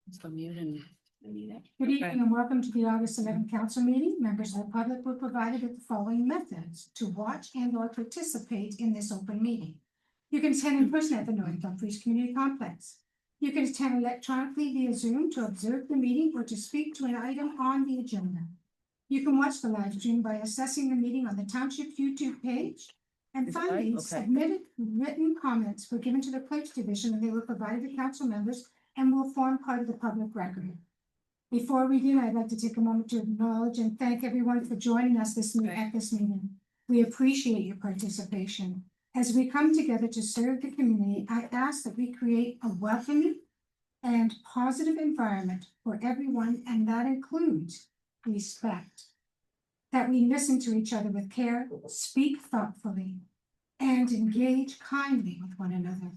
Good evening and welcome to the August 11th council meeting. Members of the public were provided with the following methods to watch and or participate in this open meeting. You can attend in person at the North Dumfries Community Complex. You can attend electronically via Zoom to observe the meeting or to speak to an item on the agenda. You can watch the live stream by accessing the meeting on the Township YouTube page. And finally, submitted written comments were given to the Clerk's Division and they were provided to council members and will form part of the public record. Before we begin, I'd like to take a moment to acknowledge and thank everyone for joining us at this meeting. We appreciate your participation. As we come together to serve the community, I ask that we create a welcoming and positive environment for everyone, and that includes respect. That we listen to each other with care, speak thoughtfully, and engage kindly with one another.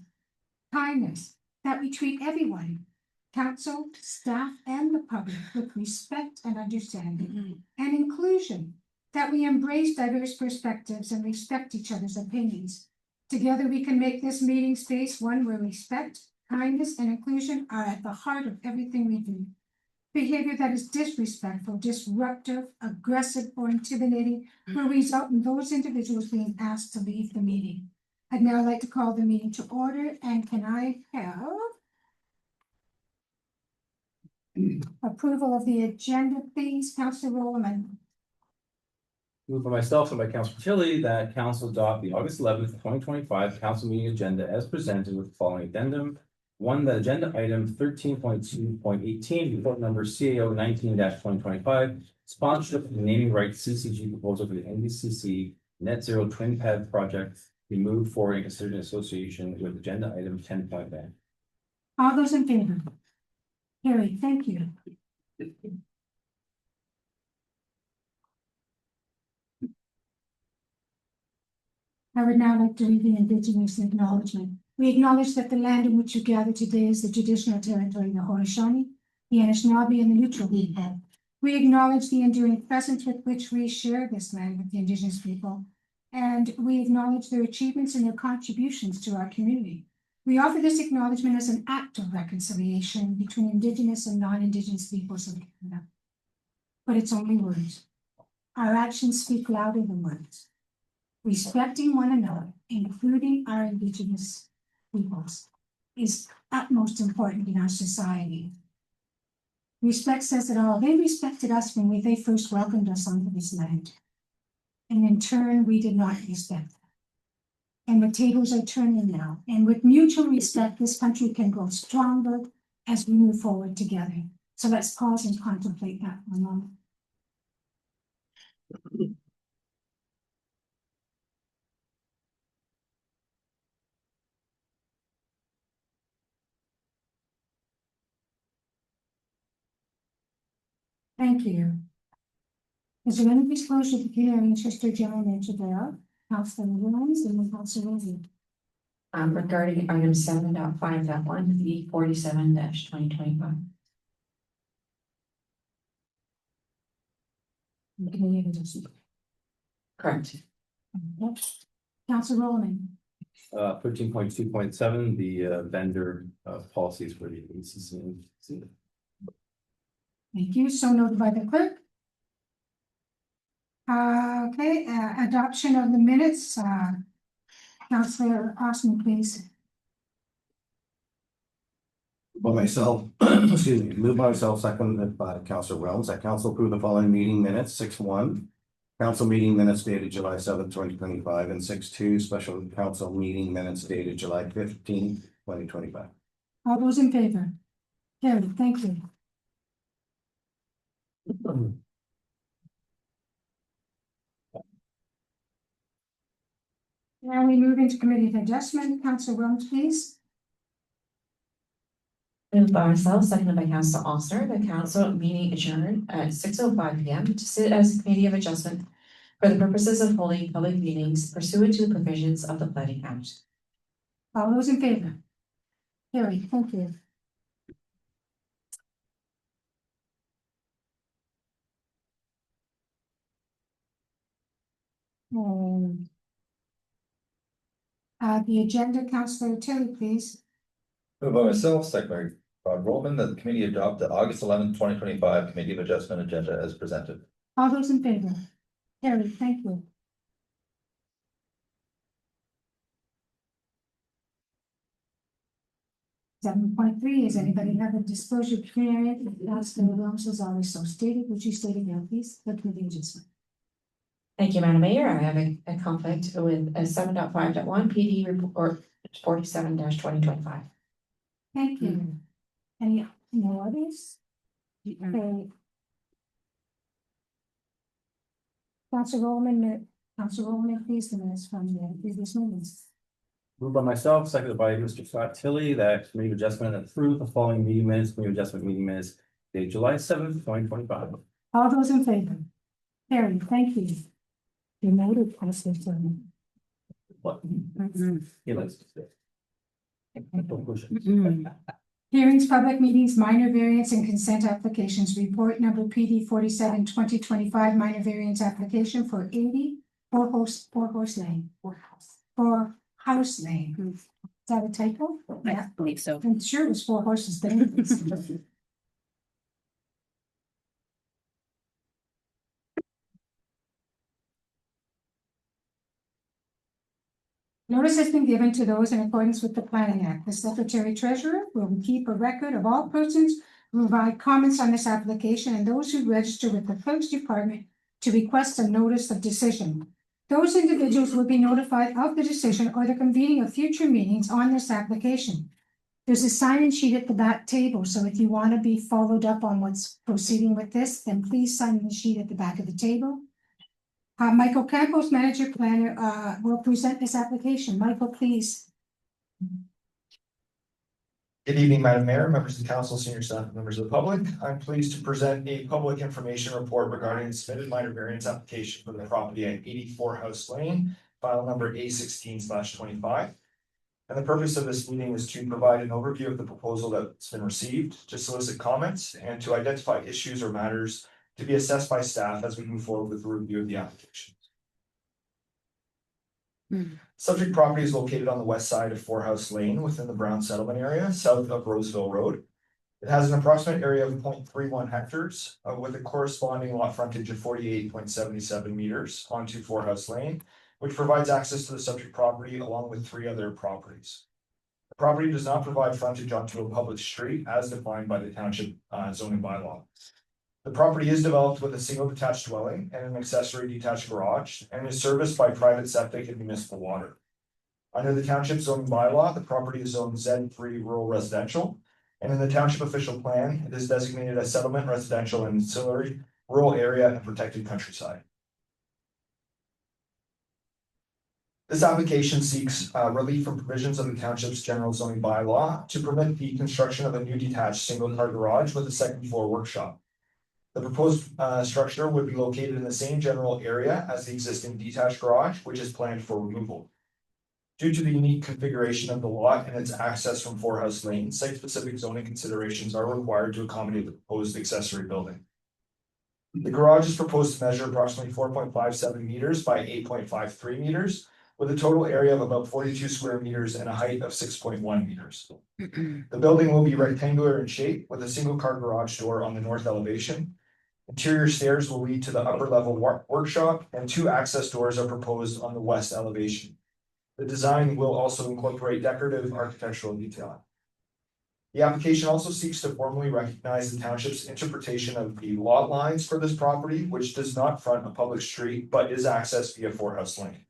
Kindness, that we treat everyone, council, staff, and the public with respect and understanding. And inclusion, that we embrace diverse perspectives and respect each other's opinions. Together we can make this meeting space one where respect, kindness, and inclusion are at the heart of everything we do. Behavior that is disrespectful, disruptive, aggressive, or intimidating will result in those individuals being asked to leave the meeting. I'd now like to call the meeting to order, and can I have approval of the agenda, please, Councilor Rowland? Moved by myself and by Councilor Tilly that council adopt the August 11th, 2025 council meeting agenda as presented with the following addendum. One, that agenda item 13.2.18, report number CAO 19-2025, sponsorship of the naming rights CCG proposal for the NDCC Net Zero Twin Pad project be moved forward and considered in association with agenda item 10.1. All those in favor? Carried, thank you. I would now like to read the Indigenous acknowledgement. We acknowledge that the land in which you gather today is the traditional territory of the Haudenosaunee, the Anishinaabe, and the Neutral people. We acknowledge the enduring presence with which we share this land with the Indigenous people, and we acknowledge their achievements and their contributions to our community. We offer this acknowledgement as an act of reconciliation between Indigenous and non-Indigenous peoples of Canada. But it's only words. Our actions speak louder than words. Respecting one another, including our Indigenous peoples, is utmost important in our society. Respect says it all. They respected us when they first welcomed us onto this land. And in turn, we did not respect them. And the tables are turning now. And with mutual respect, this country can grow stronger as we move forward together. So let's pause and contemplate that for a moment. Thank you. Is there any disclosure of the hearing Chester General Manager thereof? Councilor Williams and then Councilor Rosie. Regarding item 7.5.1, the 47-2025. Correct. Councilor Rowland. 13.2.7, the vendor policies for the ACC. Thank you. So noted by the clerk. Okay, adoption of the minutes. Councilor Austin, please. By myself, excuse me, moved by myself, seconded by Councilor Realms, that council approve the following meeting minutes: 6.1, council meeting minutes dated July 7th, 2025, and 6.2, special council meeting minutes dated July 15th, 2025. All those in favor? Carried, thank you. Now we move into committee of adjustment. Councilor Williams, please. Moved by myself, seconded by Councilor Oster, the council meeting adjourned at 6:05 p.m. to sit as a committee of adjustment for the purposes of holding public meetings pursuant to the provisions of the Planning Act. All those in favor? Carried, thank you. The agenda, Councilor Tilly, please. Moved by myself, second by Rod Roman, that the committee adopt the August 11th, 2025 Committee of Adjustment agenda as presented. All those in favor? Carried, thank you. Seven point three, is anybody have a disclosure period? Councilor Williams has already so stated, would you state again, please? The committee adjustment. Thank you, Madam Mayor. I have a conflict with a 7.5.1 PD report 47-2025. Thank you. Any no others? Okay. Councilor Roman, please, the minutes from the previous meetings. Moved by myself, seconded by Mr. Scott Tilley, that committee of adjustment approve the following meeting minutes, committee of adjustment meeting minutes, dated July 7th, 2025. All those in favor? Carried, thank you. You noted, Councilor Turner. What? He likes to say. Don't push it. Hearings, public meetings, minor variance and consent applications, report number PD 47-2025, minor variance application for 80 Four Horse Lane. For House Lane. Is that a typo? I believe so. I'm sure it was 4 horses there. Notice has been given to those in accordance with the Planning Act. The Secretary Treasurer will keep a record of all persons who provide comments on this application and those who register with the Clerk's Department to request a notice of decision. Those individuals will be notified of the decision or the convening of future meetings on this application. There's a sign-in sheet at the back table, so if you want to be followed up on what's proceeding with this, then please sign the sheet at the back of the table. Michael Campos, Manager Planner, will present this application. Michael, please. Good evening, Madam Mayor, members of the council, senior staff, and members of the public. I'm pleased to present a public information report regarding the submitted minor variance application for the property at 84 House Lane, file number A16/25. And the purpose of this meeting is to provide an overview of the proposal that's been received, to solicit comments, and to identify issues or matters to be assessed by staff as we move forward with the review of the application. Subject property is located on the west side of 4 House Lane within the Brown Settlement area, south of Roseville Road. It has an approximate area of 0.31 hectares, with a corresponding lot frontage of 48.77 meters onto 4 House Lane, which provides access to the subject property along with 3 other properties. The property does not provide frontage onto a public street as defined by the township zoning bylaw. The property is developed with a single detached dwelling and an accessory detached garage and is serviced by private septic and municipal water. Under the township zoning bylaw, the property is zoned Z3 rural residential, and in the township official plan, it is designated as settlement residential and ancillary rural area and protected countryside. This application seeks relief from provisions of the township's general zoning bylaw to permit the construction of a new detached single-car garage with a second-floor workshop. The proposed structure would be located in the same general area as the existing detached garage, which is planned for removal. Due to the unique configuration of the lot and its access from 4 House Lane, site-specific zoning considerations are required to accommodate the proposed accessory building. The garage is proposed to measure approximately 4.57 meters by 8.53 meters, with a total area of about 42 square meters and a height of 6.1 meters. The building will be rectangular in shape with a single-car garage door on the north elevation. Interior stairs will lead to the upper level workshop, and 2 access doors are proposed on the west elevation. The design will also incorporate decorative architectural detailing. The application also seeks to formally recognize the township's interpretation of the lot lines for this property, which does not front a public street, but is accessed via 4 House Lane.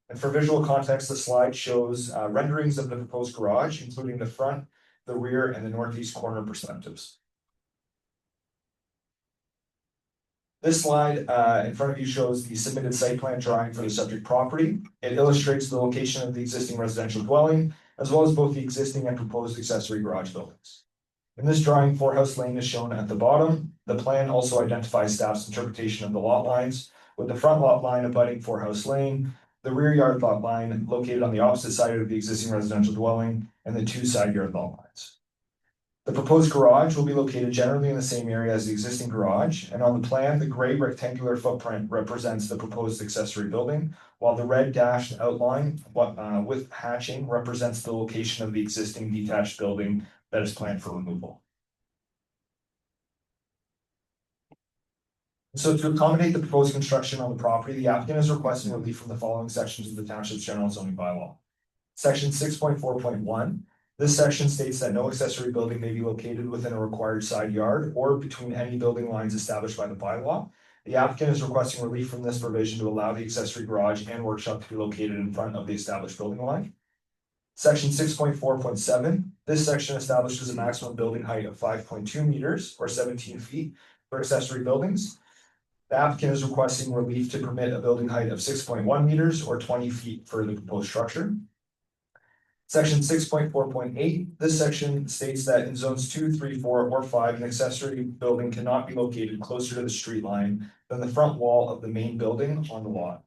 And for visual context, the slide shows renderings of the proposed garage, including the front, the rear, and the northeast corner perspectives. This slide in front of you shows the submitted site plan drawing for the subject property. It illustrates the location of the existing residential dwelling, as well as both the existing and proposed accessory garage buildings. In this drawing, 4 House Lane is shown at the bottom. The plan also identifies staff's interpretation of the lot lines, with the front lot line abutting 4 House Lane, the rear yard lot line located on the opposite side of the existing residential dwelling, and the 2 side yard lot lines. The proposed garage will be located generally in the same area as the existing garage, and on the plan, the gray rectangular footprint represents the proposed accessory building, while the red dashed outline with hatching represents the location of the existing detached building that is planned for removal. So to accommodate the proposed construction on the property, the applicant is requesting relief from the following sections of the township's general zoning bylaw. Section 6.4.1. This section states that no accessory building may be located within a required side yard or between any building lines established by the bylaw. The applicant is requesting relief from this provision to allow the accessory garage and workshop to be located in front of the established building line. Section 6.4.7. This section establishes a maximum building height of 5.2 meters or 17 feet for accessory buildings. The applicant is requesting relief to permit a building height of 6.1 meters or 20 feet for the proposed structure. Section 6.4.8, this section states that in zones 2, 3, 4, or 5, an accessory building cannot be located closer to the street line than the front wall of the main building on the lot.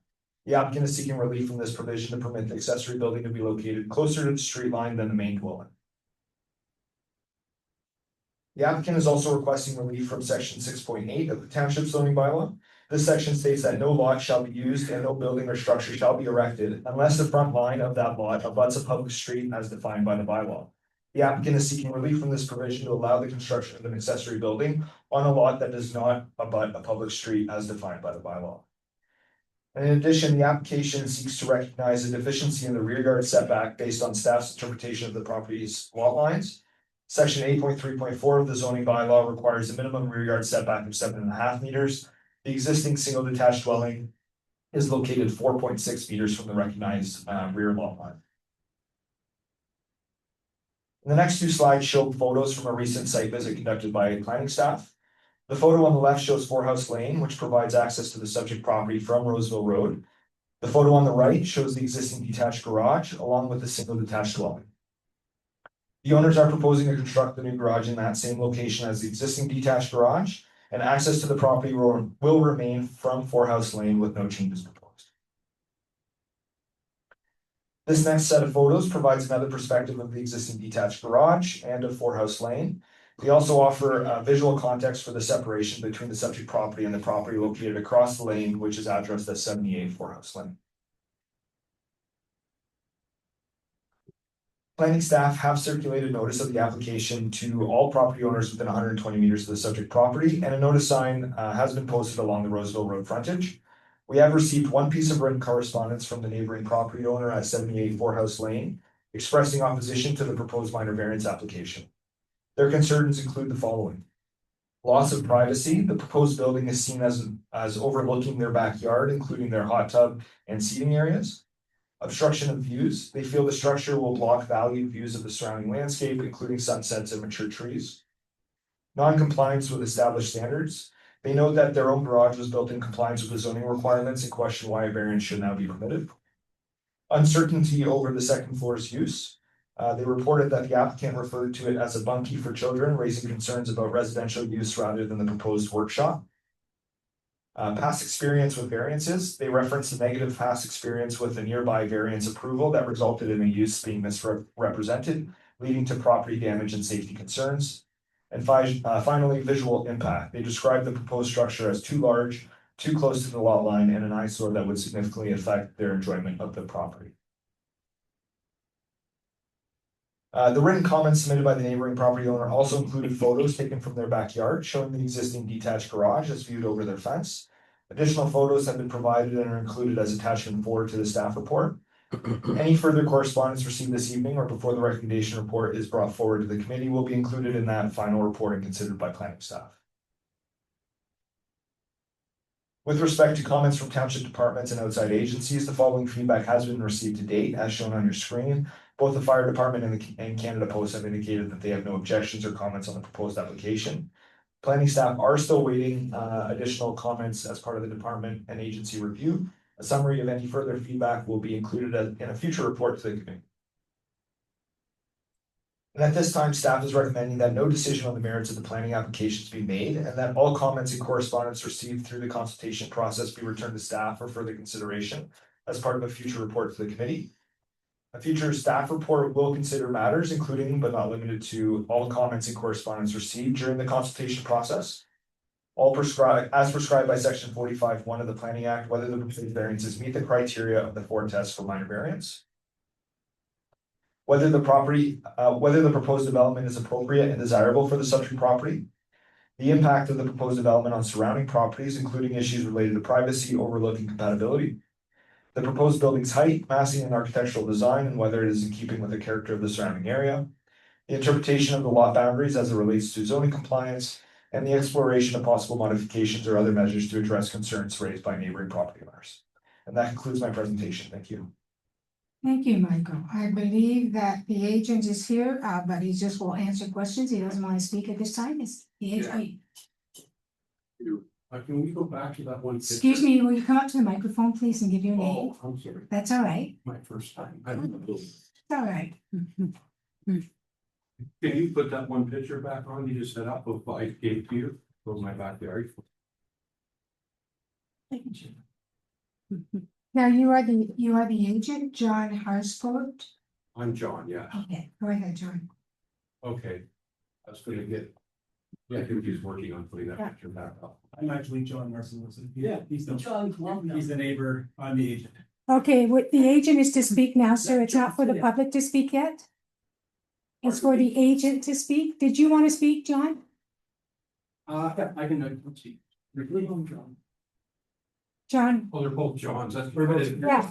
The applicant is seeking relief from this provision to permit the accessory building to be located closer to the street line than the main dwelling. The applicant is also requesting relief from section 6.8 of the township zoning bylaw. This section states that no lot shall be used and no building or structure shall be erected unless the front line of that lot abuts a public street as defined by the bylaw. The applicant is seeking relief from this provision to allow the construction of an accessory building on a lot that does not abut a public street as defined by the bylaw. And in addition, the application seeks to recognize a deficiency in the rear yard setback based on staff's interpretation of the property's lot lines. Section 8.3.4 of the zoning bylaw requires a minimum rear yard setback of 7.5 meters. The existing single detached dwelling is located 4.6 meters from the recognized rear lot line. The next two slides show photos from a recent site visit conducted by planning staff. The photo on the left shows Forehouse Lane, which provides access to the subject property from Roseville Road. The photo on the right shows the existing detached garage along with the single detached dwelling. The owners are proposing to construct the new garage in that same location as the existing detached garage, and access to the property will remain from Forehouse Lane with no changes proposed. This next set of photos provides another perspective of the existing detached garage and of Forehouse Lane. They also offer visual context for the separation between the subject property and the property located across the lane, which is addressed as 78 Forehouse Lane. Planning staff have circulated notice of the application to all property owners within 120 meters of the subject property, and a notice sign has been posted along the Roseville Road frontage. We have received one piece of written correspondence from the neighboring property owner at 78 Forehouse Lane, expressing opposition to the proposed minor variance application. Their concerns include the following: loss of privacy. The proposed building is seen as overlooking their backyard, including their hot tub and seating areas. Obstruction of views. They feel the structure will block valued views of the surrounding landscape, including sunsets and mature trees. Non-compliance with established standards. They note that their own garage was built in compliance with the zoning requirements and question why a variance should now be permitted. Uncertainty over the second floor's use. They reported that the applicant referred to it as a bunkie for children, raising concerns about residential use rather than the proposed workshop. Past experience with variances. They referenced a negative past experience with a nearby variance approval that resulted in a use being misrepresented, leading to property damage and safety concerns. And finally, visual impact. They described the proposed structure as too large, too close to the lot line, and an eyesore that would significantly affect their enjoyment of the property. The written comments submitted by the neighboring property owner also included photos taken from their backyard showing the existing detached garage as viewed over their fence. Additional photos have been provided and are included as attachment 4 to the staff report. Any further correspondence received this evening or before the recommendation report is brought forward to the committee will be included in that final report and considered by planning staff. With respect to comments from township departments and outside agencies, the following feedback has been received to date, as shown on your screen. Both the fire department and Canada Post have indicated that they have no objections or comments on the proposed application. Planning staff are still waiting additional comments as part of the department and agency review. A summary of any further feedback will be included in a future report to the committee. And at this time, staff is recommending that no decision on the merits of the planning applications be made, and that all comments and correspondence received through the consultation process be returned to staff for further consideration as part of a future report to the committee. A future staff report will consider matters, including but not limited to all comments and correspondence received during the consultation process. As prescribed by section 45(1) of the Planning Act, whether the proposed variances meet the criteria of the 4 tests for minor variance. whether the proposed development is appropriate and desirable for the subject property, the impact of the proposed development on surrounding properties, including issues related to privacy, overlook, and compatibility, the proposed building's height, massing, and architectural design, and whether it is in keeping with the character of the surrounding area, the interpretation of the lot boundaries as it relates to zoning compliance, and the exploration of possible modifications or other measures to address concerns raised by neighboring property owners. And that concludes my presentation. Thank you. Thank you, Michael. I believe that the agent is here, but he just will answer questions. He doesn't want to speak at this time. Is the agent? Can we go back to that one? Excuse me, will you come up to the microphone, please, and give your name? Oh, I'm sorry, That's all right. my first time. I don't know. It's all right. Can you put that one picture back on you just set up of I gave to you, of my backyard? Now, you are the agent, John Harsford. I'm John, yeah, Okay, go ahead, John. okay. I was gonna get, yeah, I think he's working on putting that Yeah. picture back up. I'm actually John Marcellosi. Yeah. He's the neighbor, I'm the agent. Okay, what the agent is to speak now, sir. It's not for the public to speak yet. It's for the agent to speak. Did you want to speak, John? Yeah, I can speak. John? Oh, they're both Johns, that's. Yeah.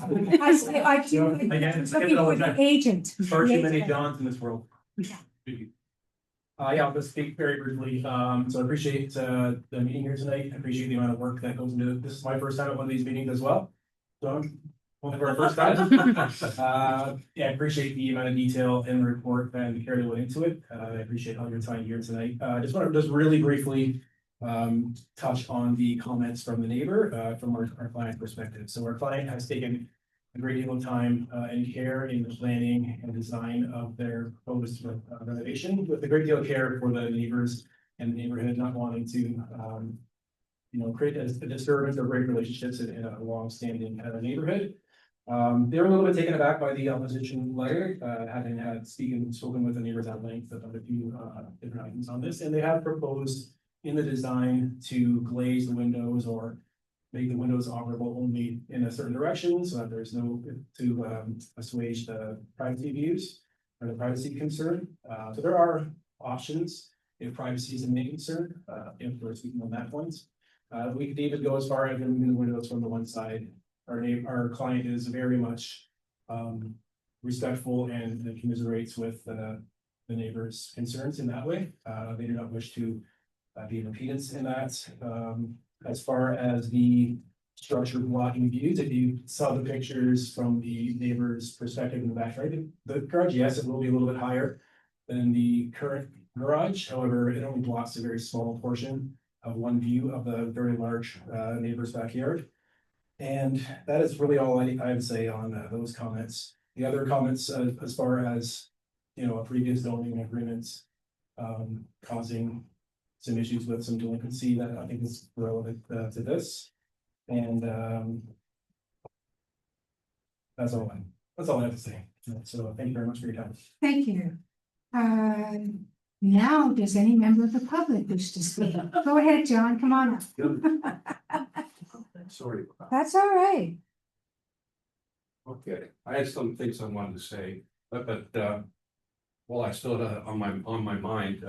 I do. Again, it's Looking for the agent. Far too many Yeah. Johns in this world. Yeah. Yeah, I'll just speak very briefly. So I appreciate the meeting here tonight. I appreciate the amount of work that goes into it. This is my first time at one of these meetings as well. So one of our first times. Yeah, I appreciate the amount of detail in the report and the care that went into it. I appreciate all your time here tonight. I just want to really briefly touch on the comments from the neighbor from our client perspective. So our client has taken a great deal of time and care in the planning and design of their proposed renovation, with a great deal of care for the neighbors and the neighborhood, not wanting to create a disturbance or break relationships in a long-standing neighborhood. They were a little bit taken aback by the opposition letter, having spoken with the neighbors at length about a few different items on this, and they have proposed in the design to glaze the windows or make the windows operable only in a certain direction, so that there's no to assuage the privacy views or the privacy concern. So there are options if privacy is a main concern, if we're speaking on that point. We could even go as far as removing the windows from the one side. Our client is very much respectful and commiserates with the neighbors' concerns in that way. They do not wish to be an impedance in that. As far as the structure blocking views, if you saw the pictures from the neighbor's perspective in the back, right? The garage, yes, it will be a little bit higher than the current garage. However, it only blocks a very small portion of one view of the very large neighbor's backyard. And that is really all I would say on those comments. The other comments, as far as, a previous zoning agreements causing some issues with some delinquency that I think is relevant to this. And that's all I have to say. So thank you very much for your time. Thank you. Now, does any member of the public wish to speak? Go ahead, John, come on up. Sorry. That's all right. Okay, I had some things I wanted to say, but well, I still had on my mind,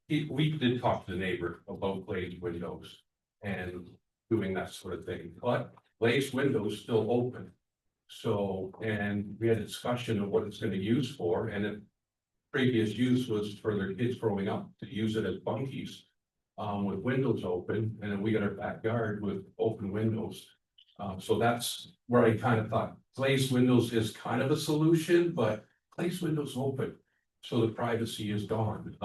we did talk to the neighbor about glazed windows and doing that sort of thing, but glazed windows still open. So, and we had a discussion of what it's gonna use for, and the previous use was for their kids growing up to use it as bunkies. With windows open, and then we got our backyard with open windows. So that's where I kind of thought glazed windows is kind of a solution, but glazed windows open, so the privacy is gone.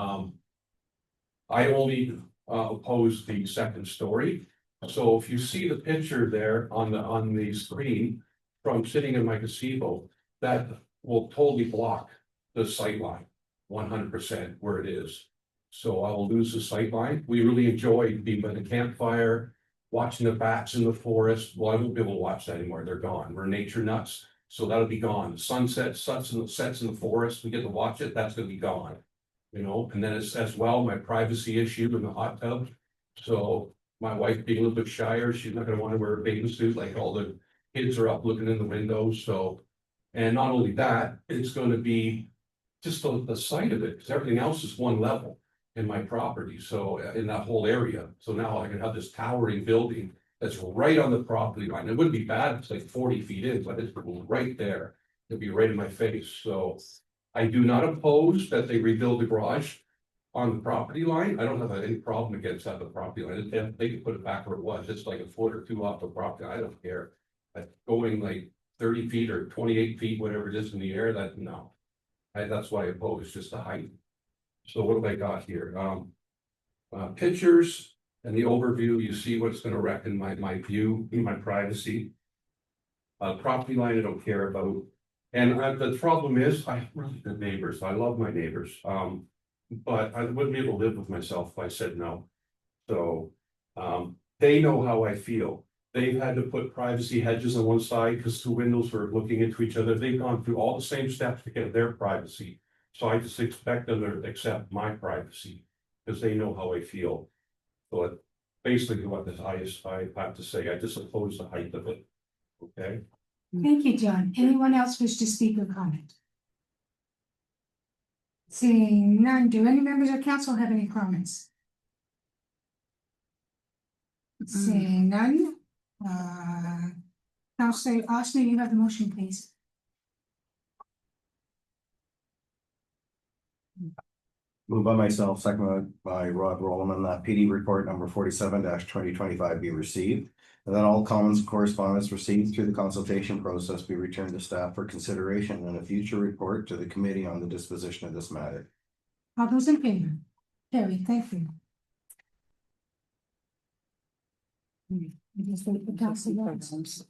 I only oppose the second story. So if you see the picture there on the screen from sitting in my gazebo, that will totally block the sight line 100% where it is. So I will lose the sight line. We really enjoyed being by the campfire, watching the bats in the forest. Well, I won't be able to watch that anymore. They're gone. We're nature nuts. So that'll be gone. The sunset sets in the forest. We get to watch it. That's gonna be gone. And then it's as well my privacy issue in the hot tub. So my wife being a little bit shyer, she's not gonna want to wear a bathing suit like all the kids are up looking in the windows. So, and not only that, it's gonna be just the site of it, because everything else is one level in my property, so in that whole area. So now I can have this towering building that's right on the property line. It wouldn't be bad, if it's like 40 feet in, but it's right there. It'd be right in my face, so I do not oppose that they rebuild the garage on the property line. I don't have any problem against that, the property line. If they could put it back where it was, it's like a foot or two off the property, I don't care. But going like 30 feet or 28 feet, whatever it is in the air, that, no. That's why I oppose, just the height. So what have I got here? Pictures and the overview, you see what's gonna wreck in my view, in my privacy. Property line, I don't care about. And the problem is, I have really good neighbors, I love my neighbors, but I wouldn't be able to live with myself if I said no. So, they know how I feel. They've had to put privacy hedges on one side because the windows were looking into each other. They've gone through all the same steps to get their privacy. So I just expect them to accept my privacy because they know how I feel. So basically what I have to say, I just oppose the height of it. Okay? Thank you, John. Anyone else wish to speak or comment? Seeing none, do any members of council have any comments? Seeing none, Councilor Austin, you have the motion, please. Moved by myself, seconded by Rod Rowland, that PD report number 47-2025 be received. And then all comments and correspondence received through the consultation process be returned to staff for consideration in a future report to the committee on the disposition of this matter. All those in favor? Carried, thank you. I just wait for Councilor Lawrence.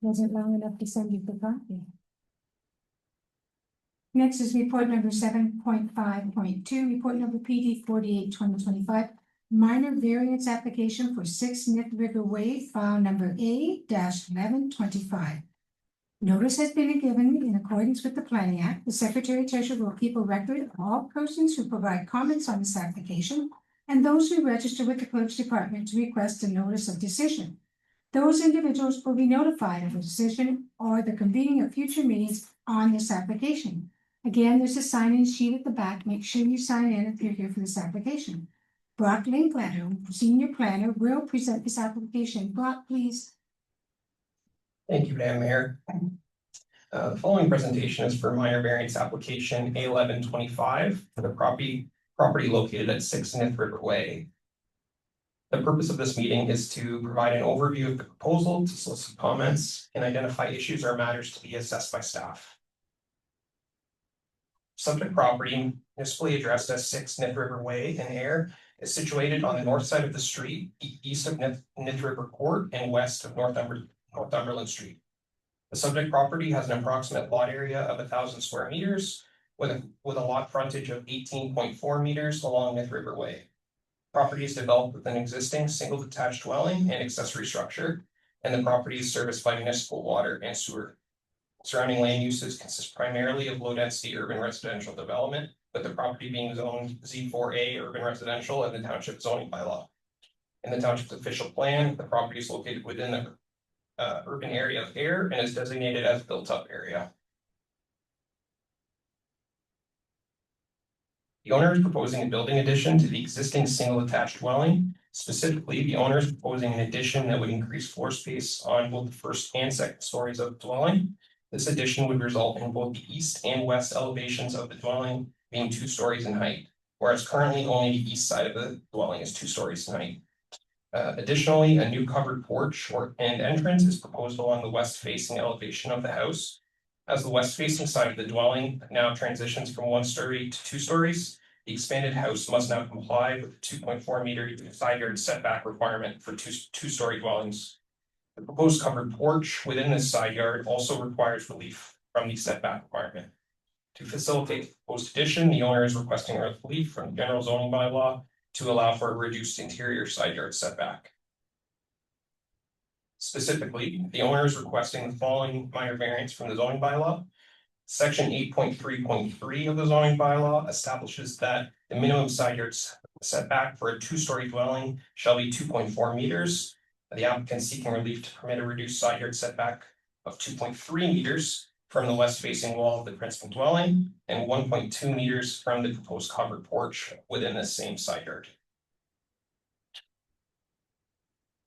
Wasn't long enough to send you the copy. Next is report number 7.5.2, report number PD 48/2025, minor variance application for 6 Smith River Way, file number A-1125. Notice has been given in accordance with the Planning Act. The Secretary Treasurer will keep a record of all persons who provide comments on this application and those who register with the Clerk's Department to request a notice of decision. Those individuals will be notified of a decision or the convening of future meetings on this application. Again, there's a sign-in sheet at the back. Make sure you sign in if you're here for this application. Brock Linkletter, Senior Planner, will present this application. Brock, please. Thank you, Madam Mayor. The following presentation is for minor variance application A-1125 for the property located at 6 Smith River Way. The purpose of this meeting is to provide an overview of the proposal, to solicit comments, and identify issues or matters to be assessed by staff. Subject property, municipally addressed as 6 Smith River Way in Ayr, is situated on the north side of the street, east of Smith River Court and west of Northumberland Street. The subject property has an approximate lot area of 1,000 square meters with a lot frontage of 18.4 meters along Smith River Way. Property is developed with an existing single detached dwelling and accessory structure, and the property is serviced by municipal water and sewer. Surrounding land uses consist primarily of low-density urban residential development, with the property being zoned Z4A urban residential in the township zoning bylaw. In the township's official plan, the property is located within the urban area of Ayr and is designated as built-up area. The owner is proposing a building addition to the existing single attached dwelling. Specifically, the owner is proposing an addition that would increase floor space on both the first and second stories of the dwelling. This addition would result in both the east and west elevations of the dwelling being 2 stories in height, whereas currently only the east side of the dwelling is 2 stories in height. Additionally, a new covered porch and entrance is proposed along the west facing elevation of the house. As the west facing side of the dwelling now transitions from 1 story to 2 stories, the expanded house must now comply with the 2.4 meter side yard setback requirement for two-story dwellings. The proposed covered porch within this side yard also requires relief from the setback requirement. To facilitate the proposed addition, the owner is requesting relief from the general zoning bylaw to allow for a reduced interior side yard setback. Specifically, the owner is requesting the following minor variance from the zoning bylaw. Section 8.3.3 of the zoning bylaw establishes that the minimum side yard The setback for a two-story dwelling shall be 2.4 meters. The applicant seeking relief to permit a reduced side yard setback of 2.3 meters from the west facing wall of the principal dwelling and 1.2 meters from the proposed covered porch within the same side yard.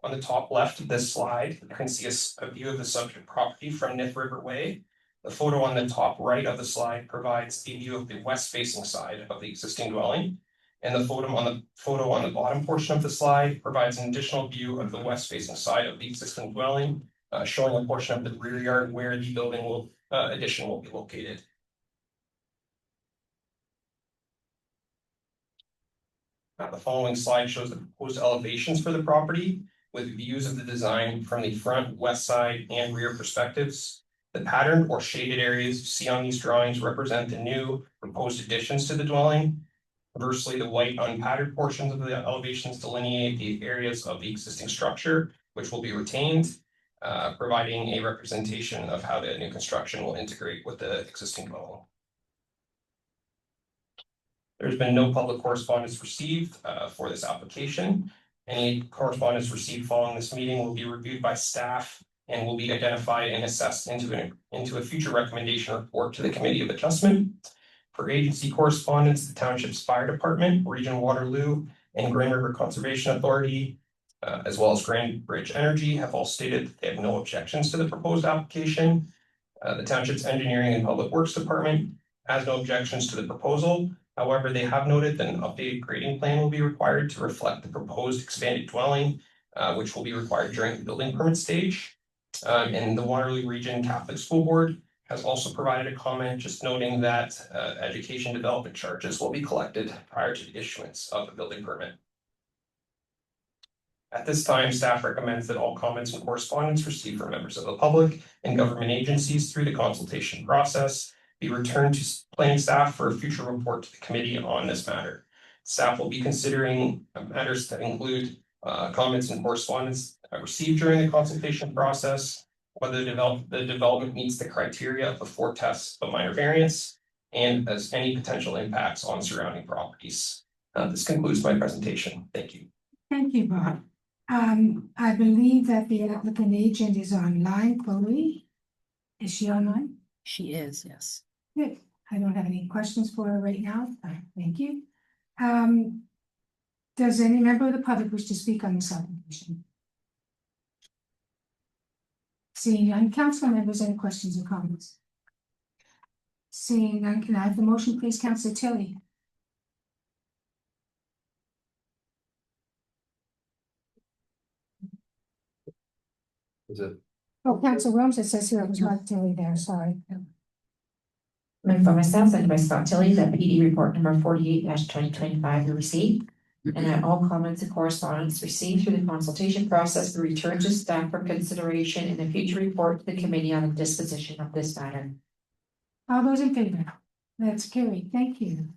On the top left of this slide, you can see a view of the subject property from Nith River Way. The photo on the top right of the slide provides a view of the west facing side of the existing dwelling. And the photo on the bottom portion of the slide provides an additional view of the west facing side of the existing dwelling, showing a portion of the rear yard where the building addition will be located. The following slide shows the proposed elevations for the property with views of the design from the front, west side, and rear perspectives. The patterned or shaded areas you see on these drawings represent the new proposed additions to the dwelling. Conversely, the white unpatterned portions of the elevations delineate the areas of the existing structure, which will be retained, providing a representation of how the new construction will integrate with the existing dwelling. There's been no public correspondence received for this application. Any correspondence received following this meeting will be reviewed by staff and will be identified and assessed into a future recommendation report to the Committee of Adjustment. For agency correspondence, the Township's Fire Department, Region Waterloo, and Grand River Conservation Authority, as well as Grand Bridge Energy, have all stated that they have no objections to the proposed application. The Township's Engineering and Public Works Department has no objections to the proposal. However, they have noted that an updated grading plan will be required to reflect the proposed expanded dwelling, which will be required during the building permit stage. And the Waterloo Region Catholic School Board has also provided a comment just noting that education development charges will be collected prior to the issuance of the building permit. At this time, staff recommends that all comments and correspondence received from members of the public and government agencies through the consultation process be returned to planning staff for a future report to the committee on this matter. Staff will be considering matters that include comments and correspondence received during the consultation process, whether the development meets the criteria of the 4 tests of minor variance, and as any potential impacts on surrounding properties. This concludes my presentation. Thank you. Thank you, Bob. I believe that the applicant agent is online. Chloe, is she online? She is, yes. Good. I don't have any questions for her right now. Thank you. Does any member of the public wish to speak on this application? Seeing none, council members, any questions or comments? Seeing none, can I have the motion, please, Councillor Tilly? Is it? Oh, Councillor Williams, it says here it was Mark Tilly there, sorry. Moved by myself, seconded by Scott Tilley, that PD report number 48-2025 be received. And that all comments and correspondence received through the consultation process be returned to staff for consideration in a future report to the committee on the disposition of this matter. All those in favor? That's carried. Thank you.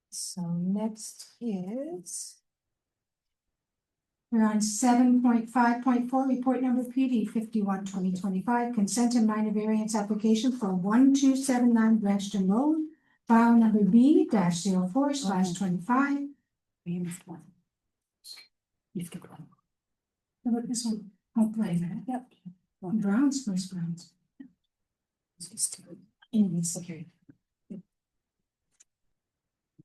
So next is. We're on 7.5.4, report number PD 51/2025, consent and minor variance application for 1279 Branchton Road, file number B-04/25. We missed one. You skipped one. How about this one? Oh, play that. Yep. Browns, first Browns.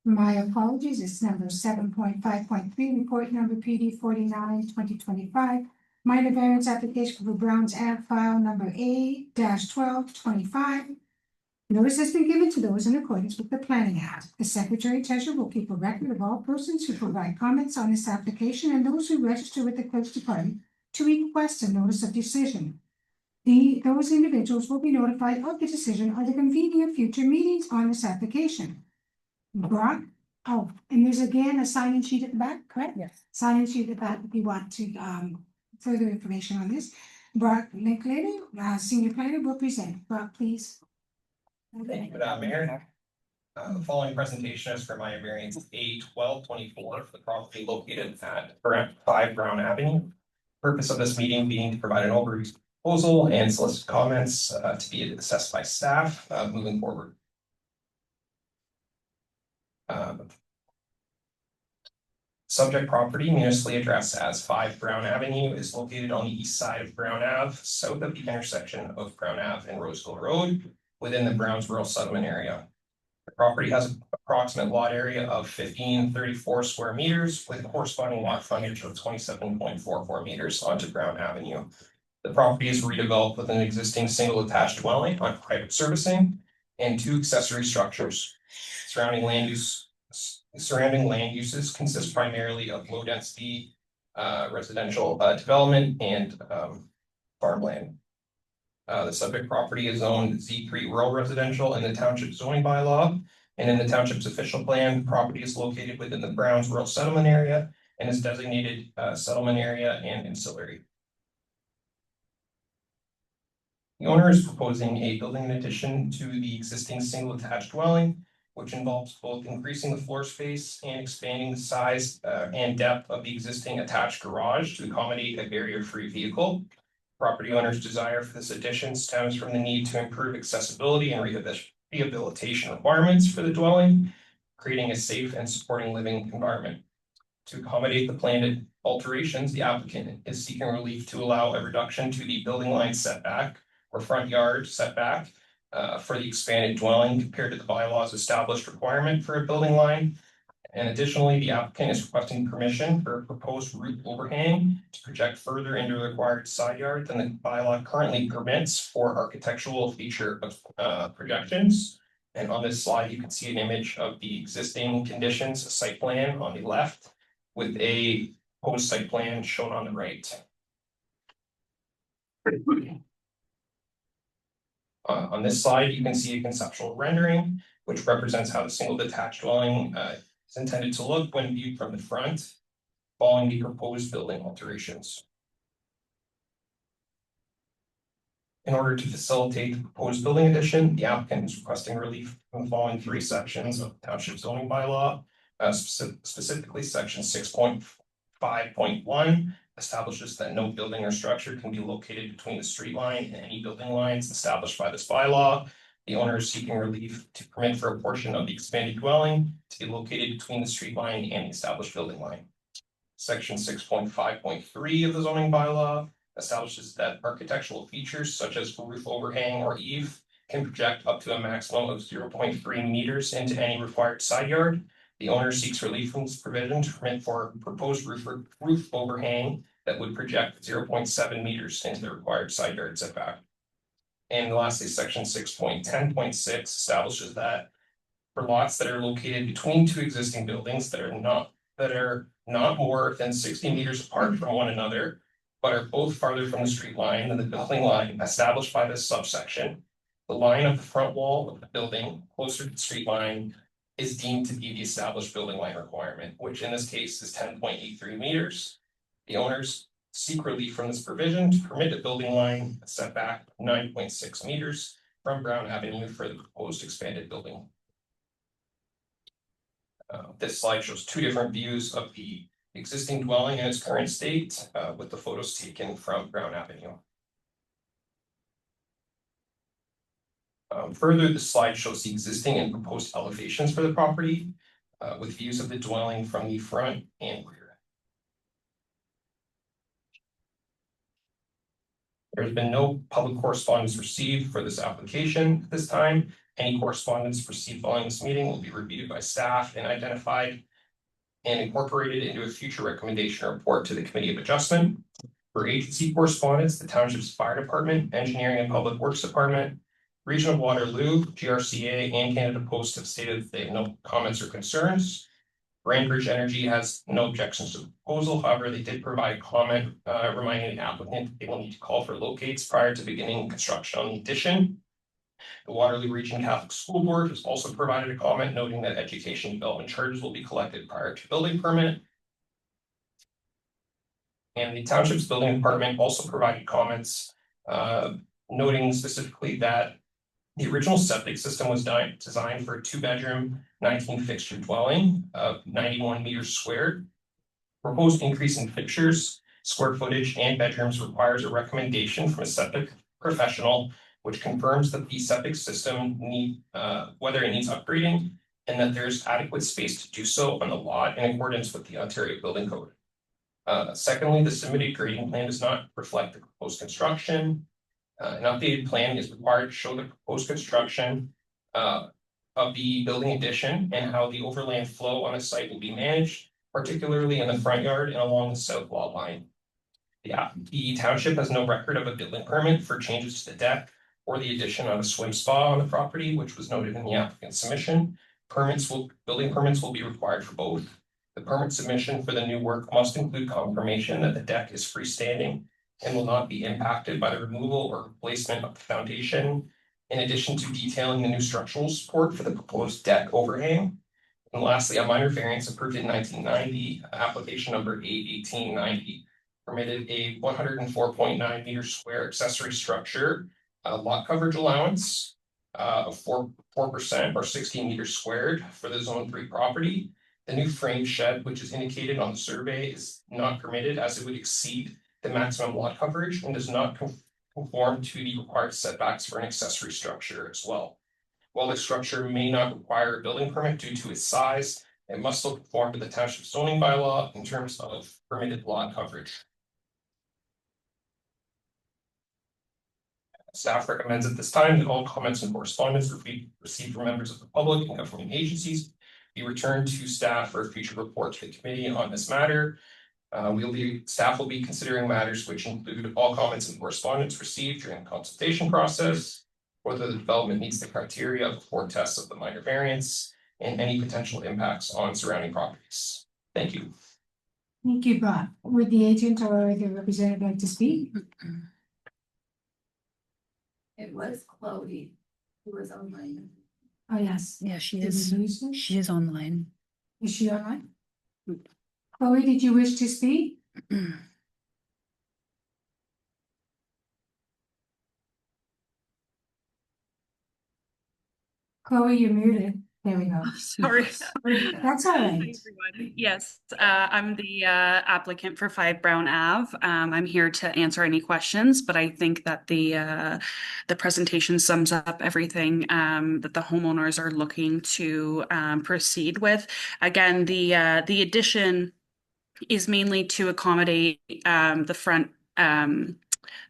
My apologies, it's number 7.5.3, report number PD 49/2025. Minor variance application for Browns Ave, file number A-1225. Notice has been given to those in accordance with the Planning Act. The Secretary Treasurer will keep a record of all persons who provide comments on this application and those who register with the Clerk's Department to request a notice of decision. Those individuals will be notified of the decision or the convening of future meetings on this application. Brock, oh, and there's again a sign-in sheet at the back, correct? Yes. Sign-in sheet at the back if you want to further information on this. Brock Linklater, Senior Planner, will present. Brock, please. Thank you, Madam Mayor. The following presentation is for minor variance A-1224 for the property located at 5 Brown Avenue. Purpose of this meeting being to provide an overview proposal and solicit comments to be assessed by staff moving forward. Subject property municipally addressed as 5 Brown Avenue is located on the east side of Brown Ave, south of the intersection of Brown Ave and Roseville Road, within the Browns Rural Settlement area. The property has an approximate lot area of 1534 square meters with corresponding lot frontage of 27.44 meters onto Brown Avenue. The property is redeveloped with an existing single attached dwelling on private servicing and 2 accessory structures. Surrounding land uses consist primarily of low density residential development and farmland. The subject property is zoned Z3 rural residential in the township zoning bylaw, and in the township's official plan, the property is located within the Browns Rural Settlement Area and is designated settlement area and ancillary. The owner is proposing a building addition to the existing single attached dwelling, which involves both increasing the floor space and expanding the size and depth of the existing attached garage to accommodate a barrier-free vehicle. Property owner's desire for this addition stems from the need to improve accessibility and rehabilitation requirements for the dwelling, creating a safe and supporting living environment. To accommodate the planned alterations, the applicant is seeking relief to allow a reduction to the building line setback or front yard setback for the expanded dwelling compared to the bylaws established requirement for a building line. And additionally, the applicant is requesting permission for a proposed roof overhang to project further into the required side yard than the bylaw currently permits for architectural feature of projections. And on this slide, you can see an image of the existing conditions site plan on the left with a proposed site plan shown on the right. On this slide, you can see a conceptual rendering, which represents how the single detached dwelling is intended to look when viewed from the front, following the proposed building alterations. In order to facilitate the proposed building addition, the applicant is requesting relief from the following 3 sections of the township zoning bylaw, specifically section 6.5.1 establishes that no building or structure can be located between the street line and any building lines established by this bylaw. The owner is seeking relief to permit for a portion of the expanded dwelling to be located between the street line and the established building line. Section 6.5.3 of the zoning bylaw establishes that architectural features such as roof overhang or eave can project up to a maximum of 0.3 meters into any required side yard. The owner seeks relief from this provision to permit for proposed roof overhang that would project 0.7 meters into the required side yard setback. And lastly, section 6.10.6 establishes that for lots that are located between 2 existing buildings that are not more than 60 meters apart from one another, but are both farther from the street line than the building line established by this subsection, the line of the front wall of the building closer to the street line is deemed to be the established building line requirement, which in this case is 10.83 meters. The owners seek relief from this provision to permit a building line setback 9.6 meters from Brown Avenue for the proposed expanded building. This slide shows 2 different views of the existing dwelling in its current state, with the photos taken from Brown Avenue. Further, the slide shows the existing and proposed elevations for the property, with views of the dwelling from the front and rear. There's been no public correspondence received for this application at this time. Any correspondence received following this meeting will be reviewed by staff and identified and incorporated into a future recommendation report to the Committee of Adjustment. For agency correspondence, the Township's Fire Department, Engineering and Public Works Department, Region of Waterloo, GRCA, and Canada Post have stated they have no comments or concerns. Rainbridge Energy has no objections to the proposal. However, they did provide a comment reminding the applicant they will need to call for locates prior to beginning construction on the addition. The Waterloo Region Catholic School Board has also provided a comment noting that education development charges will be collected prior to building permit. And the Township's Building Department also provided comments noting specifically that the original septic system was designed for a 2-bedroom, 19-fixture dwelling of 91 meters squared. Proposed increase in fixtures square footage and bedrooms requires a recommendation from a septic professional, which confirms that the septic system whether it needs upgrading and that there's adequate space to do so on the lot in accordance with the Ontario Building Code. Secondly, the submitted grading plan does not reflect the proposed construction. An updated plan is required to show the proposed construction of the building addition and how the overland flow on the site will be managed, particularly in the front yard and along the south lot line. The township has no record of a building permit for changes to the deck or the addition of a swim spa on the property, which was noted in the applicant's submission. Building permits will be required for both. The permit submission for the new work must include confirmation that the deck is freestanding and will not be impacted by the removal or replacement of the foundation, in addition to detailing the new structural support for the proposed deck overhang. And lastly, a minor variance approved in 1990, application number A1890, permitted a 104.9 meter square accessory structure, lot coverage allowance of 4% or 16 meters squared for the Zone 3 property. The new frame shed, which is indicated on the survey, is not permitted as it would exceed the maximum lot coverage and does not conform to the required setbacks for an accessory structure as well. While the structure may not require a building permit due to its size, it must still conform to the township zoning bylaw in terms of permitted lot coverage. Staff recommends at this time that all comments and correspondence received from members of the public and government agencies be returned to staff for a future report to the committee on this matter. Staff will be considering matters which include all comments and correspondence received during the consultation process, whether the development meets the criteria of the 4 tests of the minor variance, and any potential impacts on surrounding properties. Thank you. Thank you, Bob. Would the agent or the representative like to speak? It was Chloe who was online. Oh, yes. Yeah, she Did is. we lose her? She is online. Is she online? Chloe, did you wish to speak? Chloe, you're muted. There we go. Sorry. That's all Hi, right. everyone. Yes, I'm the applicant for 5 Brown Ave. I'm here to answer any questions, but I think that the presentation sums up everything that the homeowners are looking to proceed with. Again, the addition is mainly to accommodate the front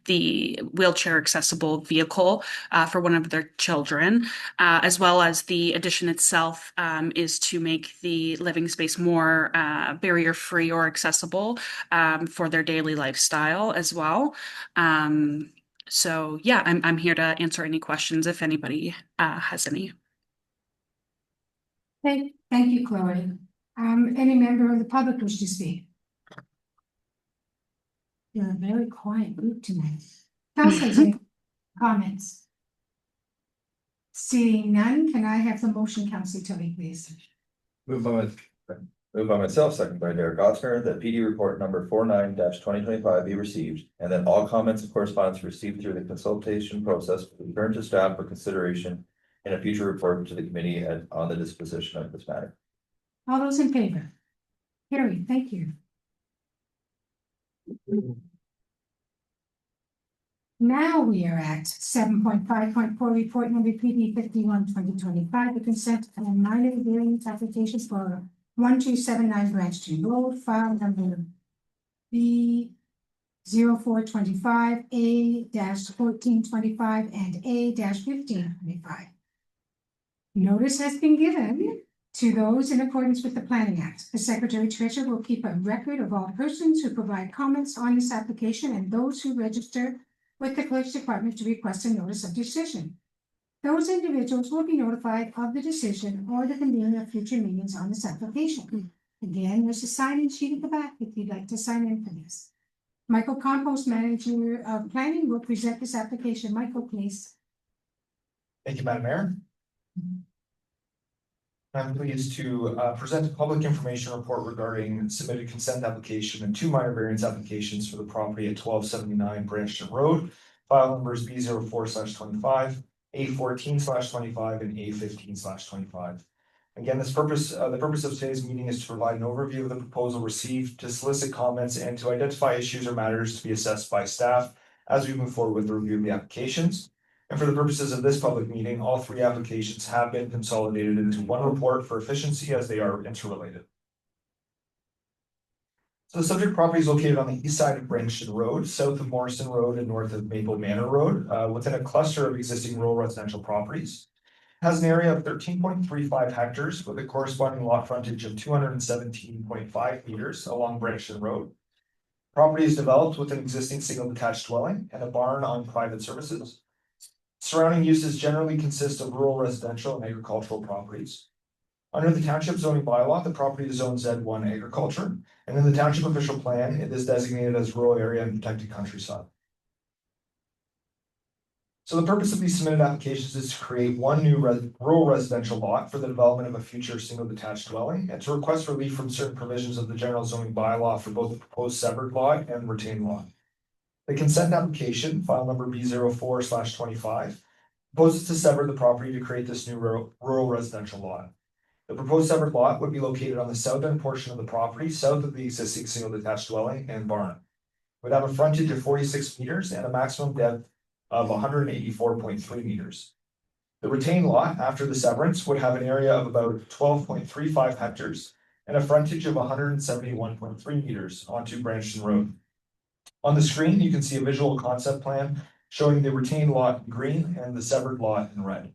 the wheelchair accessible vehicle for one of their children, as well as the addition itself is to make the living space more barrier free or accessible for their daily lifestyle as well. So yeah, I'm here to answer any questions if anybody has any. Thank you, Chloe. Any member of the public wish to speak? You're a very quiet group tonight. Councilors, any comments? Seeing none, can I have the motion, Councilor Tilly, please? Moved by myself, second by Derek Otzner, that PD report number 49-2025 be received, and that all comments and correspondence received through the consultation process will be returned to staff for consideration in a future report to the committee on the disposition of this matter. All those in favor? Carried, thank you. Now we are at 7.5.4 report number PD 51/2025, the consent and minor variance applications for 1279 Branchton Road, file number B0425, A-1425, and A-1525. Notice has been given to those in accordance with the Planning Act. The Secretary Treasurer will keep a record of all persons who provide comments on this application and those who register with the Clerk's Department to request a notice of decision. Those individuals will be notified of the decision or the convening of future meetings on this application. Again, there's a sign-in sheet at the back if you'd like to sign in for this. Michael Campos, Manager of Planning, will present this application. Michael, please. Thank you, Madam Mayor. I'm pleased to present a public information report regarding submitted consent application and 2 minor variance applications for the property at 1279 Branchton Road, file numbers B04/25, A14/25, and A15/25. Again, the purpose of today's meeting is to provide an overview of the proposal received, to solicit comments, and to identify issues or matters to be assessed by staff as we move forward with the review of the applications. And for the purposes of this public meeting, all three applications have been consolidated into one report for efficiency as they are interrelated. So the subject property is located on the east side of Branchton Road, south of Morrison Road and north of Maple Manor Road, within a cluster of existing rural residential properties. It has an area of 13.35 hectares with a corresponding lot frontage of 217.5 meters along Branchton Road. Property is developed with an existing single detached dwelling and a barn on private services. Surrounding uses generally consist of rural residential and agricultural properties. Under the township zoning bylaw, the property is zoned Z1 agriculture, and in the township official plan, it is designated as rural area and protected countryside. So the purpose of these submitted applications is to create one new rural residential lot for the development of a future single detached dwelling, and to request relief from certain provisions of the general zoning bylaw for both the proposed severed lot and retained lot. The consent application, file number B04/25, proposes to sever the property to create this new rural residential lot. The proposed severed lot would be located on the southern portion of the property, south of the existing single detached dwelling and barn. It would have a frontage of 46 meters and a maximum depth of 184.3 meters. The retained lot, after the severance, would have an area of about 12.35 hectares and a frontage of 171.3 meters onto Branchton Road. On the screen, you can see a visual concept plan showing the retained lot in green and the severed lot in red.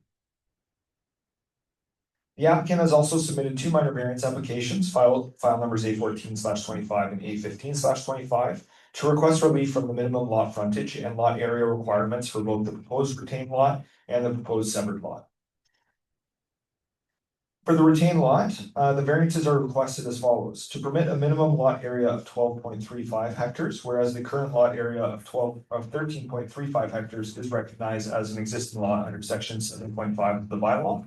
The applicant has also submitted two minor variance applications, file numbers A14/25 and A15/25, to request relief from the minimum lot frontage and lot area requirements for both the proposed retained lot and the proposed severed lot. For the retained lot, the variances are requested as follows: to permit a minimum lot area of 12.35 hectares, whereas the current lot area of 13.35 hectares is recognized as an existing lot under section 7.5 of the bylaw.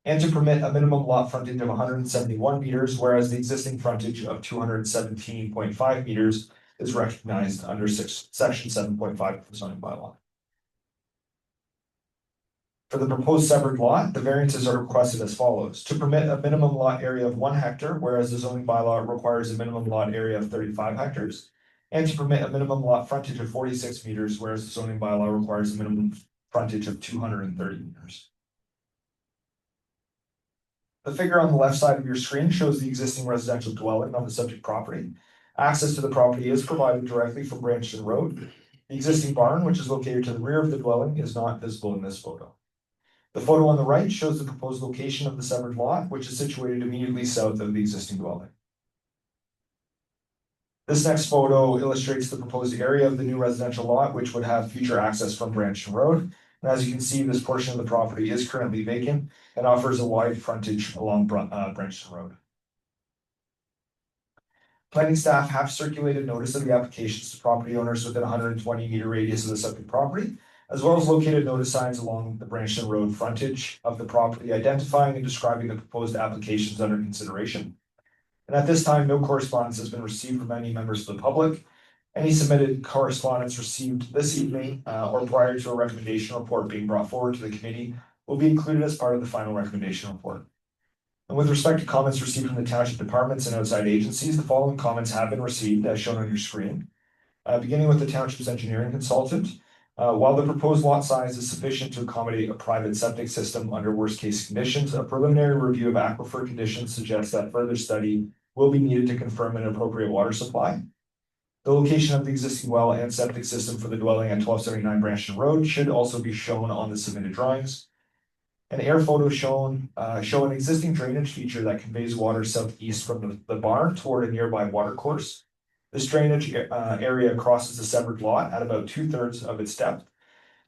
And to permit a minimum lot frontage of 171 meters, whereas the existing frontage of 217.5 meters is recognized under section 7.5 of the zoning bylaw. For the proposed severed lot, the variances are requested as follows: to permit a minimum lot area of 1 hectare, whereas the zoning bylaw requires a minimum lot area of 35 hectares, and to permit a minimum lot frontage of 46 meters, whereas the zoning bylaw requires a minimum frontage of 230 meters. The figure on the left side of your screen shows the existing residential dwelling on the subject property. Access to the property is provided directly from Branchton Road. The existing barn, which is located to the rear of the dwelling, is not visible in this photo. The photo on the right shows the proposed location of the severed lot, which is situated immediately south of the existing dwelling. This next photo illustrates the proposed area of the new residential lot, which would have future access from Branchton Road. And as you can see, this portion of the property is currently vacant and offers a wide frontage along Branchton Road. Planning staff have circulated notice of the applications to property owners within 120 meter radius of the subject property, as well as located notice signs along the Branchton Road frontage of the property, identifying and describing the proposed applications under consideration. And at this time, no correspondence has been received from any members of the public. Any submitted correspondence received this evening or prior to a recommendation report being brought forward to the committee will be included as part of the final recommendation report. And with respect to comments received from the township departments and outside agencies, the following comments have been received as shown on your screen. Beginning with the township's engineering consultant, while the proposed lot size is sufficient to accommodate a private septic system under worst case conditions, a preliminary review of aquifer conditions suggests that further study will be needed to confirm an appropriate water supply. The location of the existing well and septic system for the dwelling at 1279 Branchton Road should also be shown on the submitted drawings. An air photo show an existing drainage feature that conveys water southeast from the barn toward a nearby water course. This drainage area crosses the severed lot at about 2/3 of its depth.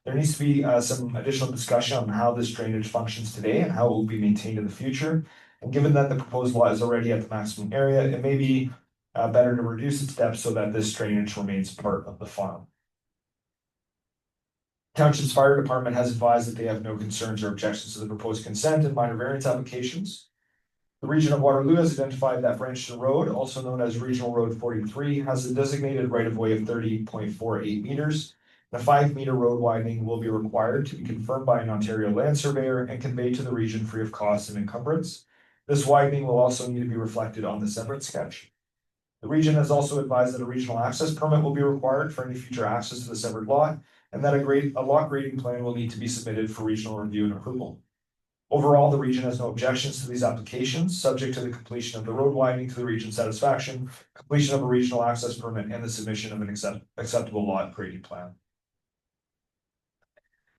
There needs to be some additional discussion on how this drainage functions today and how it will be maintained in the future. And given that the proposed lot is already at the maximum area, it may be better to reduce its depth so that this drainage remains part of the farm. Township's fire department has advised that they have no concerns or objections to the proposed consent and minor variance applications. The region of Waterloo has identified that Branchton Road, also known as Regional Road 43, has a designated right-of-way of 30.48 meters. The 5-meter road widening will be required to be confirmed by an Ontario land surveyor and conveyed to the region free of cost and encumbrance. This widening will also need to be reflected on the separate sketch. The region has also advised that a regional access permit will be required for any future access to the severed lot, and that a lot grading plan will need to be submitted for regional review and approval. Overall, the region has no objections to these applications, subject to the completion of the road widening to the region's satisfaction, completion of a regional access permit, and the submission of an acceptable lot grading plan.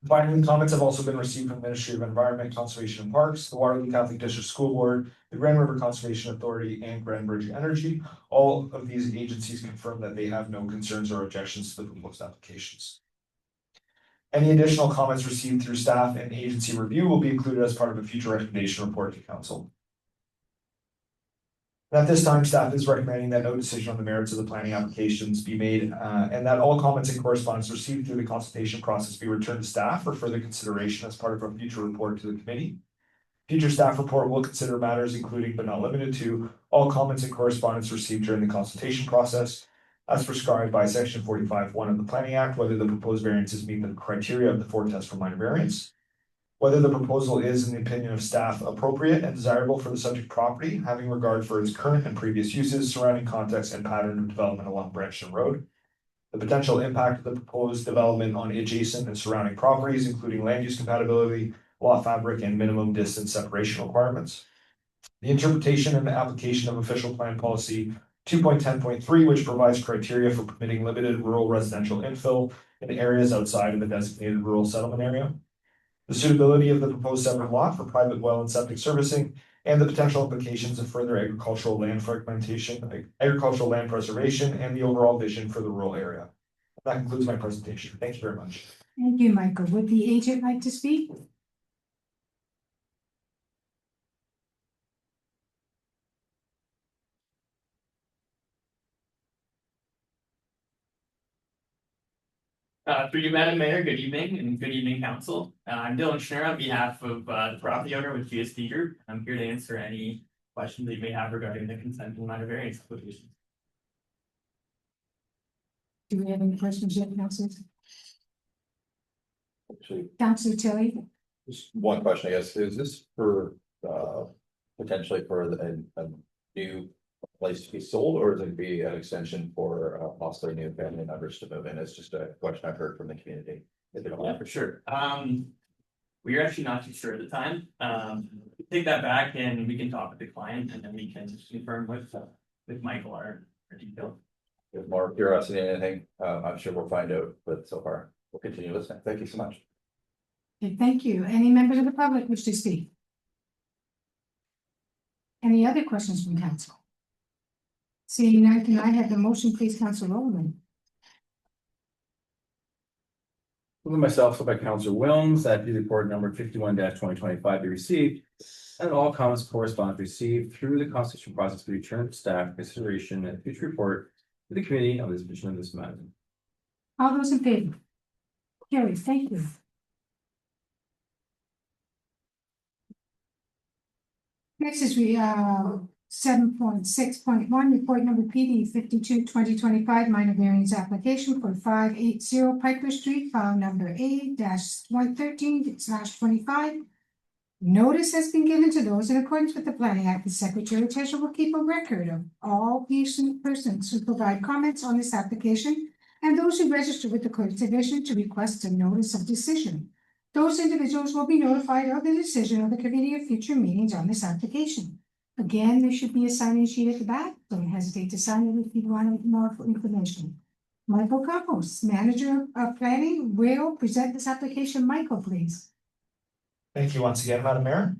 Finally, comments have also been received from the Ministry of Environment, Conservation and Parks, the Waterloo Catholic District School Board, the Grand River Conservation Authority, and Grand Bridge Energy. All of these agencies confirm that they have no concerns or objections to the proposed applications. Any additional comments received through staff and agency review will be included as part of a future recommendation report to council. At this time, staff is recommending that no decision on the merits of the planning applications be made, and that all comments and correspondence received through the consultation process be returned to staff for further consideration as part of a future report to the committee. Future staff report will consider matters including but not limited to all comments and correspondence received during the consultation process, as prescribed by section 45(1) of the Planning Act, whether the proposed variances meet the criteria of the 4 test for minor variance, whether the proposal is, in the opinion of staff, appropriate and desirable for the subject property, having regard for its current and previous uses, surrounding context and pattern of development along Brampton Road, the potential impact of the proposed development on adjacent and surrounding properties, including land use compatibility, lot fabric, and minimum distance separation requirements, the interpretation and the application of official plan policy 2.10.3, which provides criteria for permitting limited rural residential infill in areas outside of the designated rural settlement area, the suitability of the proposed separate lot for private well and septic servicing, and the potential implications of further agricultural land fragmentation, agricultural land preservation, and the overall vision for the rural area. That concludes my presentation. Thank you very much. Thank you, Michael. Would the agent like to speak? Through you, Madam Mayor, good evening and good evening, council. I'm Dylan Schnurr on behalf of the property owner with GST Group. I'm here to answer any questions that you may have regarding the consent and minor variance applications. Do we have any questions yet, councilors? Actually, Councilor Tilly? just one question, I guess, is this for, potentially for a new place to be sold, or is it be an extension for possibly new family members to move in? It's just a question I've heard from the community. If you don't Yeah, mind. for sure. We are actually not too sure at the time. Take that back and we can talk with the client and then we can confirm with Michael our detail. If more curiosity than anything, I'm sure we'll find out, but so far, we'll continue listening. Thank you so much. Okay, thank you. Any members of the public wish to speak? Any other questions from council? Seeing none, can I have the motion, please, Councilor Rowland? Moved by myself, by Councilor Wilms, that the report number 51-2025 be received, and all comments and correspondence received through the constitution process be returned to staff for consideration and future report to the committee on the disposition of this matter. All those in favor? Carried, thank you. Next is 7.6.1, report number PD 52-2025, minor variance application for 580 Piper Street, file number A-113/25. Notice has been given to those in accordance with the Planning Act. The Secretary Treasurer will keep a record of all persons who provide comments on this application and those who register with the Clerk's Division to request a notice of decision. Those individuals will be notified of the decision of the committee of future meetings on this application. Again, there should be a sign-in sheet at the back. Don't hesitate to sign it if you want more information. Michael Campos, Manager of Planning, will present this application. Michael, please. Thank you once again, Madam Mayor.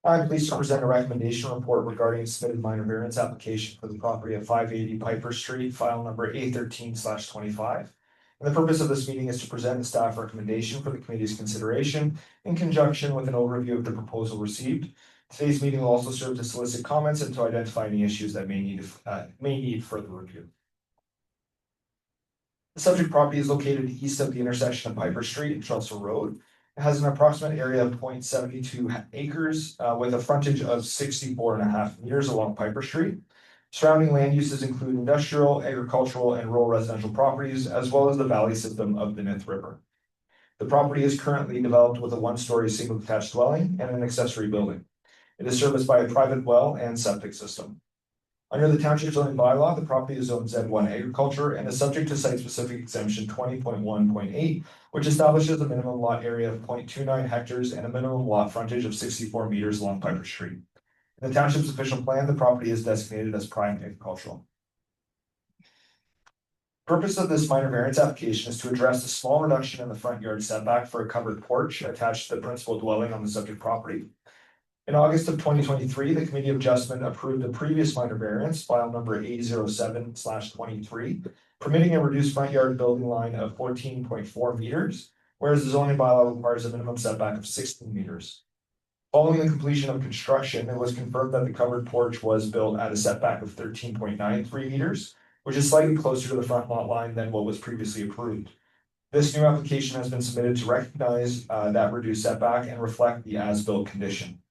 I'm pleased to present a recommendation report regarding a submitted minor variance application for the property at 580 Piper Street, file number A13/25. And the purpose of this meeting is to present the staff recommendation for the committee's consideration in conjunction with an overview of the proposal received. Today's meeting will also serve to solicit comments and to identify any issues that may need further review. The subject property is located east of the intersection of Piper Street and Chelsea Road. It has an approximate area of 0.72 acres with a frontage of 64.5 meters along Piper Street. Surrounding land uses include industrial, agricultural, and rural residential properties, as well as the valley system of the Myth River. The property is currently developed with a one-story single detached dwelling and an accessory building. It is serviced by a private well and septic system. Under the township zoning bylaw, the property is zoned Z1 agriculture and is subject to site-specific exemption 20.1.8, which establishes a minimum lot area of 0.29 hectares and a minimum lot frontage of 64 meters along Piper Street. In the township's official plan, the property is designated as prime agricultural. Purpose of this minor variance application is to address the small reduction in the front yard setback for a covered porch attached to the principal dwelling on the subject property. In August of 2023, the Committee of Adjustment approved a previous minor variance, file number 807/23, permitting a reduced front yard building line of 14.4 meters, whereas the zoning bylaw requires a minimum setback of 16 meters. Following the completion of construction, it was confirmed that the covered porch was built at a setback of 13.93 meters, which is slightly closer to the front lot line than what was previously approved. This new application has been submitted to recognize that reduced setback and reflect the as-built condition.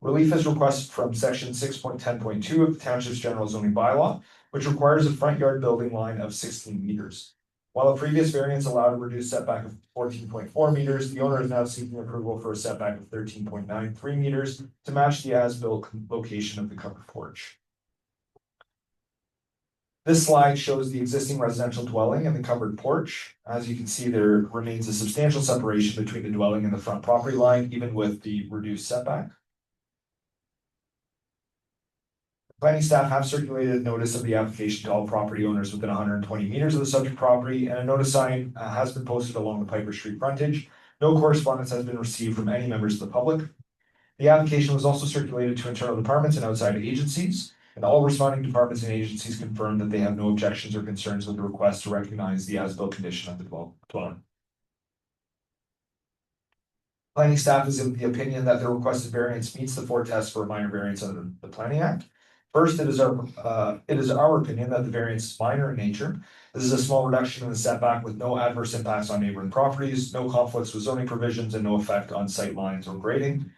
Relief is requested from section 6.10.2 of the Township's General Zoning Bylaw, which requires a front yard building line of 16 meters. While a previous variance allowed a reduced setback of 14.4 meters, the owner is now seeking approval for a setback of 13.93 meters to match the as-built location of the covered porch. This slide shows the existing residential dwelling and the covered porch. As you can see, there remains a substantial separation between the dwelling and the front property line, even with the reduced setback. Planning staff have circulated a notice of the application to all property owners within 120 meters of the subject property, and a notice sign has been posted along the Piper Street frontage. No correspondence has been received from any members of the public. The application was also circulated to internal departments and outside agencies, and all responding departments and agencies confirmed that they have no objections or concerns with the request to recognize the as-built condition of the dwelling. Planning staff is of the opinion that the requested variance meets the 4 tests for a minor variance under the Planning Act. First, it is our opinion that the variance is minor in nature. This is a small reduction in the setback with no adverse impacts on neighboring properties, no conflicts with zoning provisions, and no effect on sight lines or grading.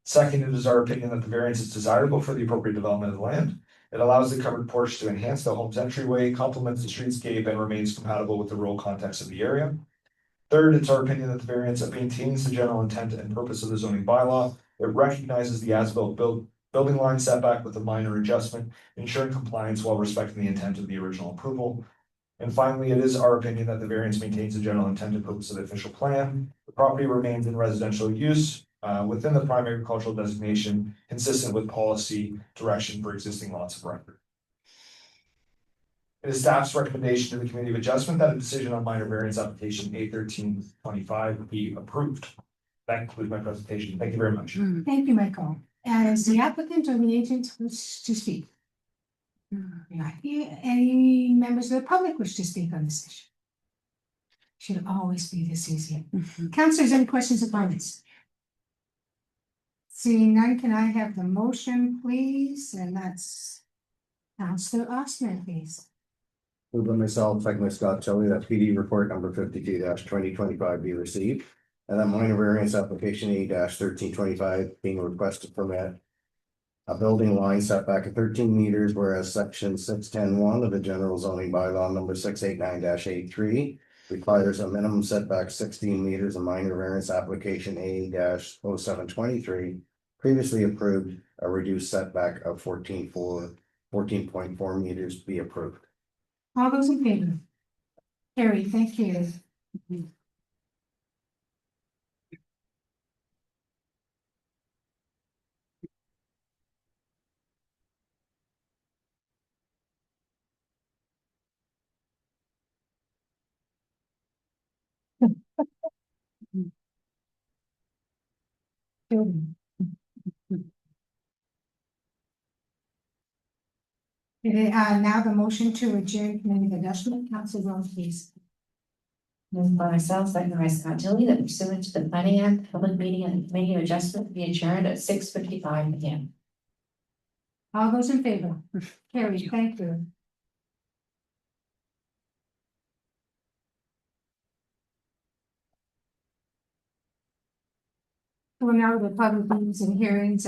Second, it is our opinion that the variance is desirable for the appropriate development of the land. It allows the covered porch to enhance the home's entryway, complements the streetscape, and remains compatible with the rural context of the area. Third, it's our opinion that the variance maintains the general intent and purpose of the zoning bylaw. It recognizes the as-built building line setback with a minor adjustment, ensuring compliance while respecting the intent of the original approval. And finally, it is our opinion that the variance maintains the general intent and purpose of the official plan. The property remains in residential use within the prime agricultural designation, consistent with policy direction for existing lots of record. It is staff's recommendation to the Committee of Adjustment that a decision on minor variance application 813/25 be approved. That concludes my presentation. Thank you very much. Thank you, Michael. As the applicant or the agent wish to speak? Not here. Any members of the public wish to speak on this issue? Should always be this easy. Councilors, any questions or comments? Seeing none, can I have the motion, please? And that's Councilor Ostner, please. Moved by myself, second by Scott Tilley, that PD report number 52-2025 be received. And that minor variance application 8-1325 being requested to permit a building line setback of 13 meters, whereas section 610(1) of the general zoning bylaw number 689-83 requires a minimum setback 16 meters. A minor variance application 8-0723 previously approved a reduced setback of 14.4 meters be approved. All those in favor? Carrie, thank you. Now the motion to adjourn Committee of Adjustment, Council Rose, please. Moved by myself, second by Scott Tilley, that pursuant to the Planning Act, public meeting and the Committee of Adjustment be adjourned at 6:55 p.m. All those in favor? Carrie, thank you. Well, now the public meetings and hearings,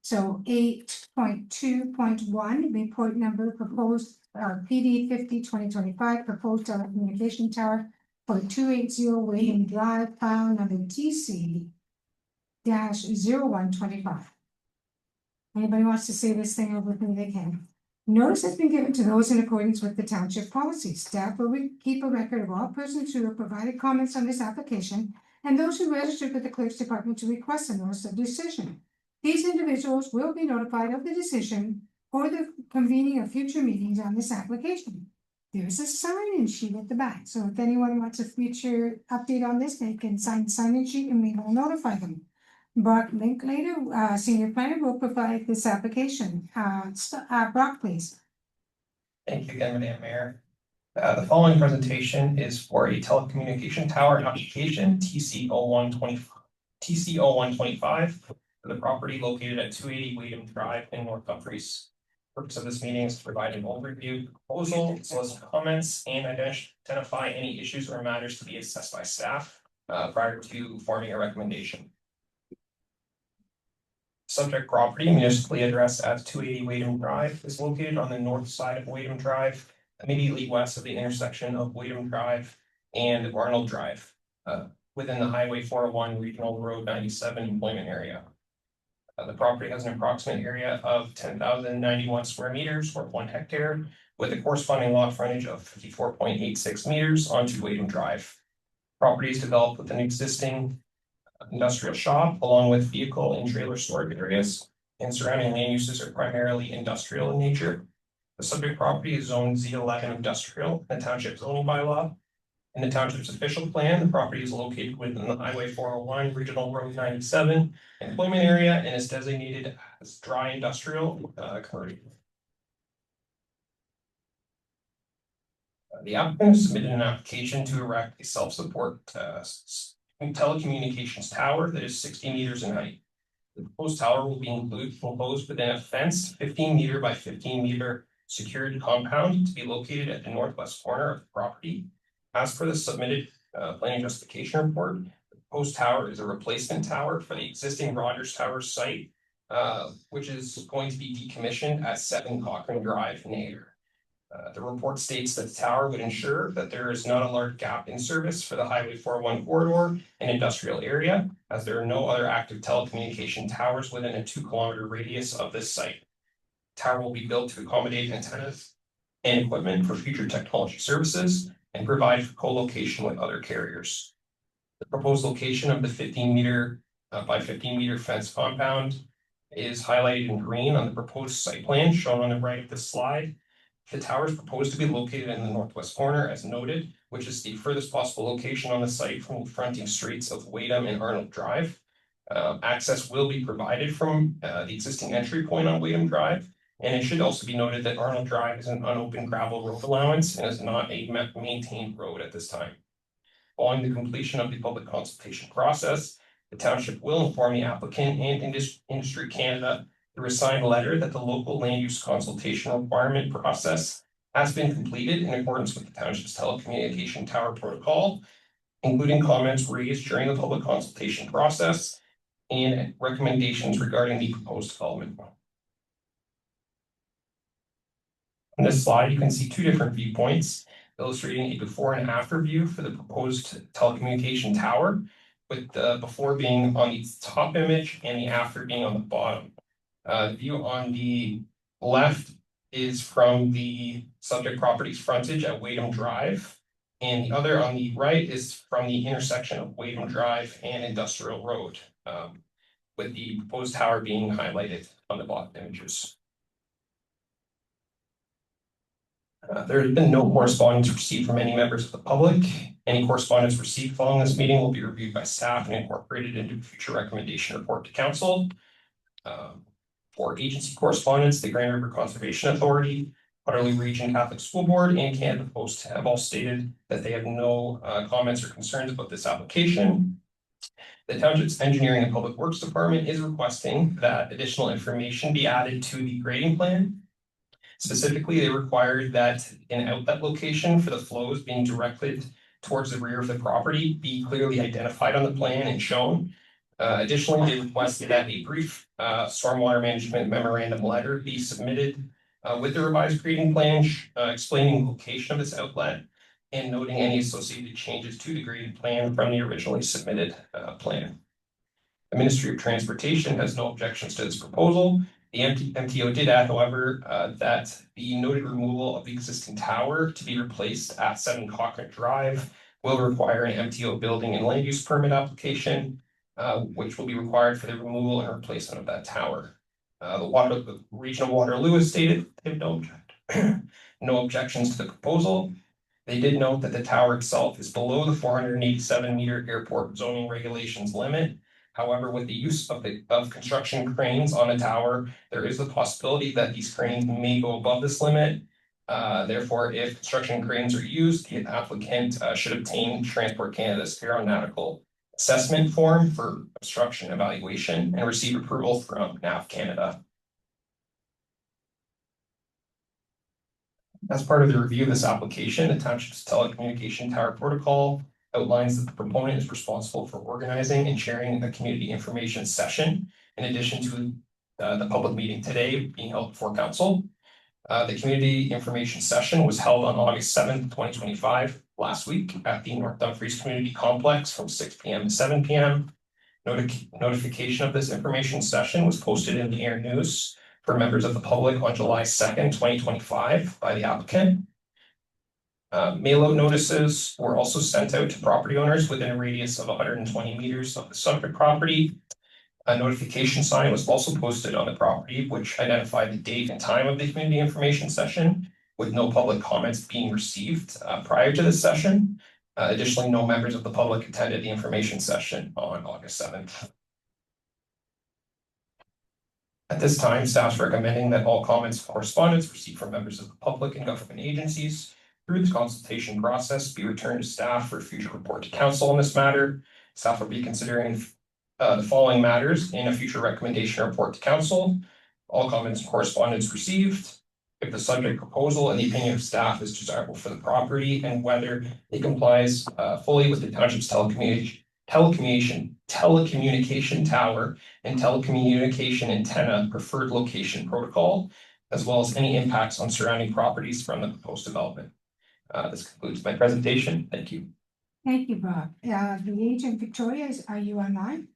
So 8.2.1, report number proposed, PD 50/2025, proposed telecommunication tower for 280 William Drive, file number TC -0125. Anybody wants to say this thing over with me, they can. Notice has been given to those in accordance with the township policy. Staff will keep a record of all persons who have provided comments on this application and those who registered with the clerk's department to request a notice of decision. These individuals will be notified of the decision or the convening of future meetings on this application. There is a sign-in sheet at the back, so if anyone wants a future update on this, they can sign the sign-in sheet and we will notify them. Brock Linklater, senior planner, will provide this application. Brock, please. Thank you again, Madam Mayor. The following presentation is for a telecommunication tower application, TC 0125, for the property located at 280 William Drive in North Dumfries. Purpose of this meeting is to provide an overview, proposal, solicit comments, and identify any issues or matters to be assessed by staff prior to forming a recommendation. Subject property, municipally addressed as 280 Wadham Drive, is located on the north side of Wadham Drive, immediately west of the intersection of Wadham Drive and Arnold Drive, within the Highway 401 Regional Road 97 employment area. The property has an approximate area of 10,091 square meters or 1 hectare, with a corresponding lot frontage of 54.86 meters onto Wadham Drive. Property is developed with an existing industrial shop along with vehicle and trailer storage areas, and surrounding land uses are primarily industrial in nature. The subject property is zoned Z11 industrial in the township zoning bylaw. In the township's official plan, the property is located within the Highway 401 Regional Road 97 employment area and is designated as dry industrial commercial. The applicant submitted an application to erect a self-support telecommunications tower that is 60 meters in height. The proposed tower will be enclosed within a fenced 15 meter by 15 meter secured compound to be located at the northwest corner of the property. As per the submitted planning justification report, the proposed tower is a replacement tower for the existing Rogers Tower site, which is going to be decommissioned at 7 Cochrane Drive in Ayr. The report states that the tower would ensure that there is not a large gap in service for the Highway 401 corridor and industrial area, as there are no other active telecommunication towers within a 2-kilometer radius of this site. The tower will be built to accommodate antennas and equipment for future technology services and provide for co-location with other carriers. The proposed location of the 15 meter by 15 meter fence compound is highlighted in green on the proposed site plan shown on the right of this slide. The tower is proposed to be located in the northwest corner as noted, which is the furthest possible location on the site from the fronting streets of Wadham and Arnold Drive. Access will be provided from the existing entry point on Wadham Drive. And it should also be noted that Arnold Drive is an unopened gravel road allowance and is not a maintained road at this time. Following the completion of the public consultation process, the township will inform the applicant and Industry Canada through a signed letter that the local land use consultation requirement process has been completed in accordance with the township's telecommunication tower protocol, including comments raised during the public consultation process and recommendations regarding the proposed development. On this slide, you can see 2 different viewpoints illustrating a before and after view for the proposed telecommunication tower, with the before being on the top image and the after being on the bottom. The view on the left is from the subject property's frontage at Wadham Drive, and the other on the right is from the intersection of Wadham Drive and Industrial Road, with the proposed tower being highlighted on the bottom images. There has been no correspondence received from any members of the public. Any correspondence received following this meeting will be reviewed by staff and incorporated into a future recommendation report to council. For agency correspondence, the Grand River Conservation Authority, Waterloo Region Catholic School Board, and Canada Post have all stated that they have no comments or concerns about this application. The Township's Engineering and Public Works Department is requesting that additional information be added to the grading plan. Specifically, they required that an outlet location for the flows being directed towards the rear of the property be clearly identified on the plan and shown. Additionally, they requested that a brief stormwater management memorandum letter be submitted with the revised grading plan, explaining the location of this outlet and noting any associated changes to the grading plan from the originally submitted plan. The Ministry of Transportation has no objections to this proposal. The MTO did add, however, that the noted removal of the existing tower to be replaced at 7 Cochrane Drive will require an MTO building and land use permit application, which will be required for the removal and replacement of that tower. The Region of Waterloo has stated they have no objections to the proposal. They did note that the tower itself is below the 487-meter airport zoning regulations limit. However, with the use of construction cranes on the tower, there is the possibility that these cranes may go above this limit. Therefore, if construction cranes are used, the applicant should obtain Transport Canada's aeronautical assessment form for obstruction evaluation and receive approval from NAV Canada. As part of the review of this application, the Township's telecommunication tower protocol outlines that the proponent is responsible for organizing and chairing a community information session, in addition to the public meeting today being held before council. The community information session was held on August 7th, 2025, last week at the North Dumfries Community Complex from 6 p.m. to 7 p.m. Notification of this information session was posted in the Air News for members of the public on July 2nd, 2025 by the applicant. Mail-out notices were also sent out to property owners within a radius of 120 meters of the subject property. A notification sign was also posted on the property, which identified the date and time of the community information session, with no public comments being received prior to this session. Additionally, no members of the public attended the information session on August 7th. At this time, staff is recommending that all comments and correspondence received from members of the public and government agencies through this consultation process be returned to staff for future report to council on this matter. Staff will be considering the following matters in a future recommendation report to council. All comments and correspondence received, if the subject proposal and the opinion of staff is desirable for the property, and whether it complies fully with the township's telecommunication tower and telecommunication antenna preferred location protocol, as well as any impacts on surrounding properties from the proposed development. This concludes my presentation. Thank you. Thank you, Bob. The agent Victoria, are you online?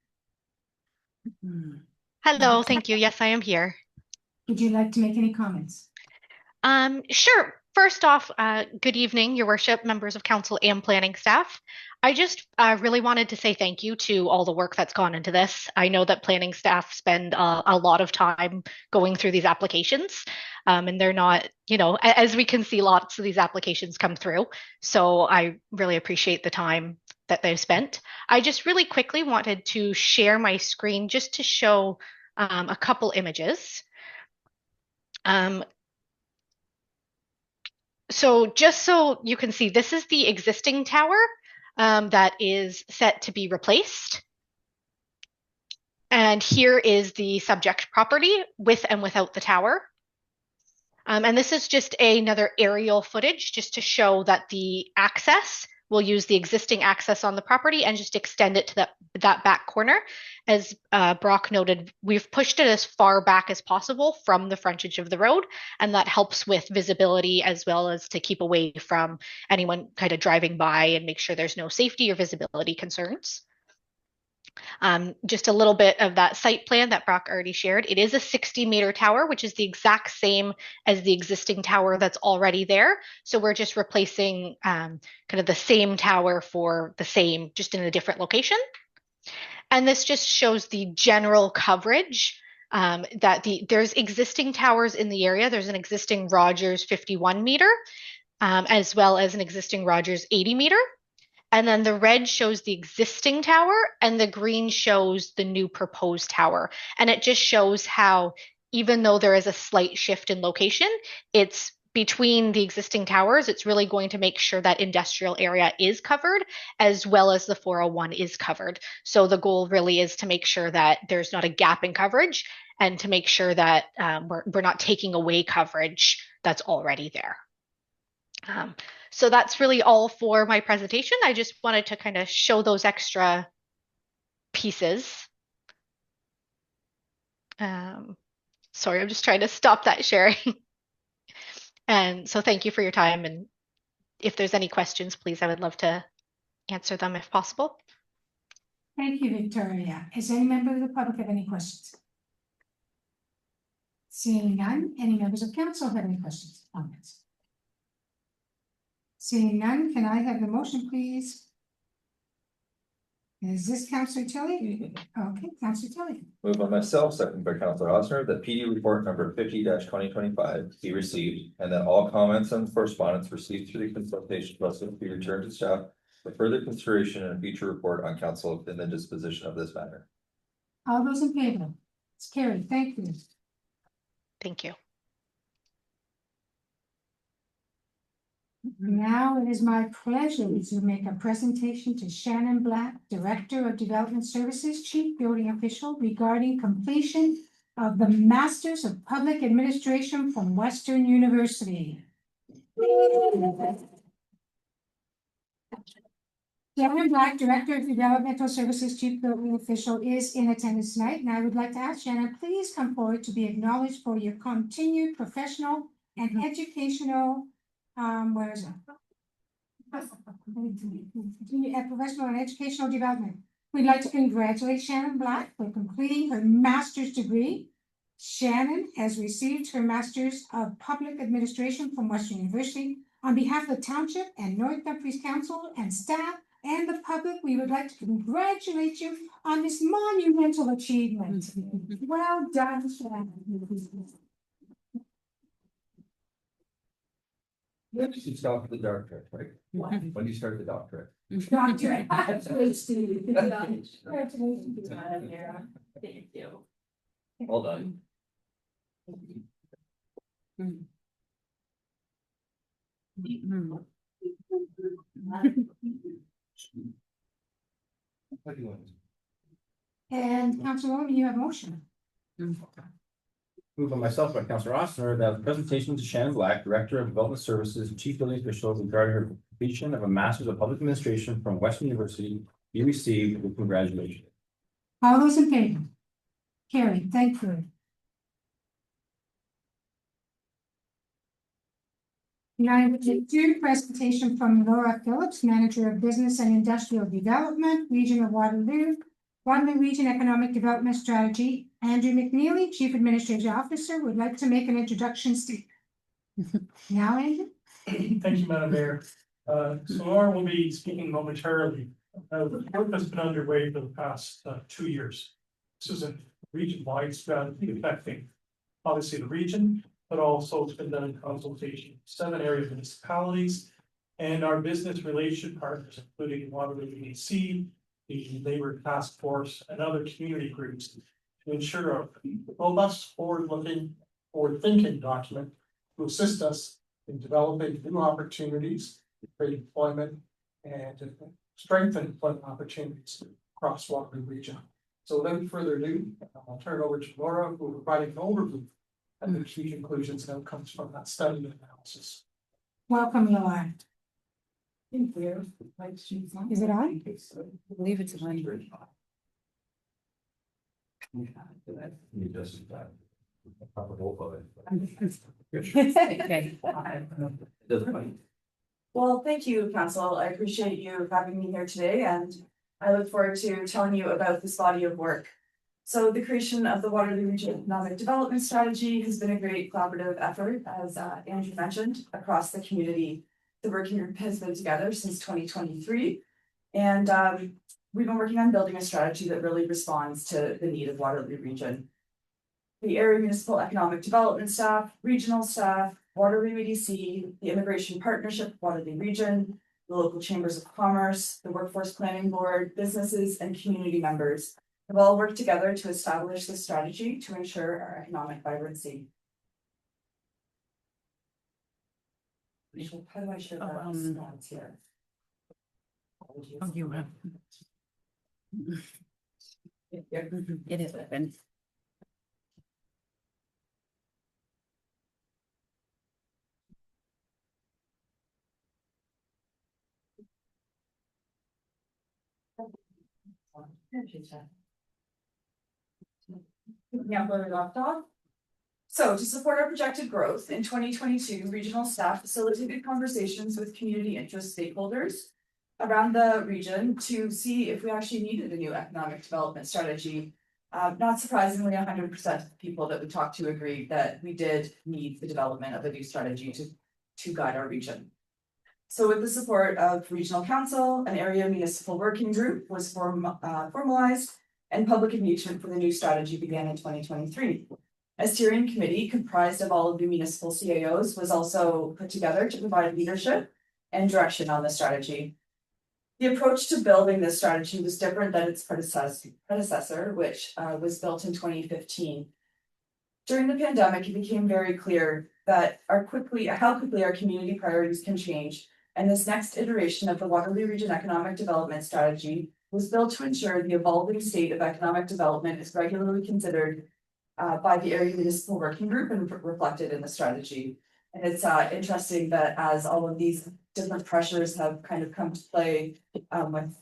Hello, thank you. Yes, I am here. Would you like to make any comments? Sure. First off, good evening, Your Worship, members of council and planning staff. I just really wanted to say thank you to all the work that's gone into this. I know that planning staff spend a lot of time going through these applications, and they're not, as we can see, lots of these applications come through. So I really appreciate the time that they've spent. I just really quickly wanted to share my screen just to show a couple images. So just so you can see, this is the existing tower that is set to be replaced. And here is the subject property with and without the tower. And this is just another aerial footage just to show that the access will use the existing access on the property and just extend it to that back corner. As Brock noted, we've pushed it as far back as possible from the frontage of the road, and that helps with visibility as well as to keep away from anyone kind of driving by and make sure there's no safety or visibility concerns. Just a little bit of that site plan that Brock already shared. It is a 60-meter tower, which is the exact same as the existing tower that's already there. So we're just replacing kind of the same tower for the same, just in a different location. And this just shows the general coverage that there's existing towers in the area. There's an existing Rogers 51-meter, as well as an existing Rogers 80-meter. And then the red shows the existing tower and the green shows the new proposed tower. And it just shows how, even though there is a slight shift in location, it's between the existing towers. It's really going to make sure that industrial area is covered as well as the 401 is covered. So the goal really is to make sure that there's not a gap in coverage and to make sure that we're not taking away coverage that's already there. So that's really all for my presentation. I just wanted to kind of show those extra pieces Sorry, I'm just trying to stop that sharing. And so thank you for your time. And if there's any questions, please, I would love to answer them if possible. Thank you, Victoria. Is any member of the public have any questions? Seeing none, any members of council have any questions, comments? Seeing none, can I have the motion, please? Is this Councillor Tilly? Okay, Councillor Tilly. Moved by myself, second by Councillor Ossner, that PD report number 50-2025 be received, and that all comments and correspondence received through the consultation process be returned to staff for further consideration in a future report on council in the disposition of this matter. All those in favor? It's carried. Thank you. Thank you. Now it is my pleasure to make a presentation to Shannon Black, Director of Development Services, Chief Building Official, regarding completion of the Masters of Public Administration from Western University. Shannon Black, Director of Developmental Services, Chief Building Official, is in attendance tonight, and I would like to ask Shannon, please come forward to be acknowledged for your continued professional and educational where is it? Professional and educational development. We'd like to congratulate Shannon Black for completing her master's degree. Shannon has received her Master's of Public Administration from Western University. On behalf of the Township and North Dumfries Council and staff and the public, we would like to congratulate you on this monumental achievement. Well done, Shannon. When did you start the doctorate, right? When do you start the doctorate? Doctor. Congratulations. Thank you. Well done. And Councilwoman, you have a motion. Moved by myself by Councillor Ossner that the presentation to Shannon Black, Director of Development Services, Chief Building Official, regarding her completion of a Master's of Public Administration from Western University be received with congratulations. All those in favor? Carried. Thank you. Now, due presentation from Laura Phillips, Manager of Business and Industrial Development, Region of Waterloo Region Economic Development Strategy. Andrew McNeely, Chief Administrative Officer, would like to make an introduction statement. Now, Andrew. Thank you, Madam Mayor. So Laura will be speaking momentarily. The work has been underway for the past 2 years. This is a region-wide strategy affecting obviously the region, but also it's been done in consultation with 7 area municipalities and our business relation partners, including Waterloo EDC, the Labor Task Force, and other community groups to ensure a robust, forward-thinking document to assist us in developing new opportunities, create employment, and to strengthen employment opportunities across Waterloo region. So without further ado, I'll turn it over to Laura, who will provide an overview of the key conclusions and outcomes from that study and analysis. Welcome, Laura. Thank you. Is it on? I believe it's on. You just proper roll Okay. Doesn't. Well, thank you, Council. I appreciate you having me here today, and I look forward to telling you about this body of work. So the creation of the Waterloo Region Economic Development Strategy has been a great collaborative effort, as Andrew mentioned, across the community. The working group has been together since 2023, and we've been working on building a strategy that really responds to the need of Waterloo Region. The area municipal economic development staff, regional staff, Waterloo EDC, the Immigration Partnership Waterloo Region, the local chambers of commerce, the Workforce Planning Board, businesses, and community members have all worked together to establish this strategy to ensure our economic vibrancy. How do I share that slides here? Oh, you have. It is open. picking up where we left off. So to support our projected growth, in 2022, regional staff facilitated conversations with community interest stakeholders around the region to see if we actually needed a new economic development strategy. Not surprisingly, 100% of the people that we talked to agreed that we did need the development of a new strategy to guide our region. So with the support of regional council, an area municipal working group was formalized, and public engagement for the new strategy began in 2023. A steering committee comprised of all of the municipal CAOs was also put together to provide leadership and direction on the strategy. The approach to building this strategy was different than its predecessor, which was built in 2015. During the pandemic, it became very clear that how quickly our community priorities can change, and this next iteration of the Waterloo Region Economic Development Strategy was built to ensure the evolving state of economic development is regularly considered by the area municipal working group and reflected in the strategy. And it's interesting that as all of these different pressures have kind of come to play with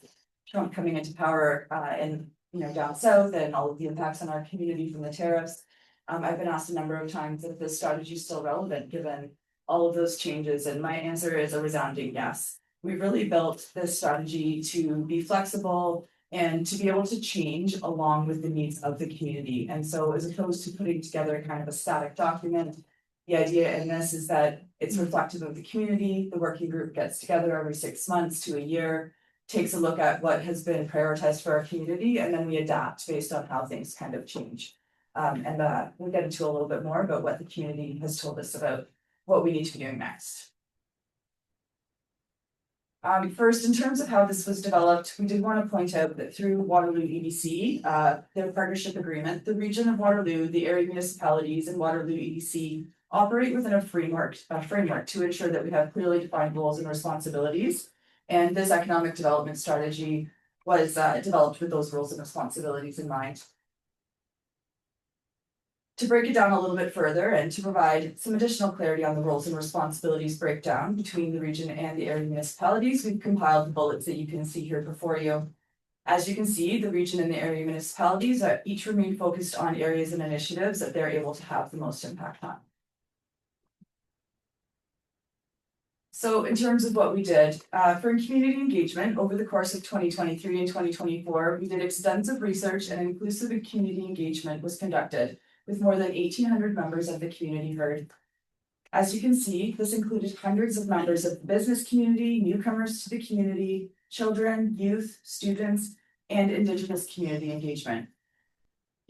Trump coming into power and down south, and all of the impacts on our community from the tariffs, I've been asked a number of times if this strategy is still relevant given all of those changes, and my answer is a resounding yes. We really built this strategy to be flexible and to be able to change along with the needs of the community. And so as opposed to putting together kind of a static document, the idea in this is that it's reflective of the community. The working group gets together every 6 months to a year, takes a look at what has been prioritized for our community, and then we adapt based on how things kind of change. And we'll get into a little bit more about what the community has told us about what we need to be doing next. First, in terms of how this was developed, we did want to point out that through Waterloo EDC, their partnership agreement, the region of Waterloo, the area municipalities, and Waterloo EDC operate within a framework to ensure that we have clearly defined roles and responsibilities. And this economic development strategy was developed with those roles and responsibilities in mind. To break it down a little bit further and to provide some additional clarity on the roles and responsibilities breakdown between the region and the area municipalities, we've compiled the bullets that you can see here before you. As you can see, the region and the area municipalities each remain focused on areas and initiatives that they're able to have the most impact on. So in terms of what we did, for community engagement over the course of 2023 and 2024, we did extensive research and inclusive community engagement was conducted, with more than 1,800 members of the community heard. As you can see, this included hundreds of members of the business community, newcomers to the community, children, youth, students, and Indigenous community engagement.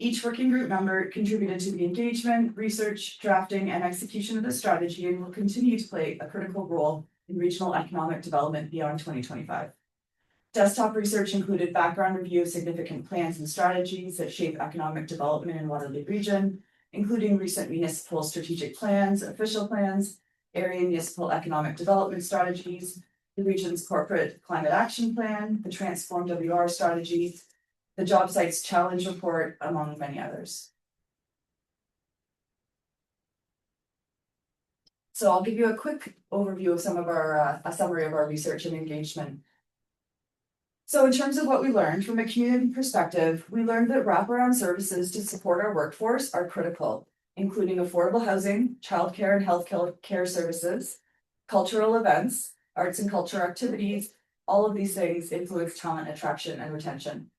Each working group member contributed to the engagement, research, drafting, and execution of the strategy and will continue to play a critical role in regional economic development beyond 2025. Desktop research included background review of significant plans and strategies that shape economic development in Waterloo Region, including recent municipal strategic plans, official plans, area municipal economic development strategies, the region's corporate climate action plan, the Transform WR strategy, the Job Sites Challenge report, among many others. So I'll give you a quick overview of some of our, a summary of our research and engagement. So in terms of what we learned from a community perspective, we learned that wraparound services to support our workforce are critical, including affordable housing, childcare and health care services, cultural events, arts and culture activities. All of these things influence talent attraction and retention.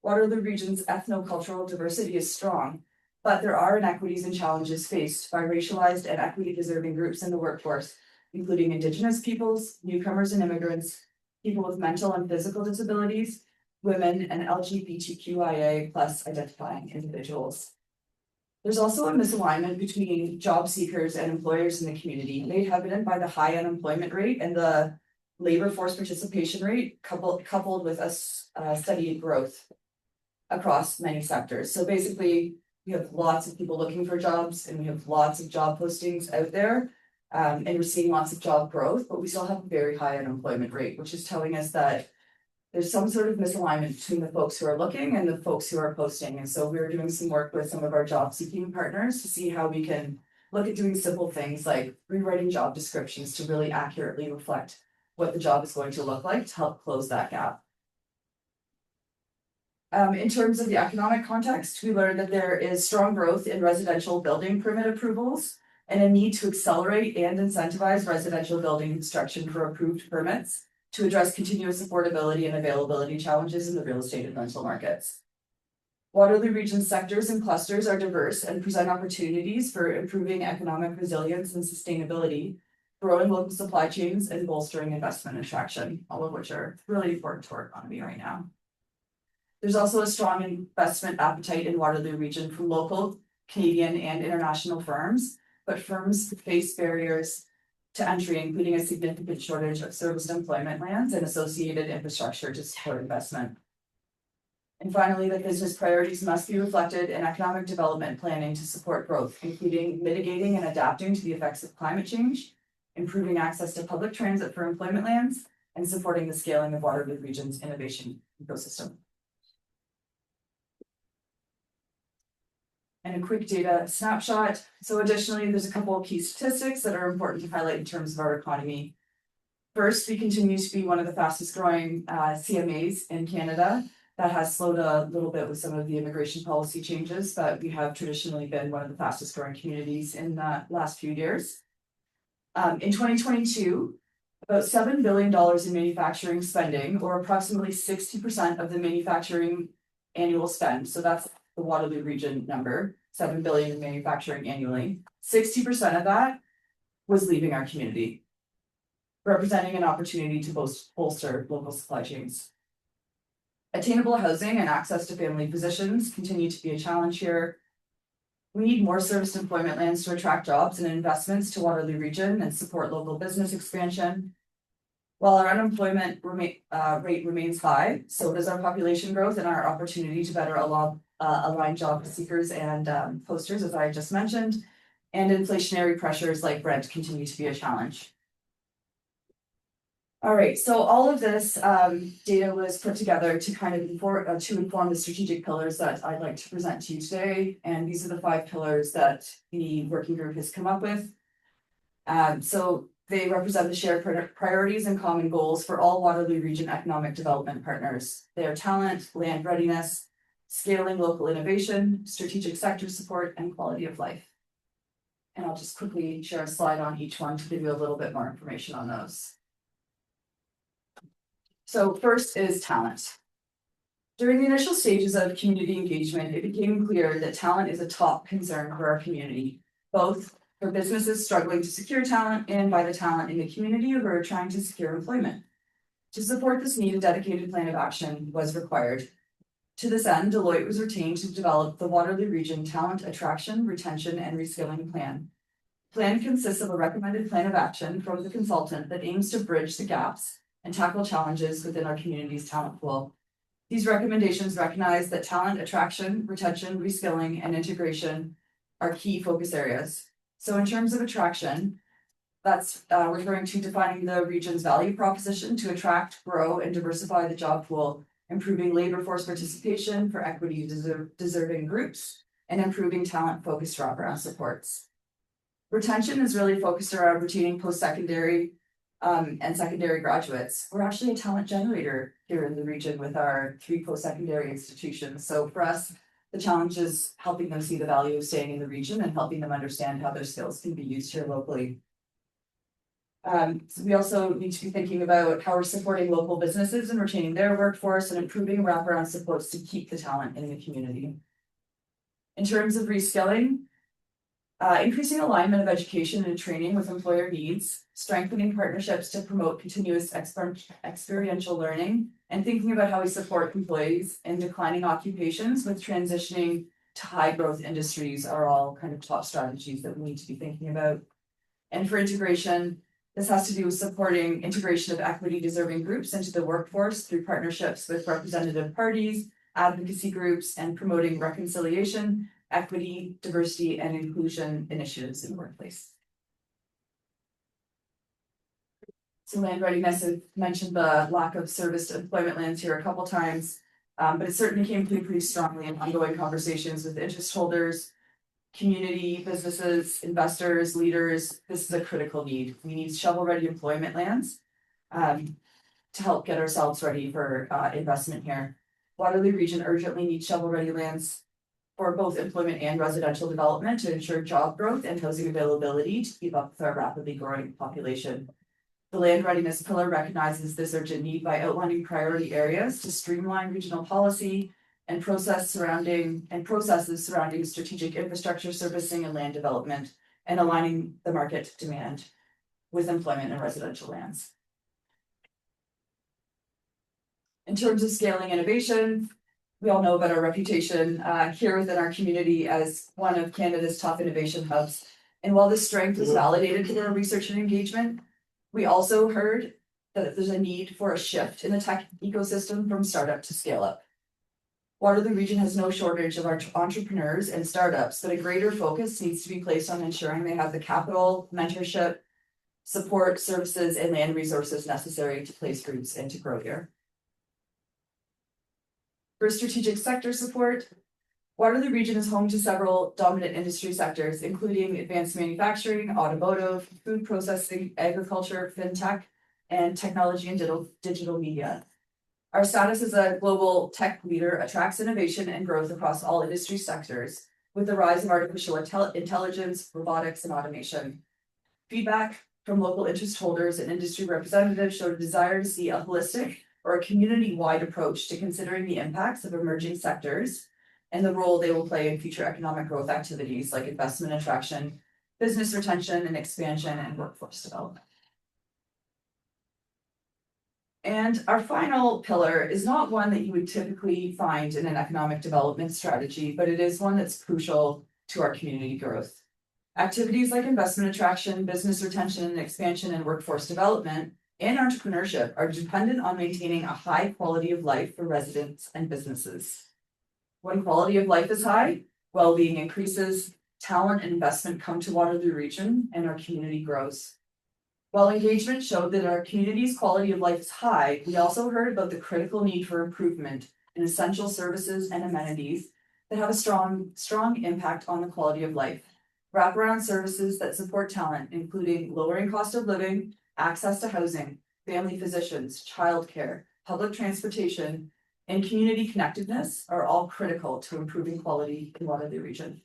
Waterloo Region's ethno-cultural diversity is strong, but there are inequities and challenges faced by racialized and equity-deserving groups in the workforce, including Indigenous peoples, newcomers and immigrants, people with mental and physical disabilities, women, and LGBTQIA+ identifying individuals. There's also a misalignment between job seekers and employers in the community, made evident by the high unemployment rate and the labor force participation rate, coupled with a steady growth across many sectors. So basically, we have lots of people looking for jobs and we have lots of job postings out there. And we're seeing lots of job growth, but we still have a very high unemployment rate, which is telling us that there's some sort of misalignment between the folks who are looking and the folks who are posting. And so we're doing some work with some of our job seeking partners to see how we can look at doing simple things like rewriting job descriptions to really accurately reflect what the job is going to look like to help close that gap. In terms of the economic context, we learned that there is strong growth in residential building permit approvals and a need to accelerate and incentivize residential building construction for approved permits to address continuous affordability and availability challenges in the real estate and rental markets. Waterloo Region sectors and clusters are diverse and present opportunities for improving economic resilience and sustainability, growing local supply chains, and bolstering investment attraction, all of which are really important to our economy right now. There's also a strong investment appetite in Waterloo Region from local, Canadian, and international firms, but firms face barriers to entry, including a significant shortage of serviced employment lands and associated infrastructure to support investment. And finally, the business priorities must be reflected in economic development planning to support growth, including mitigating and adapting to the effects of climate change, improving access to public transit for employment lands, and supporting the scaling of Waterloo Region's innovation ecosystem. And a quick data snapshot. So additionally, there's a couple of key statistics that are important to highlight in terms of our economy. First, we continue to be one of the fastest growing CMAs in Canada. That has slowed a little bit with some of the immigration policy changes, but we have traditionally been one of the fastest growing communities in the last few years. In 2022, about $7 billion in manufacturing spending, or approximately 60% of the manufacturing annual spend. So that's the Waterloo Region number, $7 billion in manufacturing annually. 60% of that was leaving our community, representing an opportunity to bolster local supply chains. Attainable housing and access to family positions continue to be a challenge here. We need more serviced employment lands to attract jobs and investments to Waterloo Region and support local business expansion. While our unemployment rate remains high, so does our population growth and our opportunity to better align job seekers and posters, as I just mentioned, and inflationary pressures like rent continue to be a challenge. All right, so all of this data was put together to kind of inform the strategic pillars that I'd like to present to you today. And these are the 5 pillars that the working group has come up with. So they represent the shared priorities and common goals for all Waterloo Region economic development partners. They are talent, land readiness, scaling local innovation, strategic sector support, and quality of life. And I'll just quickly share a slide on each one to give you a little bit more information on those. So first is talent. During the initial stages of community engagement, it became clear that talent is a top concern for our community, both for businesses struggling to secure talent and by the talent in the community who are trying to secure employment. To support this need, a dedicated plan of action was required. To this end, Deloitte was retained to develop the Waterloo Region Talent Attraction, Retention, and Reskilling Plan. The plan consists of a recommended plan of action from the consultant that aims to bridge the gaps and tackle challenges within our community's talent pool. These recommendations recognize that talent attraction, retention, reskilling, and integration are key focus areas. So in terms of attraction, that's referring to defining the region's value proposition to attract, grow, and diversify the job pool, improving labor force participation for equity deserving groups, and improving talent-focused wraparound supports. Retention is really focused around retaining post-secondary and secondary graduates. We're actually a talent generator here in the region with our 3 post-secondary institutions. So for us, the challenge is helping them see the value of staying in the region and helping them understand how their skills can be used here locally. So we also need to be thinking about how we're supporting local businesses and retaining their workforce and improving wraparound supports to keep the talent in the community. In terms of reskilling, increasing alignment of education and training with employer needs, strengthening partnerships to promote continuous experiential learning, and thinking about how we support employees in declining occupations with transitioning to high growth industries are all kind of top strategies that we need to be thinking about. And for integration, this has to do with supporting integration of equity deserving groups into the workforce through partnerships with representative parties, advocacy groups, and promoting reconciliation, equity, diversity, and inclusion initiatives in the workplace. So land readiness, I've mentioned the lack of serviced employment lands here a couple times, but it certainly came through pretty strongly in ongoing conversations with interest holders, community, businesses, investors, leaders. This is a critical need. We need shovel-ready employment lands to help get ourselves ready for investment here. Waterloo Region urgently needs shovel-ready lands for both employment and residential development to ensure job growth and housing availability to keep up with our rapidly growing population. The land readiness pillar recognizes this urgent need by outlining priority areas to streamline regional policy and processes surrounding strategic infrastructure servicing and land development, and aligning the market demand with employment and residential lands. In terms of scaling innovation, we all know about our reputation here within our community as one of Canada's top innovation hubs. And while this strength is validated through our research and engagement, we also heard that there's a need for a shift in the tech ecosystem from startup to scale up. Waterloo Region has no shortage of our entrepreneurs and startups, but a greater focus needs to be placed on ensuring they have the capital, mentorship, support, services, and land resources necessary to place roots and to grow here. For strategic sector support, Waterloo Region is home to several dominant industry sectors, including advanced manufacturing, automotive, food processing, agriculture, fintech, and technology and digital media. Our status as a global tech leader attracts innovation and growth across all industry sectors, with the rise of artificial intelligence, robotics, and automation. Feedback from local interest holders and industry representatives showed a desire to see a holistic or a community-wide approach to considering the impacts of emerging sectors and the role they will play in future economic growth activities like investment attraction, business retention and expansion, and workforce development. And our final pillar is not one that you would typically find in an economic development strategy, but it is one that's crucial to our community growth. Activities like investment attraction, business retention and expansion, and workforce development and entrepreneurship are dependent on maintaining a high quality of life for residents and businesses. When quality of life is high, well-being increases, talent and investment come to Waterloo Region, and our community grows. While engagement showed that our community's quality of life is high, we also heard about the critical need for improvement in essential services and amenities that have a strong impact on the quality of life. Wraparound services that support talent, including lowering cost of living, access to housing, family physicians, childcare, public transportation, and community connectedness are all critical to improving quality in Waterloo Region.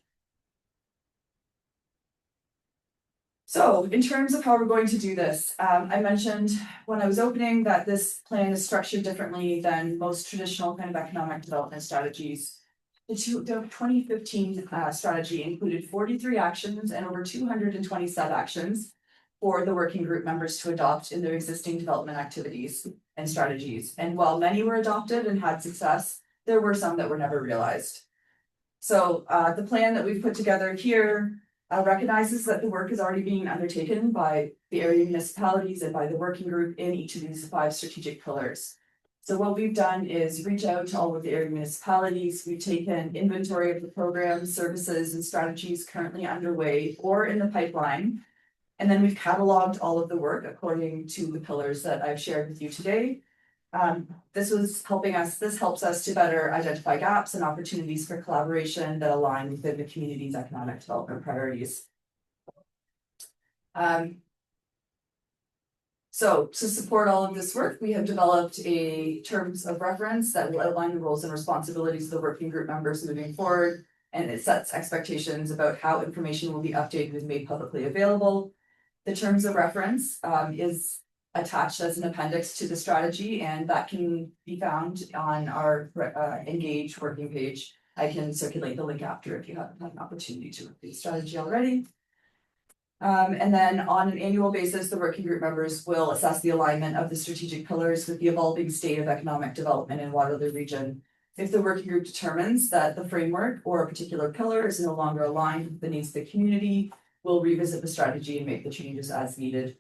So in terms of how we're going to do this, I mentioned when I was opening that this plan is structured differently than most traditional kind of economic development strategies. The 2015 strategy included 43 actions and over 220 sub-actions for the working group members to adopt in their existing development activities and strategies. And while many were adopted and had success, there were some that were never realized. So the plan that we've put together here recognizes that the work is already being undertaken by the area municipalities and by the working group in each of these 5 strategic pillars. So what we've done is reach out to all of the area municipalities. We've taken inventory of the programs, services, and strategies currently underway or in the pipeline. And then we've cataloged all of the work according to the pillars that I've shared with you today. This helps us to better identify gaps and opportunities for collaboration that align within the community's economic development priorities. So to support all of this work, we have developed a terms of reference that will outline the roles and responsibilities of the working group members moving forward. And it sets expectations about how information will be updated and made publicly available. The terms of reference is attached as an appendix to the strategy, and that can be found on our Engage working page. I can circulate the link after if you haven't had an opportunity to read the strategy already. And then on an annual basis, the working group members will assess the alignment of the strategic pillars with the evolving state of economic development in Waterloo Region. If the working group determines that the framework or a particular pillar is no longer aligned with the needs of the community, we'll revisit the strategy and make the changes as needed.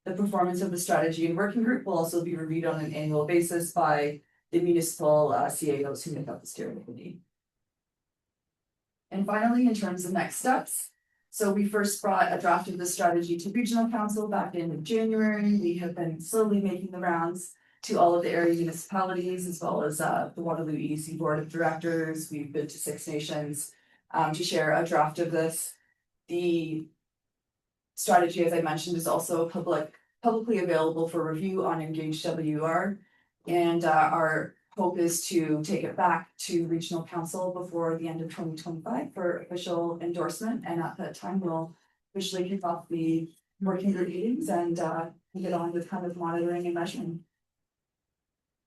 The performance of the strategy and working group will also be reviewed on an annual basis by the municipal CAOs who make up the steering committee. And finally, in terms of next steps, so we first brought a draft of the strategy to Regional Council back in January. We have been slowly making the rounds to all of the area municipalities as well as the Waterloo EDC Board of Directors. We've been to 6 Nations to share a draft of this. The strategy, as I mentioned, is also publicly available for review on Engage WR, and our hope is to take it back to regional council before the end of 2025 for official endorsement, and at that time, we'll officially kick off the working group meetings and get on with kind of monitoring and measuring.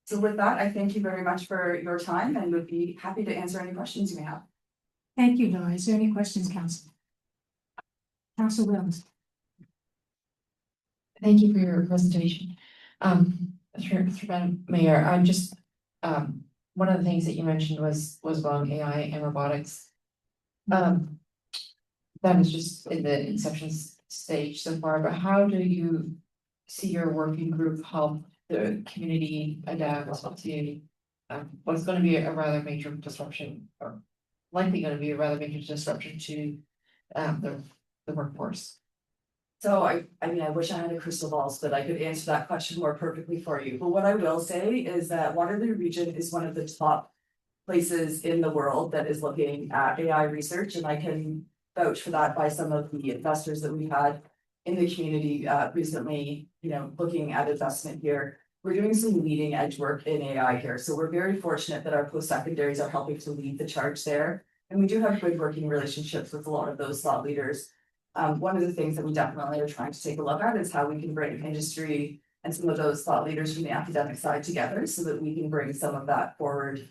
So with that, I thank you very much for your time and would be happy to answer any questions you may have. Thank you, Laura. Is there any questions, Council? Council Williams. Thank you for your presentation. Through Madam Mayor, I'm just, one of the things that you mentioned was about AI and robotics. That is just in the inception stage so far, but how do you see your working group help the community adapt to what's going to be a rather major disruption, or likely going to be a rather major disruption to the workforce? So I mean, I wish I had a crystal ball so that I could answer that question more perfectly for you. But what I will say is that Waterloo Region is one of the top places in the world that is looking at AI research, and I can vouch for that by some of the investors that we had in the community recently, you know, looking at investment here. We're doing some leading edge work in AI here. So we're very fortunate that our post-secondaries are helping to lead the charge there. And we do have good working relationships with a lot of those thought leaders. One of the things that we definitely are trying to take a look at is how we can bring industry and some of those thought leaders from the academic side together so that we can bring some of that forward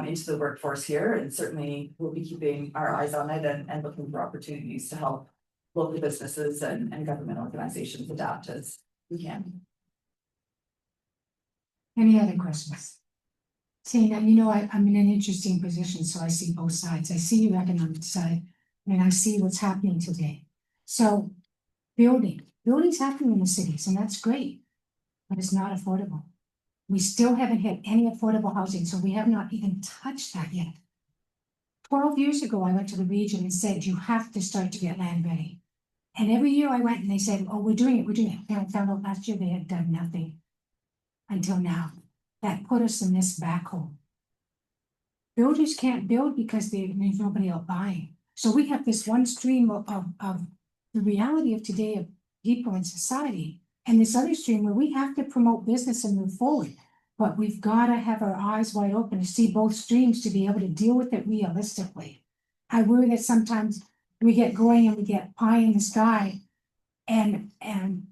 into the workforce here. And certainly we'll be keeping our eyes on it and looking for opportunities to help local businesses and government organizations adapt as we can. Any other questions? Seeing that, you know, I'm in an interesting position, so I see both sides. I see your economic side, and I see what's happening today. So building's happening in the cities, and that's great, but it's not affordable. We still haven't hit any affordable housing, so we have not even touched that yet. 12 years ago, I went to the region and said, you have to start to get land ready. And every year I went and they said, oh, we're doing it. And I found out last year they had done nothing until now. That put us in this back hole. Builders can't build because there's nobody out buying. So we have this one stream of the reality of today of people in society, and this other stream where we have to promote business and move forward. But we've got to have our eyes wide open to see both streams to be able to deal with it realistically. I worry that sometimes we get going and we get pie in the sky and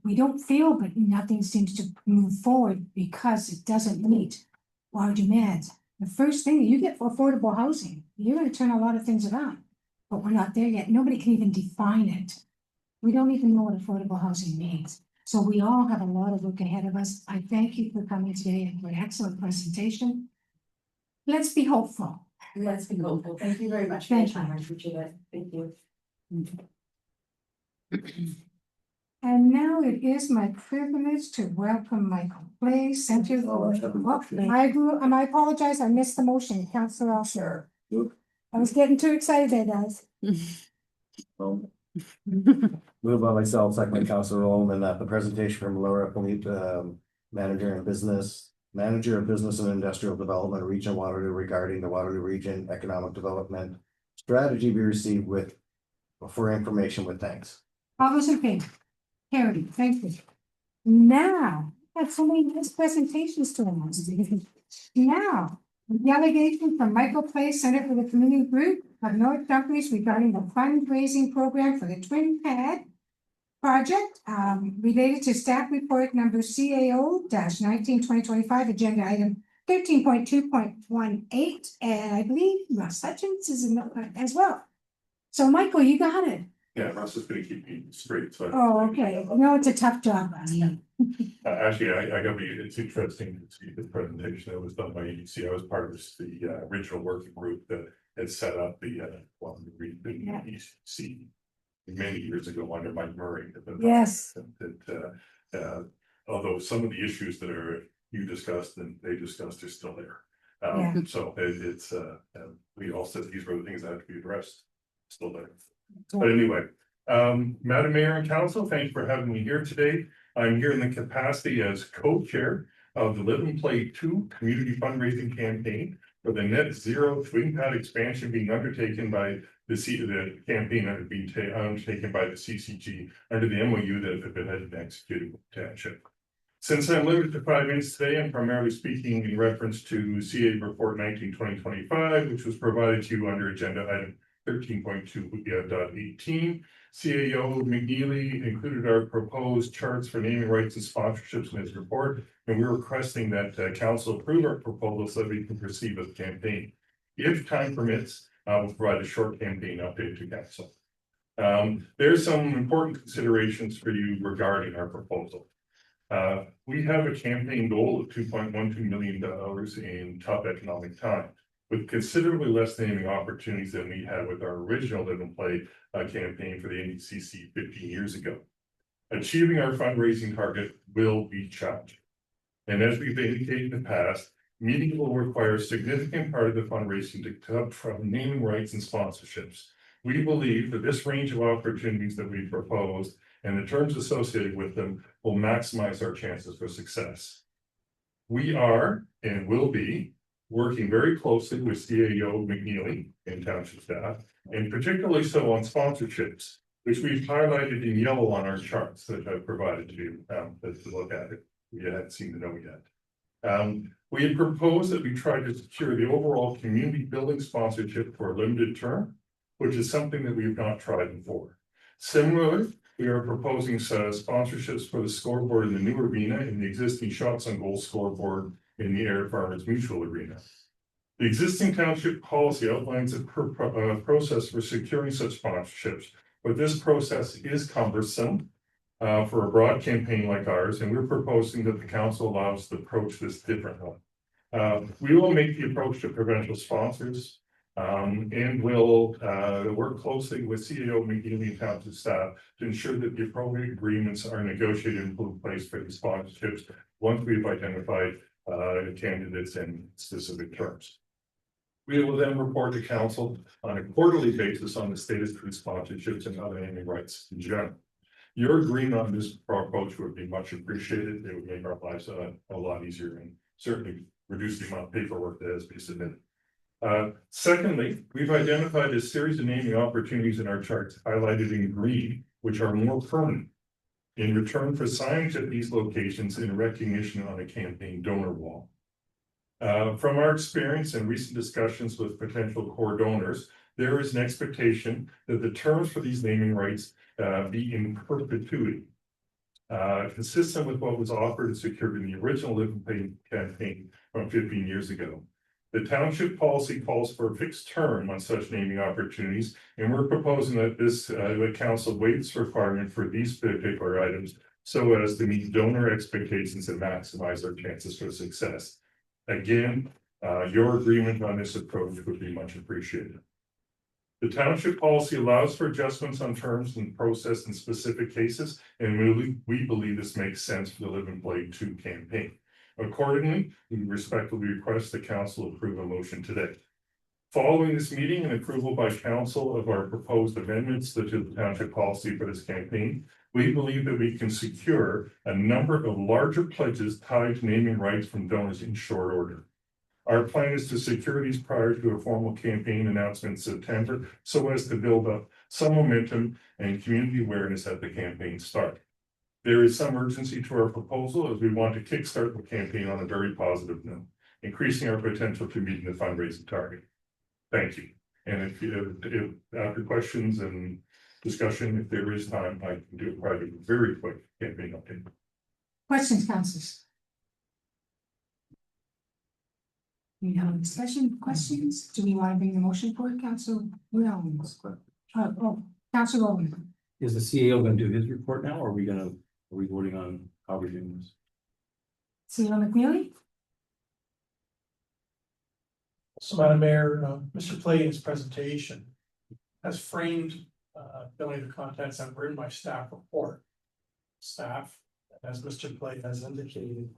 we don't feel, but nothing seems to move forward because it doesn't meet our demands. The first thing you get for affordable housing, you're going to turn a lot of things around, but we're not there yet. Nobody can even define it. We don't even know what affordable housing means. So we all have a lot of work ahead of us. I thank you for coming today and for an excellent presentation. Let's be hopeful. Let's be hopeful. Thank you very much for your time. I appreciate it. Thank you. And now it is my privilege to welcome Michael Clay, Center. I apologize, I missed the motion, Councillor Osher. I was getting too excited there, guys. Moved by myself, second by Councilor Roman, that the presentation from Laura Polite, Manager of Business and Industrial Development, Region Waterloo, regarding the Waterloo Region Economic Development Strategy be received for information with thanks. All those in favor? Carried, thank you. Now, I have so many nice presentations to announce. Now, the delegation from Michael Clay, Center for the Community Group of North Dumfries regarding the fundraising program for the Twin Pad project related to staff report number CAO-19-2025, agenda item 13.2.18, and I believe Russ Hutchins is in the as well. So Michael, you got it. Yeah, Russ is gonna keep me straight, so. Oh, okay. No, it's a tough job. Actually, I gotta be, it's interesting to see the presentation that was done by EDC. I was part of the original working group that had set up the EDC many years ago under Mike Murray. Yes. Although some of the issues that you discussed and they discussed are still there. So it's we all said these were the things that have to be addressed, still there. But anyway, Madam Mayor and Council, thank you for having me here today. I'm here in the capacity as co-chair of the Live and Play 2 community fundraising campaign for the net zero Twin Pad expansion being undertaken by the campaign undertaken by the CCG under the MOU that has been executed with Township. Since I'm limited to 5 minutes today, I'm primarily speaking in reference to CA Report 19/2025, which was provided to you under agenda item 13.2.18. CAO McNeely included our proposed charts for naming rights and sponsorships in his report, and we're requesting that council approve our proposal so that we can proceed with the campaign. If time permits, I will provide a short campaign update to council. There's some important considerations for you regarding our proposal. We have a campaign goal of $2.12 million in tough economic times, with considerably less naming opportunities than we had with our original Live and Play campaign for the NDCC 15 years ago. Achieving our fundraising target will be challenging. And as we've indicated in the past, meeting will require a significant part of the fundraising to come from naming rights and sponsorships. We believe that this range of opportunities that we proposed and the terms associated with them will maximize our chances for success. We are and will be working very closely with CAO McNeely and township staff, and particularly so on sponsorships, which we've highlighted in yellow on our charts that I've provided to you to look at it. We hadn't seen the note yet. We had proposed that we try to secure the overall community building sponsorship for a limited term, which is something that we've not tried before. Similarly, we are proposing sponsorships for the scoreboard in the new arena and the existing Shots on Goal scoreboard in the Air Farmers Mutual Arena. The existing township policy outlines a process for securing such sponsorships, but this process is cumbersome for a broad campaign like ours, and we're proposing that the council allows us to approach this differently. We will make the approach to provincial sponsors and will work closely with CEO McNeely and township staff to ensure that the appropriate agreements are negotiated and put in place for the sponsorships once we've identified candidates in specific terms. We will then report to council on a quarterly basis on the status of these sponsorships and other naming rights in general. Your agreement on this approach would be much appreciated. It would make our lives a lot easier and certainly reduce the amount of paperwork that has to be submitted. Secondly, we've identified a series of naming opportunities in our charts highlighted in green, which are more permanent in return for signage at these locations in recognition on a campaign donor wall. From our experience and recent discussions with potential core donors, there is an expectation that the terms for these naming rights be in perpetuity, consistent with what was offered and secured in the original Live and Play campaign from 15 years ago. The township policy calls for a fixed term on such naming opportunities, and we're proposing that the council waives requirement for these particular items so as to meet donor expectations and maximize our chances for success. Again, your agreement on this approach would be much appreciated. The township policy allows for adjustments on terms and process in specific cases, and we believe this makes sense for the Live and Play 2 campaign. Accordingly, we respectfully request the council approve a motion today. Following this meeting and approval by council of our proposed amendments to the township policy for this campaign, we believe that we can secure a number of larger pledges tied to naming rights from donors in short order. Our plan is to secure these prior to a formal campaign announcement in September so as to build up some momentum and community awareness at the campaign start. There is some urgency to our proposal as we want to kickstart the campaign on a very positive note, increasing our potential to meet the fundraising target. Thank you. And if after questions and discussion, if there is time, I can do probably a very quick campaign update. Questions, councillors? We have a discussion, questions? Do we want to bring the motion forward, Councillor Williams? Councillor Rowland. Is the CEO going to do his report now, or are we voting on how we're doing this? CEO McNeely? So, Madam Mayor, Mr. Play in his presentation has framed many of the contents that were in my staff report. Staff, as Mr. Play has indicated,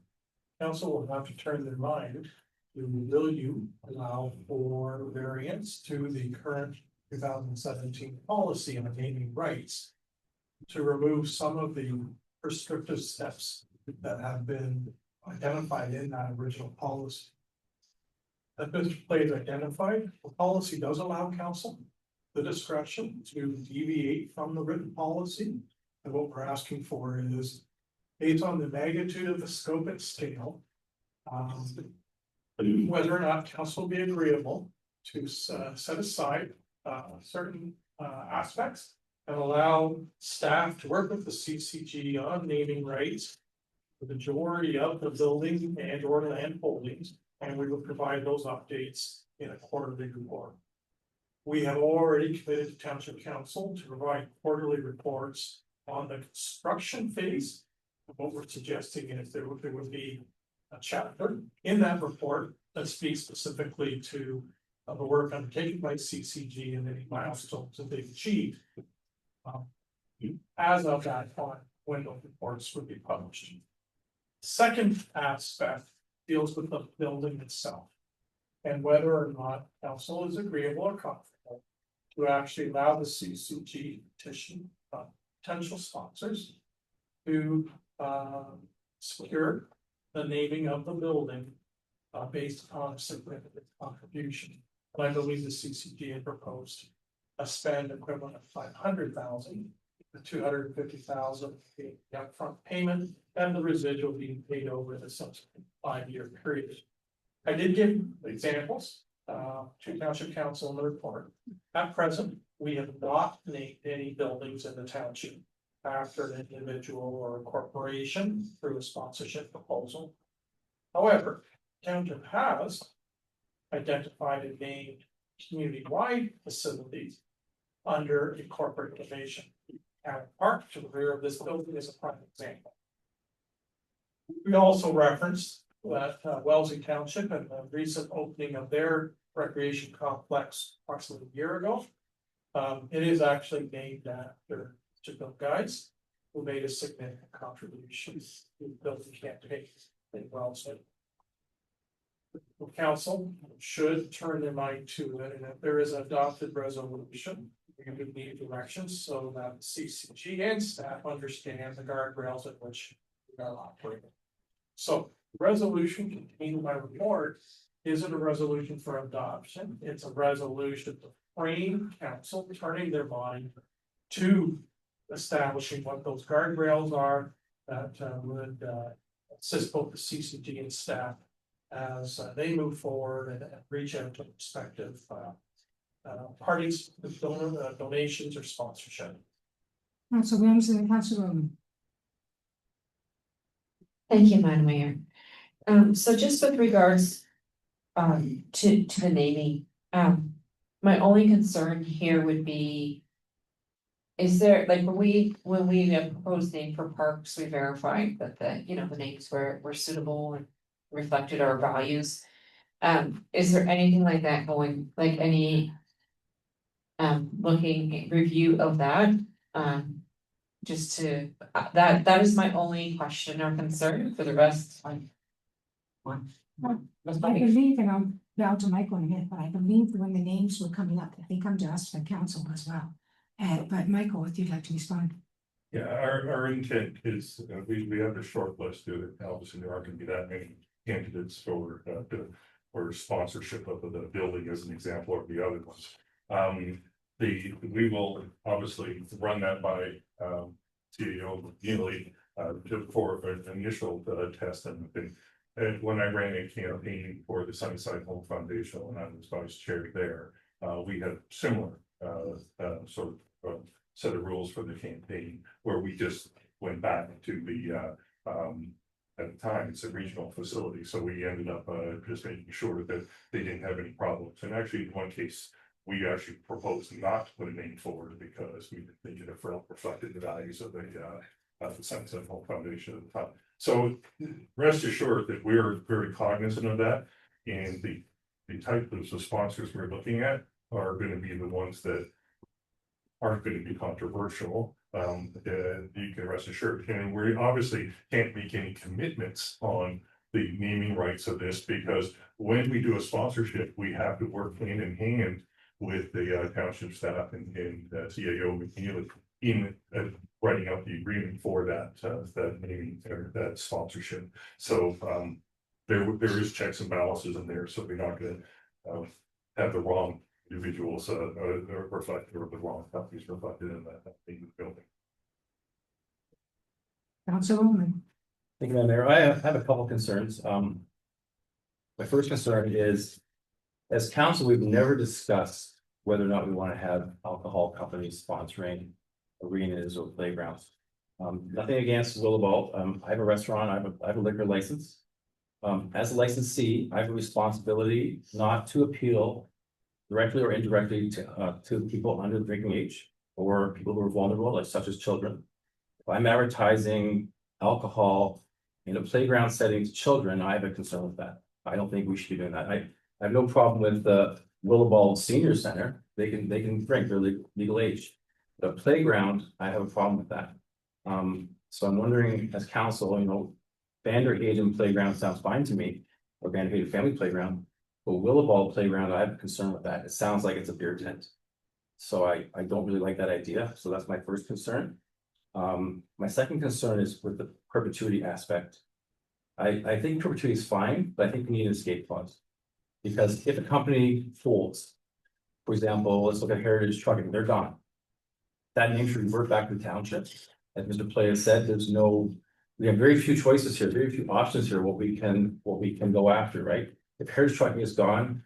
council will have to turn their mind to will you allow for variance to the current 2017 policy on naming rights to remove some of the prescriptive steps that have been identified in that original policy. As Mr. Play has identified, the policy does allow council the discretion to deviate from the written policy. And what we're asking for is based on the magnitude of the scope and scale. Whether or not council will be agreeable to set aside certain aspects and allow staff to work with the CCG on naming rights. The majority of the building and or land holdings, and we will provide those updates in a quarterly report. We have already committed to Township Council to provide quarterly reports on the construction phase. What we're suggesting is there would be a chapter in that report that speaks specifically to the work undertaken by CCG and any milestones that they've achieved. As of that time, when those reports would be published. Second aspect deals with the building itself. And whether or not council is agreeable or comfortable to actually allow the CCG petition potential sponsors to secure the naming of the building based upon a significant contribution. And I believe the CCG had proposed a spend equivalent of $500,000, the $250,000 being the upfront payment, and the residual being paid over the subsequent 5-year period. I did give examples to Township Council in the report. At present, we have not named any buildings in the township after an individual or a corporation through a sponsorship proposal. However, Township has identified and named community-wide facilities under a corporate donation. Town Park to the rear of this building is a prime example. We also referenced that Wellesley Township and the recent opening of their recreation complex approximately a year ago. It is actually named after Bill Guides, who made a significant contribution to the building campaign in Wellesley. The council should turn their mind to it, and if there is an adopted resolution, we would need directions so that CCG and staff understand the guardrails at which we are operating. So the resolution contained in my report isn't a resolution for adoption, it's a resolution to frame council turning their mind to establishing what those guardrails are that would assist both the CCG and staff as they move forward and reach out to respective parties with donations or sponsorship. Council Williams and Council Roman. Thank you, Madam Mayor. So just with regards to the naming, my only concern here would be, is there, like, when we proposed name for parks, we verified that the names were suitable and reflected our values. Is there anything like that going, like any looking review of that? Just to, that is my only question or concern. For the rest, I believe, and I'll bow to Michael in a minute, but I believe when the names were coming up, they come to us from council as well. But Michael, if you'd like to respond. Yeah, our intent is, we have a short list to it, obviously there aren't gonna be that many candidates for sponsorship of the building as an example of the other ones. We will obviously run that by CEO McNeely for an initial test and thing. And when I ran a campaign for the Sunnyside Home Foundation, and I was vice chair there, we had similar sort of set of rules for the campaign where we just went back to the at the time, it's a regional facility, so we ended up just making sure that they didn't have any problems. And actually, in one case, we actually proposed not to put a name forward because we didn't think it reflected the values of the Sunset Home Foundation at the time. So rest assured that we're very cognizant of that, and the type of sponsors we're looking at are going to be the ones that aren't going to be controversial. You can rest assured, and we obviously can't make any commitments on the naming rights of this, because when we do a sponsorship, we have to work hand in hand with the township staff and CAO McNeely in writing out the agreement for that naming or that sponsorship. So there is checks and balances in there, so we're not going to have the wrong individuals reflected or the wrong companies reflected in that building. Councilwoman. Thank you, Madam Mayor. I have a couple concerns. My first concern is, as council, we've never discussed whether or not we want to have alcohol companies sponsoring arenas or playgrounds. Nothing against Willowball. I have a restaurant, I have a liquor license. As a licensee, I have a responsibility not to appeal directly or indirectly to people under the drinking age or people who are vulnerable, like such as children. If I'm advertising alcohol in a playground setting to children, I have a concern with that. I don't think we should be doing that. I have no problem with the Willowball Senior Center. They can drink, they're legal age. The playground, I have a problem with that. So I'm wondering, as council, Vander Hayden Playground sounds fine to me, or Vander Hayden Family Playground. But Willowball Playground, I have a concern with that. It sounds like it's a beer tent. So I don't really like that idea. So that's my first concern. My second concern is with the perpetuity aspect. I think perpetuity is fine, but I think we need an escape clause. Because if a company folds, for example, let's look at Heritage Trucking, they're gone. That name should revert back to the township. As Mr. Play has said, we have very few choices here, very few options here, what we can go after, right? If Heritage Trucking is gone,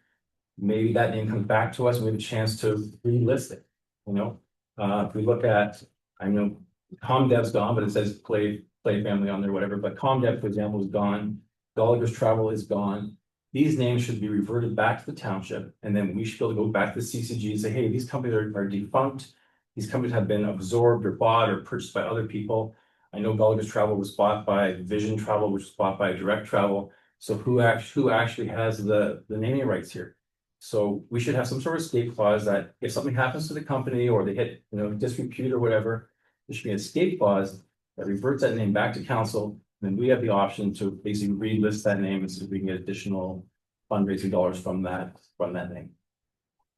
maybe that name comes back to us and we have a chance to relist it, If we look at, I know ComDev's gone, but it says Play Family on there, whatever, but ComDev, for example, is gone. Gallagher's Travel is gone. These names should be reverted back to the township, and then we should be able to go back to the CCG and say, hey, these companies are defunct. These companies have been absorbed or bought or purchased by other people. I know Gallagher's Travel was bought by Vision Travel, which was bought by Direct Travel. So who actually has the naming rights here? So we should have some sort of escape clause that if something happens to the company or they hit, disrepute or whatever, there should be an escape clause that reverts that name back to council. Then we have the option to basically relist that name and see if we can get additional fundraising dollars from that name.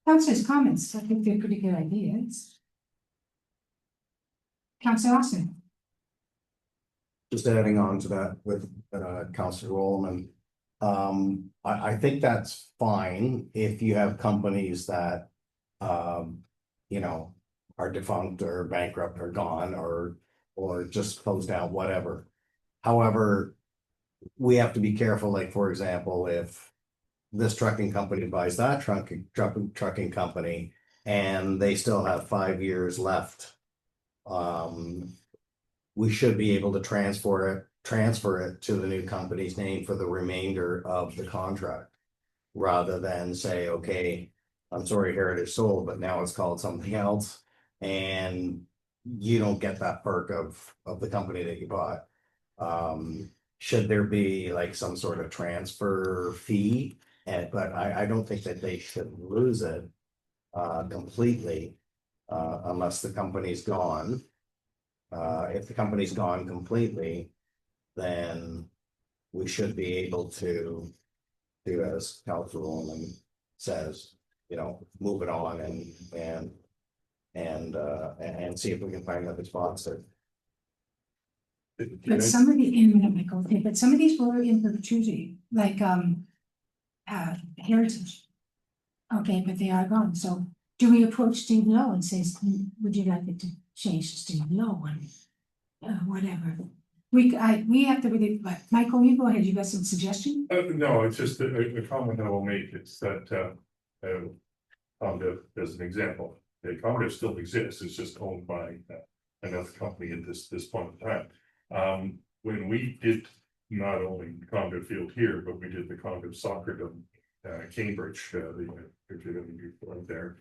Councilors' comments, I think they're pretty good ideas. Councilor Austin. Just adding on to that with Councilor Rollman. I think that's fine if you have companies that are defunct or bankrupt or gone or just closed down, whatever. However, we have to be careful, like, for example, if this trucking company buys that trucking company and they still have 5 years left, we should be able to transfer it to the new company's name for the remainder of the contract, rather than say, okay, I'm sorry, Heritage sold, but now it's called something else, and you don't get that perk of the company that you bought. Should there be like some sort of transfer fee? But I don't think that they should lose it completely unless the company's gone. If the company's gone completely, then we should be able to do as Councilwoman says, move it on and see if we can find another sponsor. But some of these were in perpetuity, like Heritage. Okay, but they are gone. So do we approach Steve Lowe and say, would you like it to change to Steve Lowe and whatever? We have to really, but Michael, you go ahead. You got some suggestion? No, it's just a comment I will make. It's that ComDev, as an example, ComDev still exists. It's just owned by another company at this point in time. When we did not only ComDev Field here, but we did the ComDev Soccer Dome, Cambridge, right there.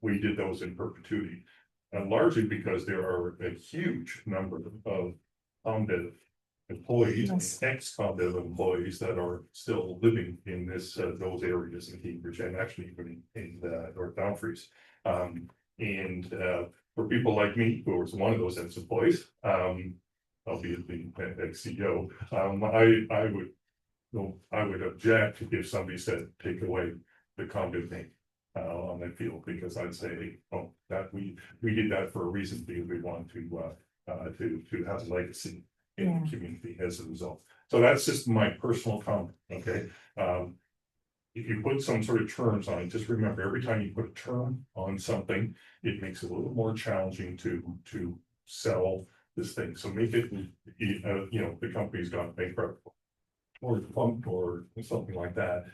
We did those in perpetuity, and largely because there are a huge number of ComDev employees, ex-ComDev employees that are still living in those areas in Cambridge and actually even in North Dumfries. And for people like me, who was one of those ex-employees, albeit the ex-CEO, I would object if somebody said take away the ComDev name on that field, because I'd say, oh, that we did that for a reason, because we want to have a legacy in the community as a result. So that's just my personal comment. Okay. If you put some sort of terms on it, just remember, every time you put a term on something, it makes it a little more challenging to sell this thing, so make it, the company's gone bankrupt. Or defunct or something like that,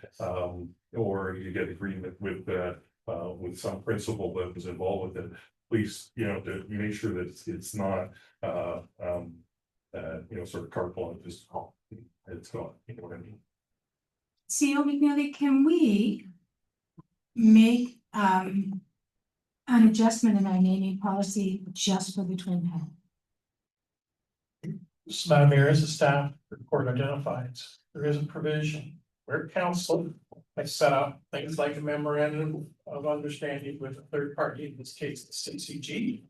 or you get agreement with some principal that was involved with it. Please, to make sure that it's not, sort of carte blanche, just, it's gone, you know what I mean? CEO McNeely, can we make an adjustment in our naming policy just for the Twin Head? Madam Mayor, as a staff report identifies, there is a provision where council has set up things like a memorandum of understanding with a third party, in this case, the CCG.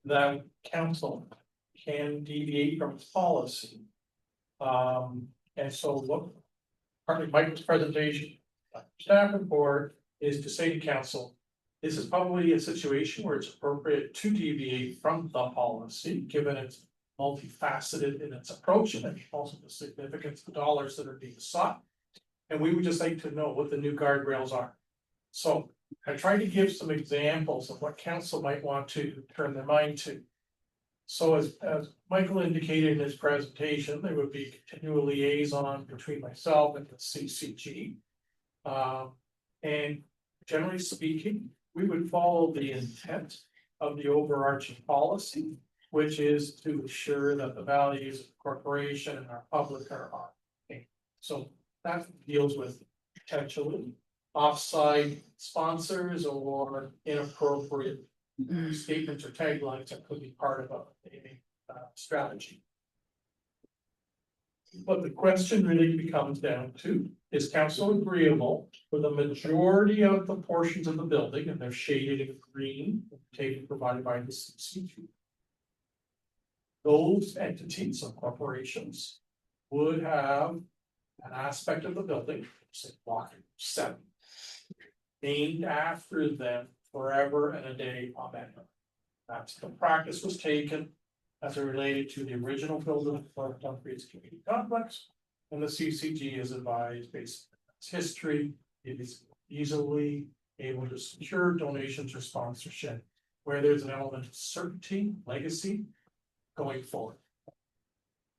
That council can deviate from its policy. And so what part of Michael's presentation, staff report, is to say to council, this is probably a situation where it's appropriate to deviate from the policy, given its multifaceted in its approach and also the significance of dollars that are being sought. And we would just like to know what the new guardrails are. So I tried to give some examples of what council might want to turn their mind to. So as Michael indicated in his presentation, there would be continual liaison between myself and the CCG. And generally speaking, we would follow the intent of the overarching policy, which is to ensure that the values of the corporation and our public are okay. So that deals with potentially offside sponsors or inappropriate statements or taglines that could be part of a strategy. But the question really becomes down to, is council agreeable for the majority of the portions of the building, and they're shaded in green, provided by the CCG? Those entities or corporations would have an aspect of the building, say block 7, named after them forever and a day, amen. That's the practice was taken as it related to the original building for Dumfries Community Complex, and the CCG is advised based on its history. It is easily able to secure donations or sponsorship where there's an element of certainty, legacy going forward.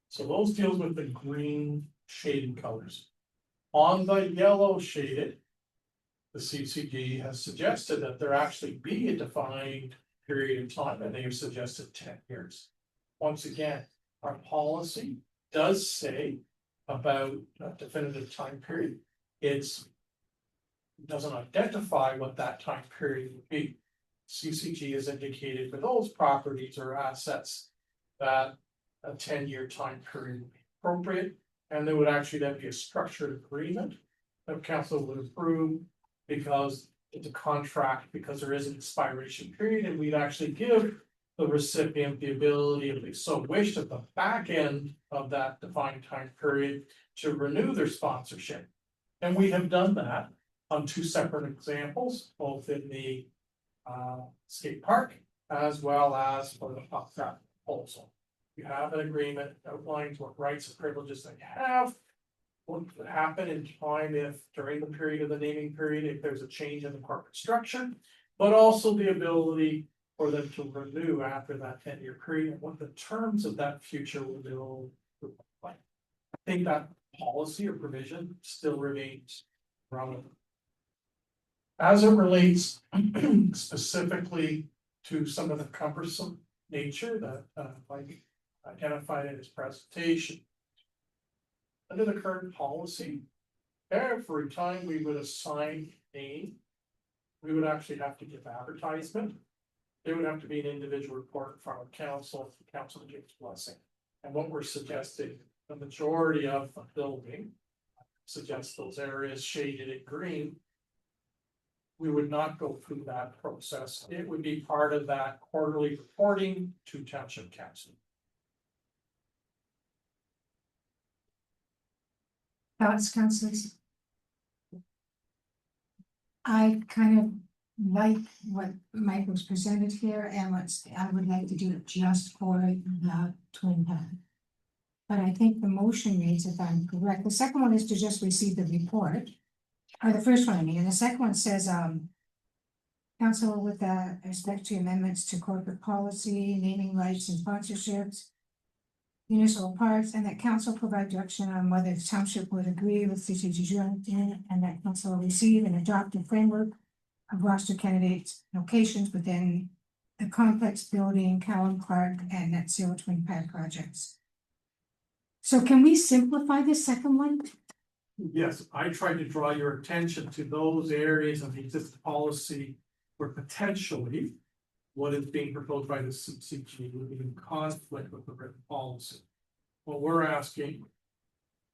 So those deals with the green shaded colors. On the yellow shaded, the CCG has suggested that there actually be a defined period of time, and they have suggested 10 years. Once again, our policy does say about a definitive time period. It doesn't identify what that time period would be. CCG has indicated for those properties or assets that a 10-year time period would be appropriate, and there would actually then be a structured agreement that council would approve because it's a contract, because there is an expiration period, and we'd actually give the recipient the ability, if they so wished, at the back end of that defined time period to renew their sponsorship. And we have done that on 2 separate examples, both in the skate park as well as for the pop trap proposal. You have an agreement outlines what rights and privileges they have, what would happen in time if during the period of the naming period, if there's a change in the corporate structure, but also the ability for them to renew after that 10-year period, and what the terms of that future will look like. I think that policy or provision still remains relevant. As it relates specifically to some of the cumbersome nature that Mike identified in his presentation. Under the current policy, every time we would assign a name, we would actually have to give advertisement. There would have to be an individual report from a council, if the council gives blessing. And what we're suggesting, the majority of the building suggests those areas shaded in green. We would not go through that process. It would be part of that quarterly reporting to township council. Thoughts, councillors? I kind of like what Mike was presented here, and I would like to do it just for the Twin Head. But I think the motion reads, if I'm correct, the second one is to just receive the report. Or the first one, I mean, and the second one says, Council, with respect to amendments to corporate policy, naming rights and sponsorships, municipal parks, and that council provide direction on whether the township would agree with CCG Burlington, and that council will receive and adopt a framework of roster candidates locations within the complex building, Cowan Clark, and net zero twin pad projects. So can we simplify the second one? Yes, I tried to draw your attention to those areas of the existing policy where potentially what is being proposed by the CCG would be in conflict with the written policy. What we're asking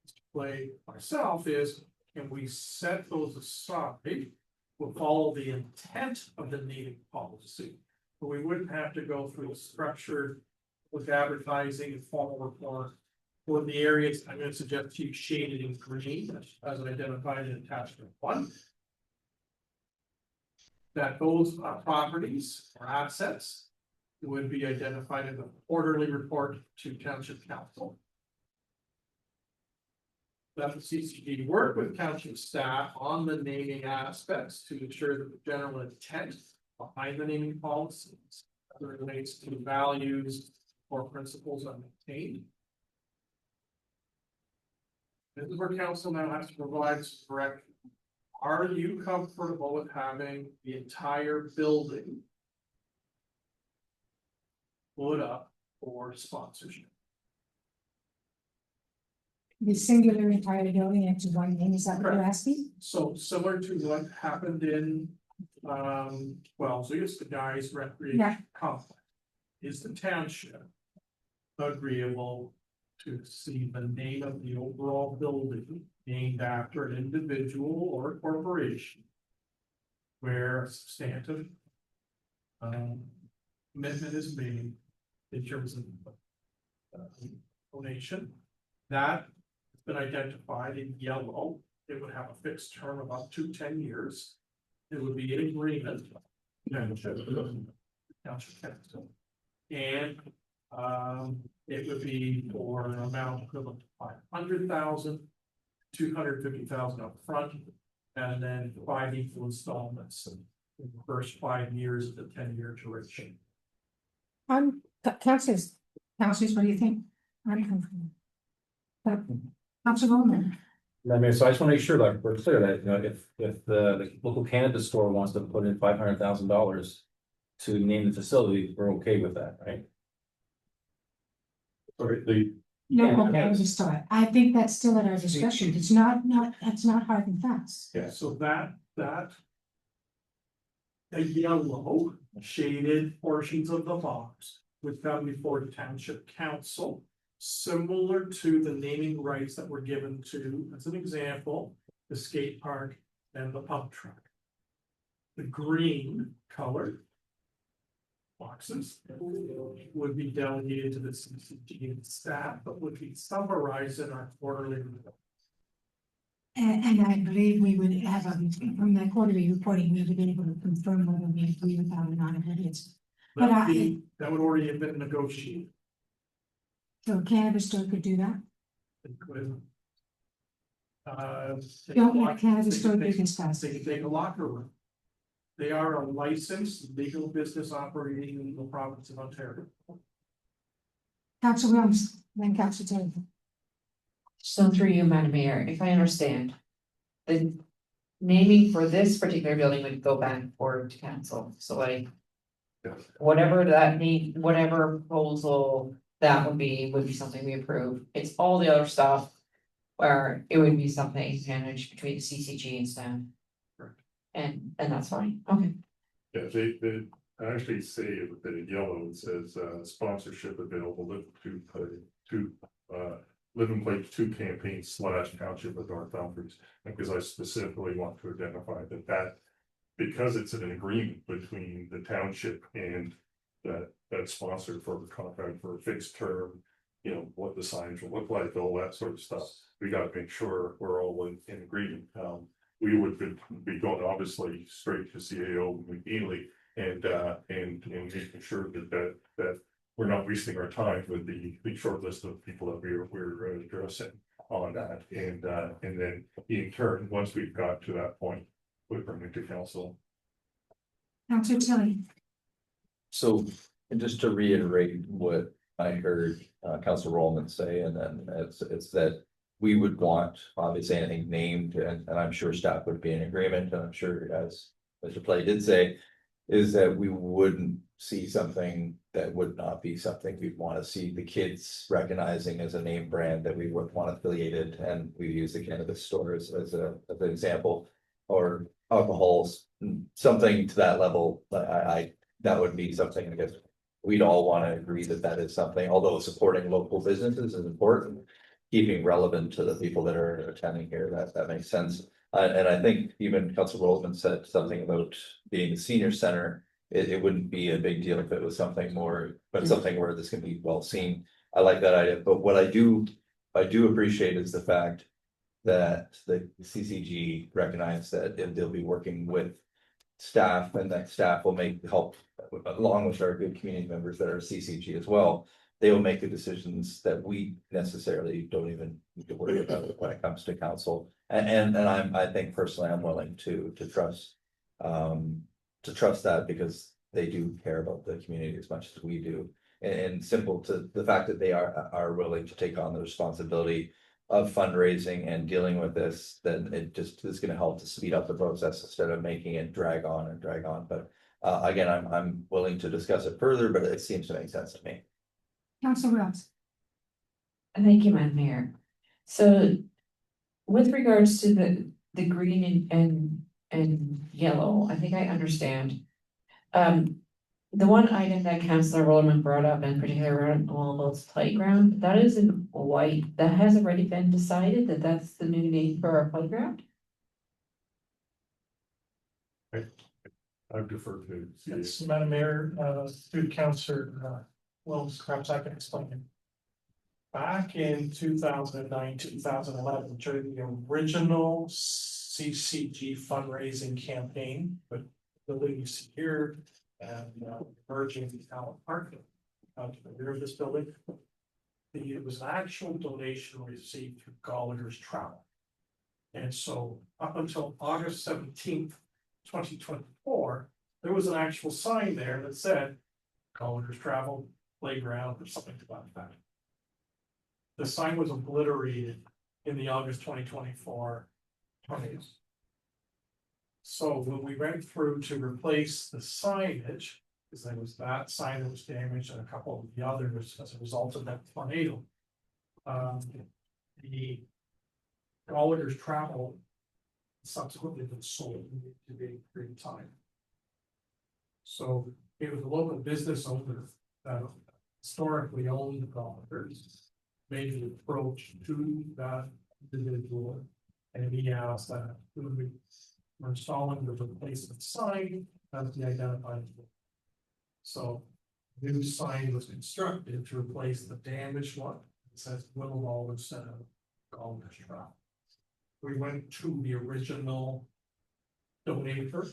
to play myself is, can we set those aside? We'll follow the intent of the naming policy, but we wouldn't have to go through the structure with advertising and formal report. For the areas, I'm gonna suggest you shaded in green as identified in attachment 1. That those properties or assets would be identified in the quarterly report to Township Council. That the CCG work with township staff on the naming aspects to ensure that the general intent behind the naming policies as it relates to values or principles are maintained. This is where council now has to provide some direction. Are you comfortable with having the entire building put up for sponsorship? The singular entire building into one name, is that what you're asking? So similar to what happened in, well, so it's the Guy's Recreation Complex. Is the township agreeable to see the name of the overall building named after an individual or a corporation where a substantive commitment is made in terms of donation? That has been identified in yellow. It would have a fixed term of up to 10 years. It would be an agreement. Township council. And it would be for an amount equivalent to 500,000, 250,000 up front, and then 5 equal installments in the first 5 years of the 10-year duration. Councilors, what do you think? I'm comfortable. Council Bowman. I mean, so I just want to make sure that we're clear that, you know, if the local cannabis store wants to put in $500,000 to name the facility, we're okay with that, right? Sorry, No, okay, I was just thought, I think that's still at our discussion, it's that's not hard and fast. Yeah, so that. The yellow shaded portions of the box would come before the township council. Similar to the naming rights that were given to, as an example, the skate park and the pump track. The green colored boxes would be delegated to the CCG staff, but would be summarized in our quarterly report. And I believe we would have from that quarterly reporting, we would be able to confirm whether we agree with that or not, if it is. But That would already have been negotiated. So a cannabis store could do that? It could. Don't let a cannabis store be discussed. They can take a locker room. They are a licensed legal business operating in the province of Ontario. Council Williams, then Council Taylor. So through you, Madam Mayor, if I understand, the naming for this particular building would go back forward to council, so like. Whatever that need, whatever proposal that would be something we approve. It's all the other stuff where it would be something managed between the CCG and staff. Correct. And that's fine, okay. Yeah, they actually say that in yellow, it says sponsorship available to Live and Play 2 campaign / township of North Dumfries. Because I specifically want to identify that because it's an agreement between the township and that sponsor for the contract for a fixed term, you know, what the signs will look like, all that sort of stuff. We got to make sure we're all in agreement. We would be going obviously straight to CAO McNeely and making sure that we're not wasting our time with the short list of people that we're addressing on that. And then in turn, once we've got to that point, we bring it to council. Counselor Tilly. So, and just to reiterate what I heard Councilor Rollman say, and then it's that we would want, obviously, anything named, and I'm sure staff would be in agreement, and I'm sure, as Mr. Play did say, is that we wouldn't see something that would not be something we'd want to see the kids recognizing as a name brand that we would want affiliated, and we use the cannabis stores as an example, or alcohols, something to that level. That would be something, I guess, we'd all want to agree that that is something, although supporting local businesses is important, keeping relevant to the people that are attending here, that makes sense. And I think even Councilor Rollman said something about being a senior center. It wouldn't be a big deal if it was something more, but something where this can be well seen. I like that idea, but what I do appreciate is the fact that the CCG recognize that they'll be working with staff, and that staff will help along with our good community members that are CCG as well. They will make the decisions that we necessarily don't even need to worry about when it comes to council. And I think personally, I'm willing to trust that, because they do care about the community as much as we do. And simple to the fact that they are willing to take on the responsibility of fundraising and dealing with this, then it just is gonna help to speed up the process instead of making it drag on. But again, I'm willing to discuss it further, but it seems to make sense to me. Counselor Wells. Thank you, Madam Mayor. So with regards to the green and yellow, I think I understand. The one item that Councillor Rollerman brought up, in particular around Wallboats Playground, that is in white, that has already been decided that that's the new name for our playground? I've deferred to. Yes, Madam Mayor, through Councillor Wilms, perhaps I can explain it. Back in 2009, 2011, during the original CCG fundraising campaign, but the ladies here and merging the Allen Park to the rear of this building, it was an actual donation received through Gallagher's Travel. And so up until August 17th, 2024, there was an actual sign there that said Gallagher's Travel Playground or something to that effect. The sign was obliterated in the August 2024 tornadoes. So when we went through to replace the signage, because there was that sign that was damaged and a couple of the others as a result of that tornado, the Gallagher's Travel subsequently been sold to be period of time. So it was a local business owner that historically owned the Gallagher's, made an approach to that individual, and he asked that when we were installing the replacement sign, as the identified. So new sign was constructed to replace the damaged one. It says Willowall instead of Gallagher's Travel. We went to the original donator,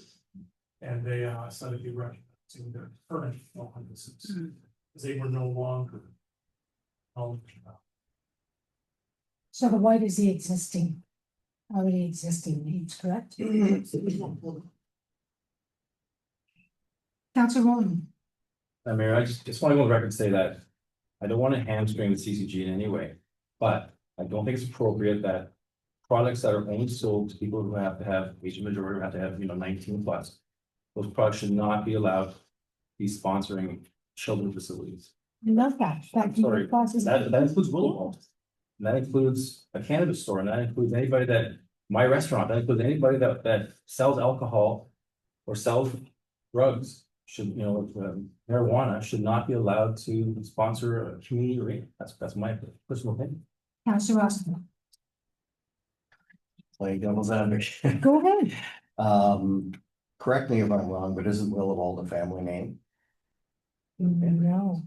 and they said it'd be recognizing their current offices, because they were no longer Gallagher's Travel. So the white is the already existing names, correct? Counselor Rollman. Mayor, I just want to go on record and say that I don't want to hamstring the CCG in any way, but I don't think it's appropriate that products that are only sold to people who have to have, Asian majority have to have, 19 plus. Those products should not be allowed to be sponsoring children facilities. I love that. I'm sorry, that includes Willowall. And that includes a cannabis store, and that includes anybody my restaurant, that includes anybody that sells alcohol or sells drugs. Should, marijuana should not be allowed to sponsor a community arena. That's my personal opinion. Counselor Rossman. Play devil's advocate. Go ahead. Correct me if I'm wrong, but isn't Willowall the family name? No.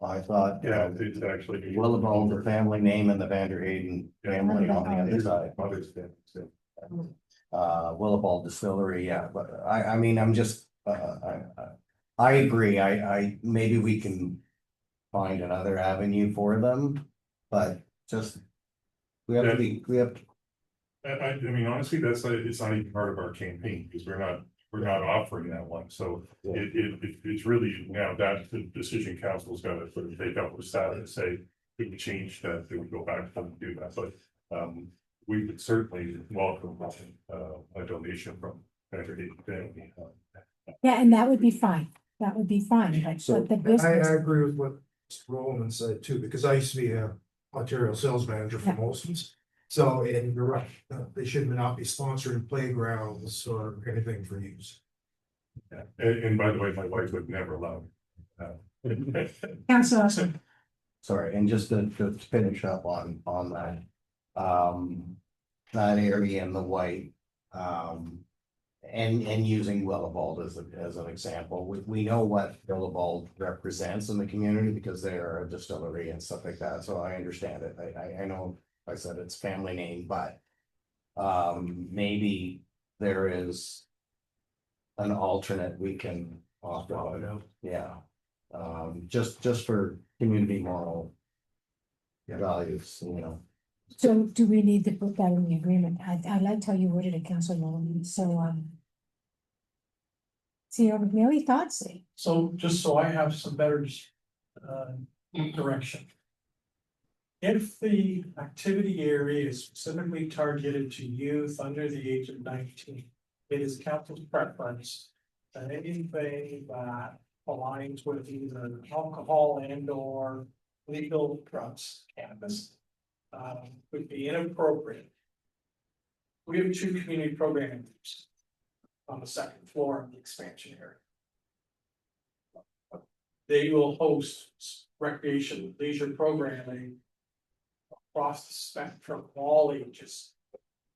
I thought. Yeah, it's actually. Willowall, the family name, and the Vander Hayden family on the other side. Mother's Day. Willowall Distillery, yeah, but I mean, I'm just, I agree, maybe we can find another avenue for them, but just. We have. I mean, honestly, it's not even part of our campaign, because we're not we're not offering that one, so it's really now that the decision council's got to sort of take up with staff and say, could we change that, do we go back and do that, but, we would certainly welcome, a donation from Better Haven Family. Yeah, and that would be fine. That would be fine, So but the I business, agree with what Mr. Roland said too, because I used to be a Ontario sales manager for Yeah. Molson's. So, and you're right, they should not be sponsoring playgrounds or anything for use. Yeah. And by the way, my wife would never allow it. Councillor Austin. Sorry, and just to finish up on that. That area in the white, and using Willibald as an example, we know what Willibald represents in the community because they are a distillery and stuff like that, so I understand it. I know I said it's family name, but maybe there is an alternate we can offer. Yeah, just for community moral values, you know. So do we need to put that in the agreement? I liked how you worded it, Councillor Nolan, so, see, any thoughts? So just so I have some better direction. If the activity area is specifically targeted to youth under the age of 19, it is council's preference that anything that aligns with either alcohol and or legal drugs, cannabis, would be inappropriate. We have 2 community programming groups on the second floor of the expansion area. They will host recreation, leisure programming across the spectrum, all ages.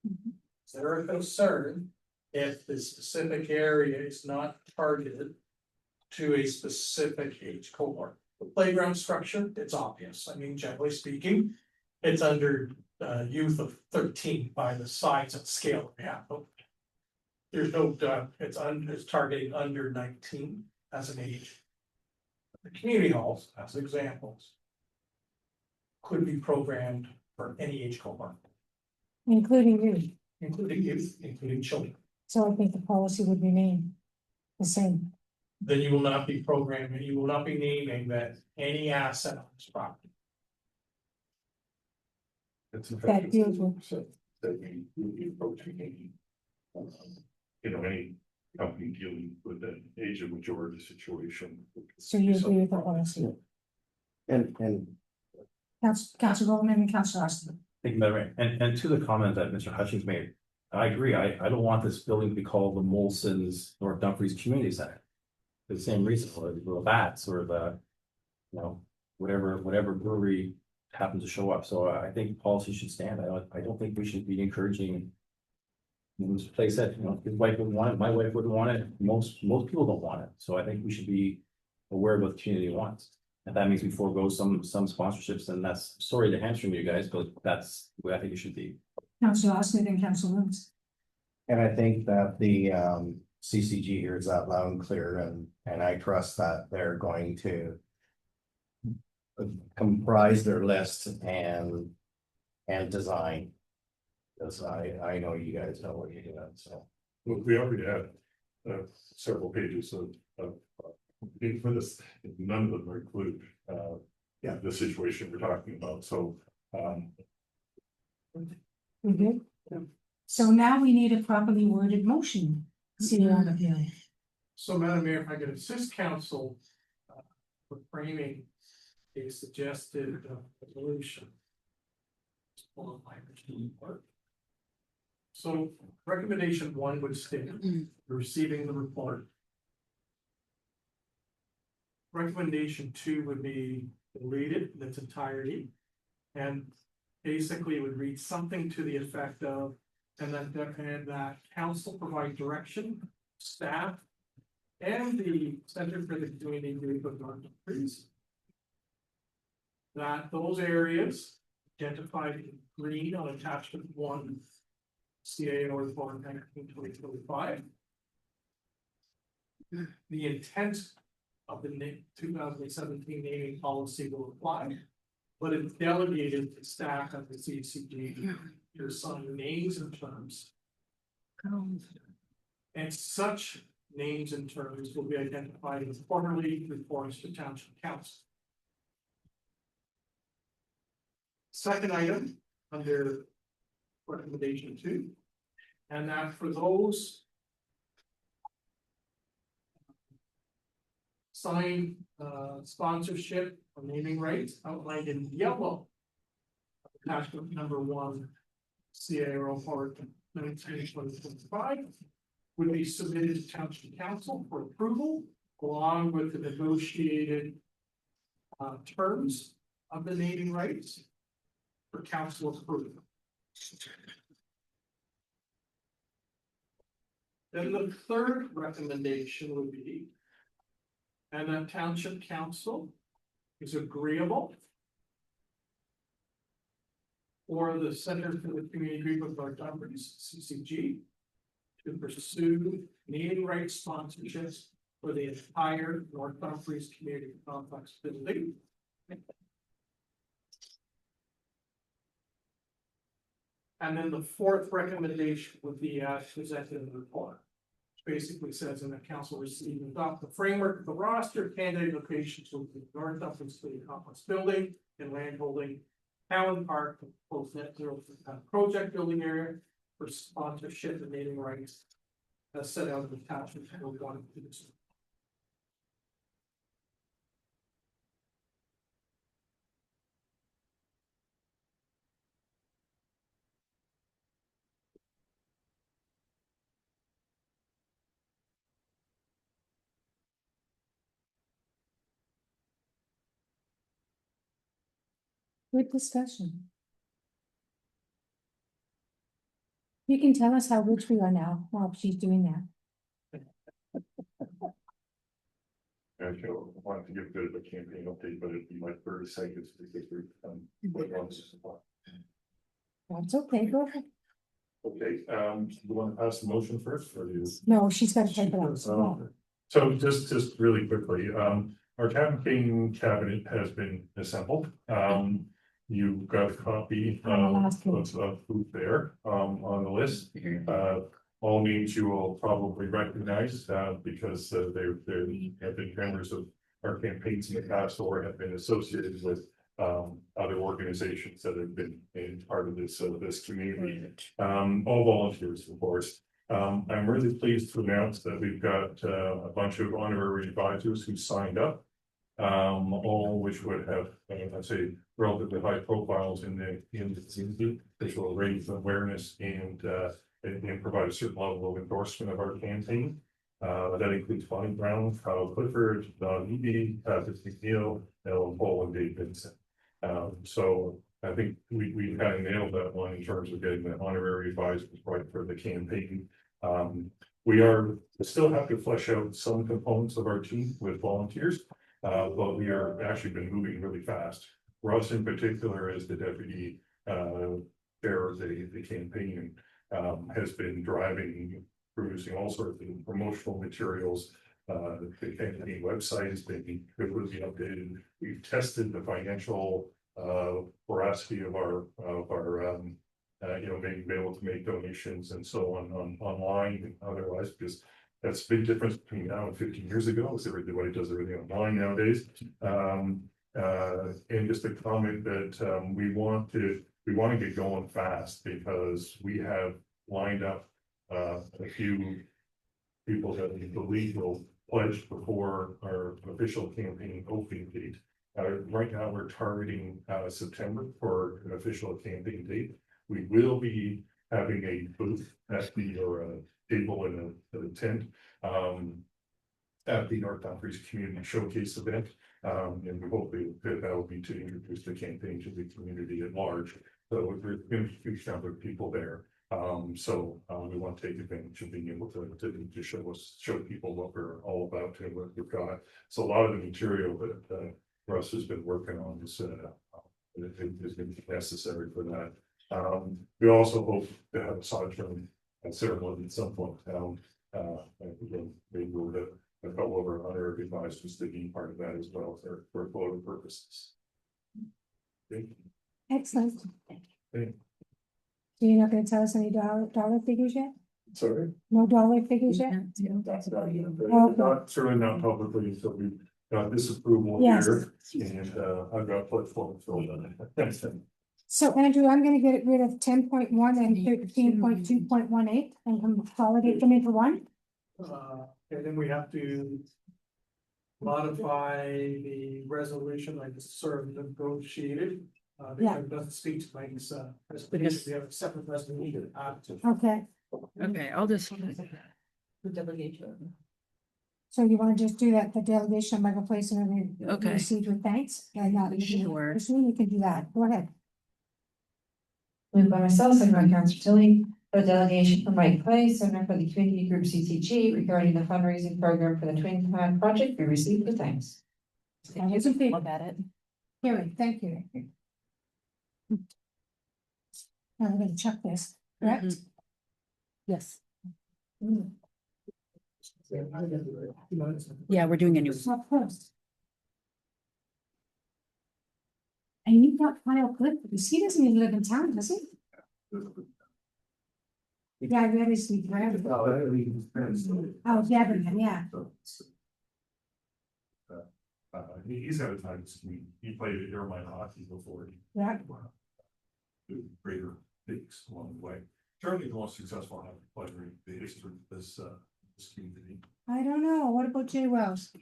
Is there a concern if the specific area is not targeted to a specific age cohort? The playground structure, it's obvious. I mean, generally speaking, it's under youth of 13 by the size and scale we have. There's no doubt it's targeting under 19 as an age. The community halls, as examples, could be programmed for any age cohort, Including you. including youth, including children. So I think the policy would remain the same. Then you will not be programming, you will not be naming that any asset on this property. That deals with. So that we approaching any, you know, any company dealing with the age of majority situation. So you agree with the policy? And Councillor Roman and Councillor Austin. Thank you, Madam Mayor. And to the comment that Mr. Hutchins made, I agree. I don't want this building to be called the Molson's North Dumfries Community Center. For the same reason, or the Bats or the, you know, whatever brewery happens to show up. So I think policy should stand. I don't think we should be encouraging. This place that, you know, his wife wouldn't want it, my wife wouldn't want it, most people don't want it. So I think we should be aware of what the community wants. If that means we forego some sponsorships, then that's, sorry to hamstring you guys, but that's the way I think it should be. Councillor Austin and Councillor Lewis. And I think that the CCG hears that loud and clear, and I trust that they're going to comprise their list and design. Because I know you guys know what you're doing, so. We already had several pages of for this, none of them are included, the situation we're talking about, so. We good? So now we need a properly worded motion. So Madam Mayor, if I could assist council with framing a suggested resolution. So recommendation 1 would state receiving the report. Recommendation 2 would be deleted in its entirety. And basically would read something to the effect of, and that council provide direction, staff, and the Center for the Community Group of North Dumfries, that those areas identified in green on attachment 1, CA North Vaughan 2025. The intent of the 2017 naming policy will apply, but it's delegated to staff at the CCG to assign names and terms and such names and terms will be identified as quarterly reports to Township Council. Second item under recommendation 2, and that for those signed sponsorship or naming rights outlined in yellow. Attachment number 1, CAO report 19/2025 would be submitted to Township Council for approval, along with the negotiated terms of the naming rights for council approval. Then the third recommendation would be, and that Township Council is agreeable for the Center for the Community Group of North Dumfries, CCG, to pursue naming rights sponsorships for the entire North Dumfries Community Complex building. And then the fourth recommendation would be as presented in the report. Which basically says, in the council received and adopt the framework of the roster, candidate locations will be North Dumfries Community Complex building and land holding, Allen Park, both net zero project building area for sponsorship and naming rights. As set out in the attachment number 1 and 2. Good discussion. You can tell us how rich we are now while she's doing that. I wanted to give a bit of a campaign update, but it'd be like 30 seconds because we're That's okay, go ahead. Okay, you want to pass the motion first or you? No, she's got to take it out. So just really quickly, our campaign cabinet has been assembled. You've got a copy of who's there on the list. All names you will probably recognize because they have been members of our campaigns in the past or have been associated with other organizations that have been in part of this community. All volunteers, of course. I'm really pleased to announce that we've got a bunch of honorary advisors who signed up. All which would have, I'd say, relatively high profiles in the community, which will raise awareness and provide a certain level of endorsement of our campaign. That includes Bonnie Brown, Kyle Clifford, Don Eby, Patrick McNeil, Ellen Paul, and Dave Vincent. So I think we kind of nailed that one in terms of getting the honorary advisors right for the campaign. We still have to flesh out some components of our team with volunteers. But we are actually been moving really fast. Russ in particular, as the deputy chair of the campaign, has been driving, producing all sorts of promotional materials. The campaign website has been completely updated. We've tested the financial veracity of our being able to make donations and so on online and otherwise, because that's a big difference between now and 15 years ago, is everybody does everything online nowadays. And just a comment that we want to get going fast because we have lined up a few people that we believe will pledge before our official campaign opening date. Right now, we're targeting September for an official campaign date. We will be having a booth at or a table in a tent at the North Dumfries Community Showcase event. And we hope that will be to introduce the campaign to the community at large. So there's been a huge number of people there. So we want to take advantage of being able to show people what we're all about and what we've got. So a lot of the material that Russ has been working on is going to be necessary for that. We also hope to have a sojourn ceremony at some point. Maybe we'll have a couple of our other advisors to be part of that as well for photo purposes. Okay. Excellent. Okay. So you're not going to tell us any dollar figures yet? Sorry. No dollar figures yet? Not, certainly not publicly until we got this approval Yes. here, and I've got platform filled on it. So Andrew, I'm gonna get rid of 10.1 and 13.2.18 and consolidate them into one. And then we have to modify the resolution like it's sort of negotiated. Yeah. Because it doesn't speak to Mike's presentation, we have a separate resolution after. Okay, Okay, I'll just. The delegation. so you wanna just do that, the delegation of Michael Place and we Okay. received with thanks? And Sure. you can do that. Go ahead. Moved by myself, second by Councillor Tilly, for the delegation from Mike Clay, Center for the Community Group CCG regarding the fundraising program for the Twin Pond project be received with thanks. All those in favor? Look at it. Carrie, thank you. Now we're gonna check this, correct? Yes. Yeah, we're doing a new. Of course. And you've got Kyle Cliff, because he doesn't even live in town, does he? Yeah, I read his. Oh, Devon, yeah. He's had a time, he played at airline hockey before. Yeah. Greater things along the way. Certainly the most successful hockey player in the history of this community. I don't know, what about Jay Wells?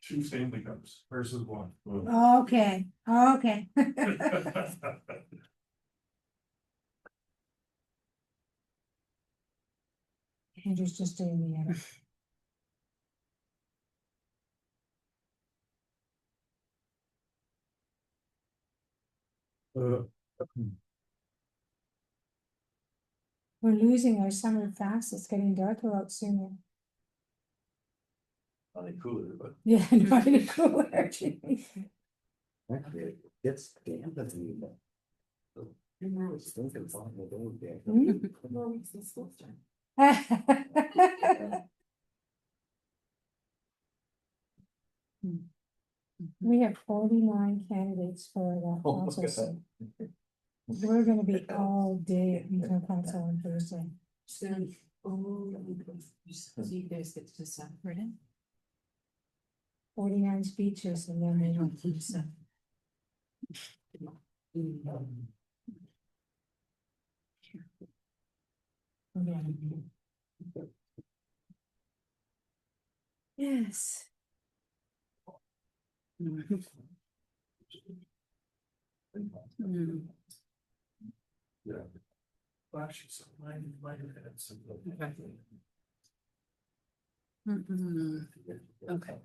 Two Stanley Cups versus one. Okay, okay. Andrew's just doing the edit. We're losing our summer fast, it's getting darker out soon. On a cooler, but. Yeah, not in a cooler. Actually, it's damn, that's me. We have 49 candidates for the Oh, look council at that. seat. We're gonna be all day at the council on Thursday. So you guys get to decide. 49 speeches and then they don't keep stuff. Yes. Yeah. Flashy, so mine had some. Okay.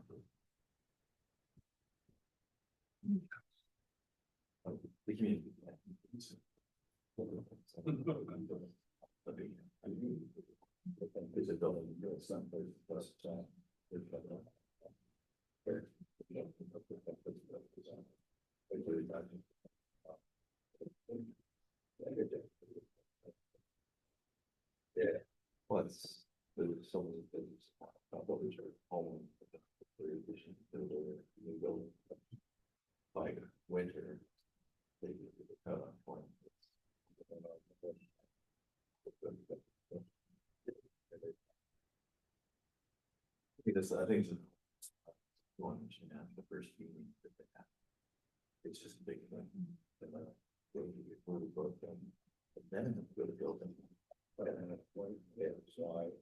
The community. Yeah, well, it's, there's so many things, what we are home. New building. Like winter. They do the cutoff point. Because I think it's one, the first meeting that they have. It's just a big thing. And then go to building. Yeah, so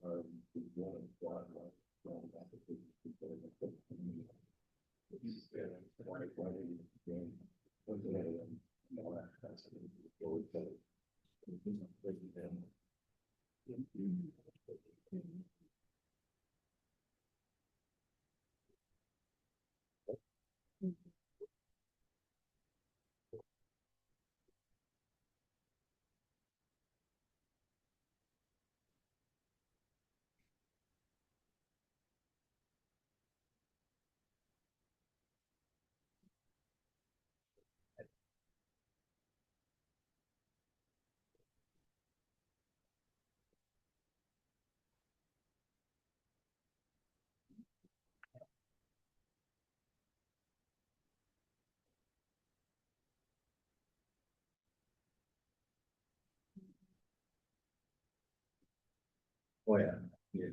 Oh, yeah. Yeah.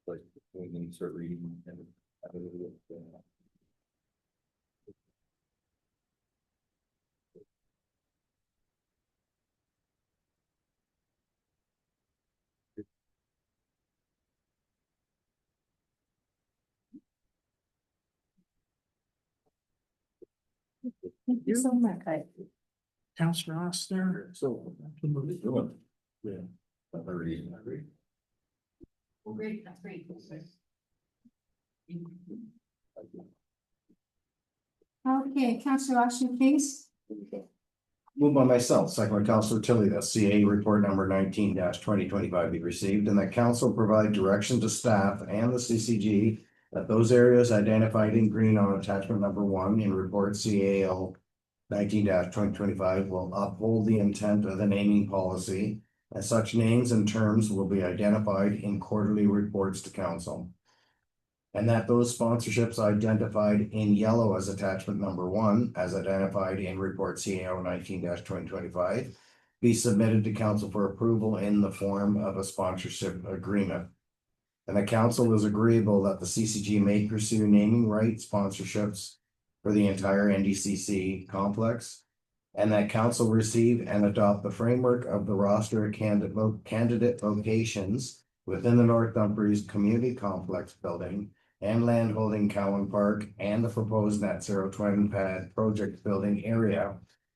Like, we can start reading and. Thank you so much. Councillor Oster. So. Yeah. I read. Great, that's great. Okay, Councillor Oshner, please. Moved by myself, second by Councillor Tilly, that CA report number 19-2025 be received and that council provide direction to staff and the CCG that those areas identified in green on attachment number 1 in report CAL 19-2025 will uphold the intent of the naming policy, and such names and terms will be identified in quarterly reports to council. And that those sponsorships identified in yellow as attachment number 1, as identified in report CAO 19-2025, be submitted to council for approval in the form of a sponsorship agreement. And the council is agreeable that the CCG may pursue naming rights sponsorships for the entire NDCC complex, and that council receive and adopt the framework of the roster of candidate locations within the North Dumfries Community Complex building and land holding Cowan Park and the proposed net zero twin pad project building area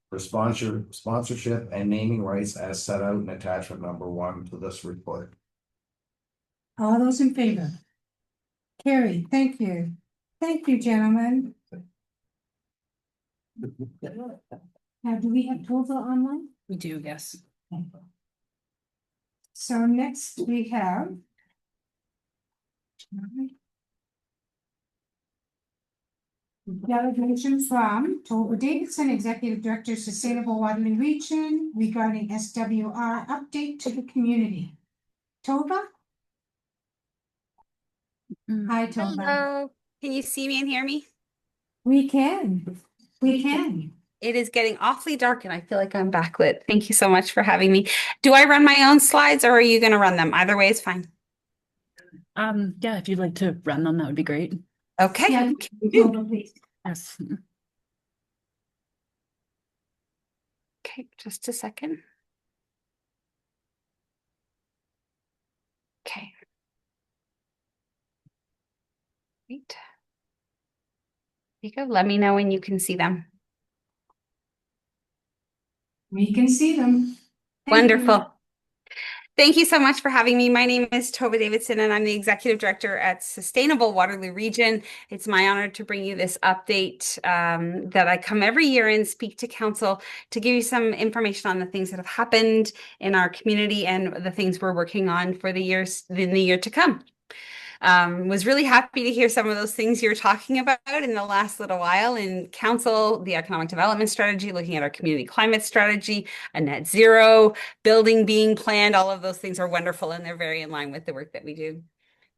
for sponsorship and naming rights as set out in attachment number 1 to this report. All those in favor? Carrie, thank you. Thank you, gentlemen. Now, do we have Tova online? We do, yes. So next we have. Delegation from Tova Davidson, Executive Director, Sustainable Waterloo Region, regarding SWR update to the community. Tova? Hi, Tova. Hello, can you see me and hear me? We can. We can. It is getting awfully dark and I feel like I'm backlit. Thank you so much for having me. Do I run my own slides or are you going to run them? Either way is fine. Yeah, if you'd like to run them, that would be great. Okay. Yeah, Yes. Okay, just a second. Okay. Great. There you go. Let me know when you can see them. We can see them. Thank Wonderful. you. Thank you so much for having me. My name is Tova Davidson and I'm the Executive Director at Sustainable Waterloo Region. It's my honor to bring you this update that I come every year and speak to council to give you some information on the things that have happened in our community and the things we're working on for the year to come. Was really happy to hear some of those things you're talking about in the last little while in council, the economic development strategy, looking at our community climate strategy, a net zero building being planned. All of those things are wonderful and they're very in line with the work that we do.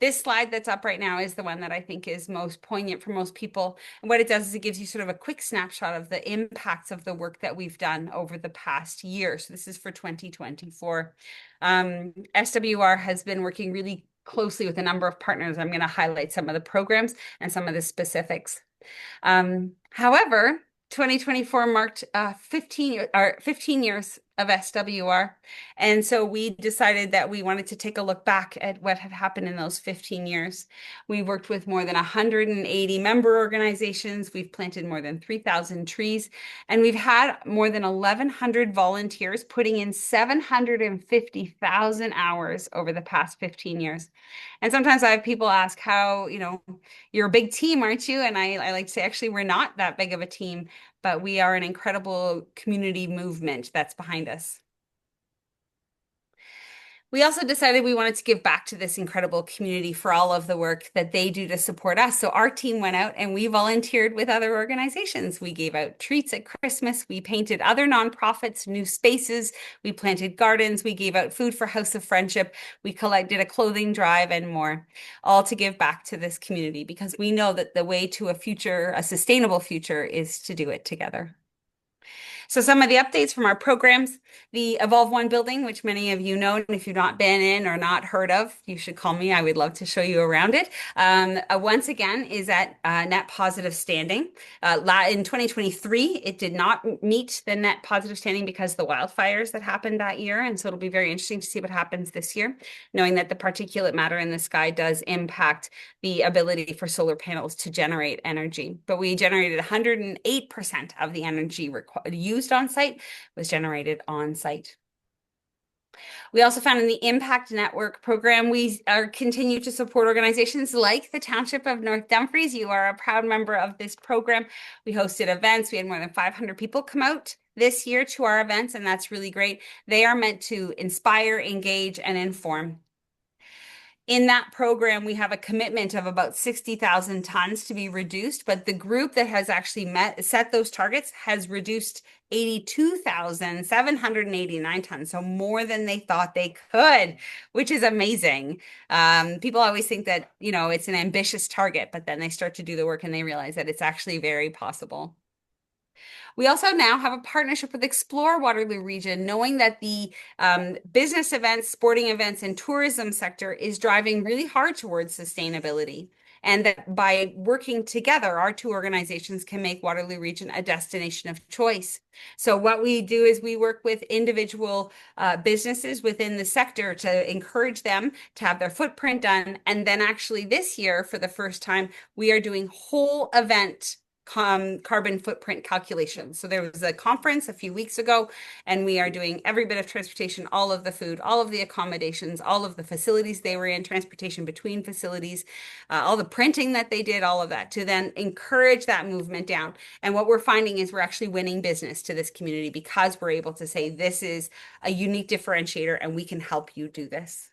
This slide that's up right now is the one that I think is most poignant for most people. And what it does is it gives you sort of a quick snapshot of the impacts of the work that we've done over the past year. So this is for 2024. SWR has been working really closely with a number of partners. I'm going to highlight some of the programs and some of the specifics. However, 2024 marked 15 years of SWR. And so we decided that we wanted to take a look back at what had happened in those 15 years. We worked with more than 180 member organizations. We've planted more than 3,000 trees, and we've had more than 1,100 volunteers putting in 750,000 hours over the past 15 years. And sometimes I have people ask how, you're a big team, aren't you? And I like to say, actually, we're not that big of a team, but we are an incredible community movement that's behind us. We also decided we wanted to give back to this incredible community for all of the work that they do to support us. So our team went out and we volunteered with other organizations. We gave out treats at Christmas. We painted other nonprofits, new spaces. We planted gardens. We gave out food for House of Friendship. We did a clothing drive and more, all to give back to this community because we know that the way to a sustainable future is to do it together. So some of the updates from our programs, the Evolve One building, which many of you know, and if you've not been in or not heard of, you should call me. I would love to show you around it. Once again, is at net positive standing. In 2023, it did not meet the net positive standing because of the wildfires that happened that year. And so it'll be very interesting to see what happens this year, knowing that the particulate matter in the sky does impact the ability for solar panels to generate energy. But we generated 108% of the energy used on site was generated on site. We also found in the Impact Network program, we continue to support organizations like the Township of North Dumfries. You are a proud member of this program. We hosted events. We had more than 500 people come out this year to our events, and that's really great. They are meant to inspire, engage, and inform. In that program, we have a commitment of about 60,000 tons to be reduced, but the group that has actually set those targets has reduced 82,789 tons, so more than they thought they could, which is amazing. People always think that, you know, it's an ambitious target, but then they start to do the work and they realize that it's actually very possible. We also now have a partnership with Explore Waterloo Region, knowing that the business events, sporting events, and tourism sector is driving really hard towards sustainability. And that by working together, our two organizations can make Waterloo Region a destination of choice. So what we do is we work with individual businesses within the sector to encourage them to have their footprint done. And then actually this year, for the first time, we are doing whole event carbon footprint calculations. So there was a conference a few weeks ago, and we are doing every bit of transportation, all of the food, all of the accommodations, all of the facilities they were in, transportation between facilities, all the printing that they did, all of that, to then encourage that movement down. And what we're finding is we're actually winning business to this community because we're able to say this is a unique differentiator and we can help you do this.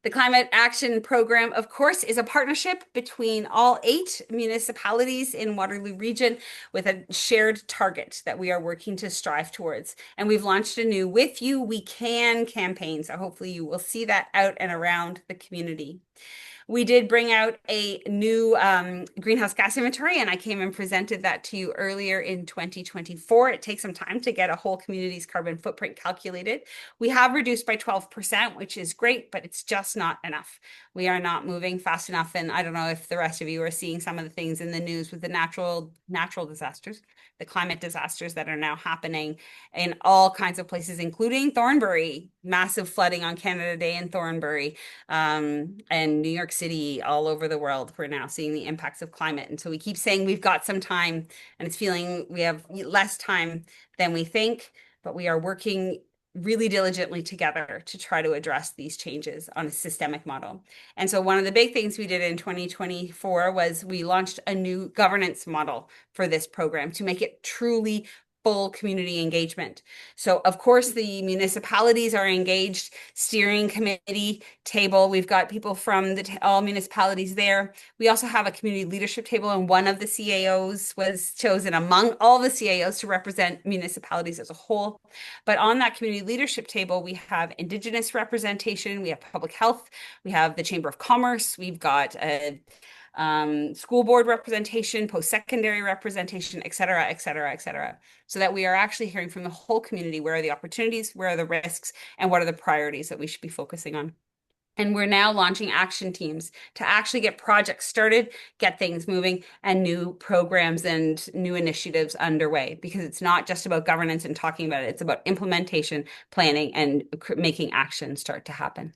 The Climate Action Program, of course, is a partnership between all 8 municipalities in Waterloo Region with a shared target that we are working to strive towards. And we've launched a new With You We Can campaign. So hopefully you will see that out and around the community. We did bring out a new greenhouse gas inventory, and I came and presented that to you earlier in 2024. It takes some time to get a whole community's carbon footprint calculated. We have reduced by 12%, which is great, but it's just not enough. We are not moving fast enough, and I don't know if the rest of you are seeing some of the things in the news with the natural disasters, the climate disasters that are now happening in all kinds of places, including Thornbury, massive flooding on Canada Day in Thornbury, and New York City, all over the world. We're now seeing the impacts of climate. And so we keep saying we've got some time, and it's feeling we have less time than we think, but we are working really diligently together to try to address these changes on a systemic model. And so one of the big things we did in 2024 was we launched a new governance model for this program to make it truly full community engagement. So of course the municipalities are engaged, steering committee table. We've got people from all municipalities there. We also have a community leadership table, and one of the CAOs was chosen among all the CAOs to represent municipalities as a whole. But on that community leadership table, we have Indigenous representation, we have public health, we have the Chamber of Commerce, we've got a school board representation, post-secondary representation, et cetera, et cetera, et cetera, so that we are actually hearing from the whole community where are the opportunities, where are the risks, and what are the priorities that we should be focusing on. And we're now launching action teams to actually get projects started, get things moving, and new programs and new initiatives underway, because it's not just about governance and talking about it, it's about implementation, planning, and making action start to happen.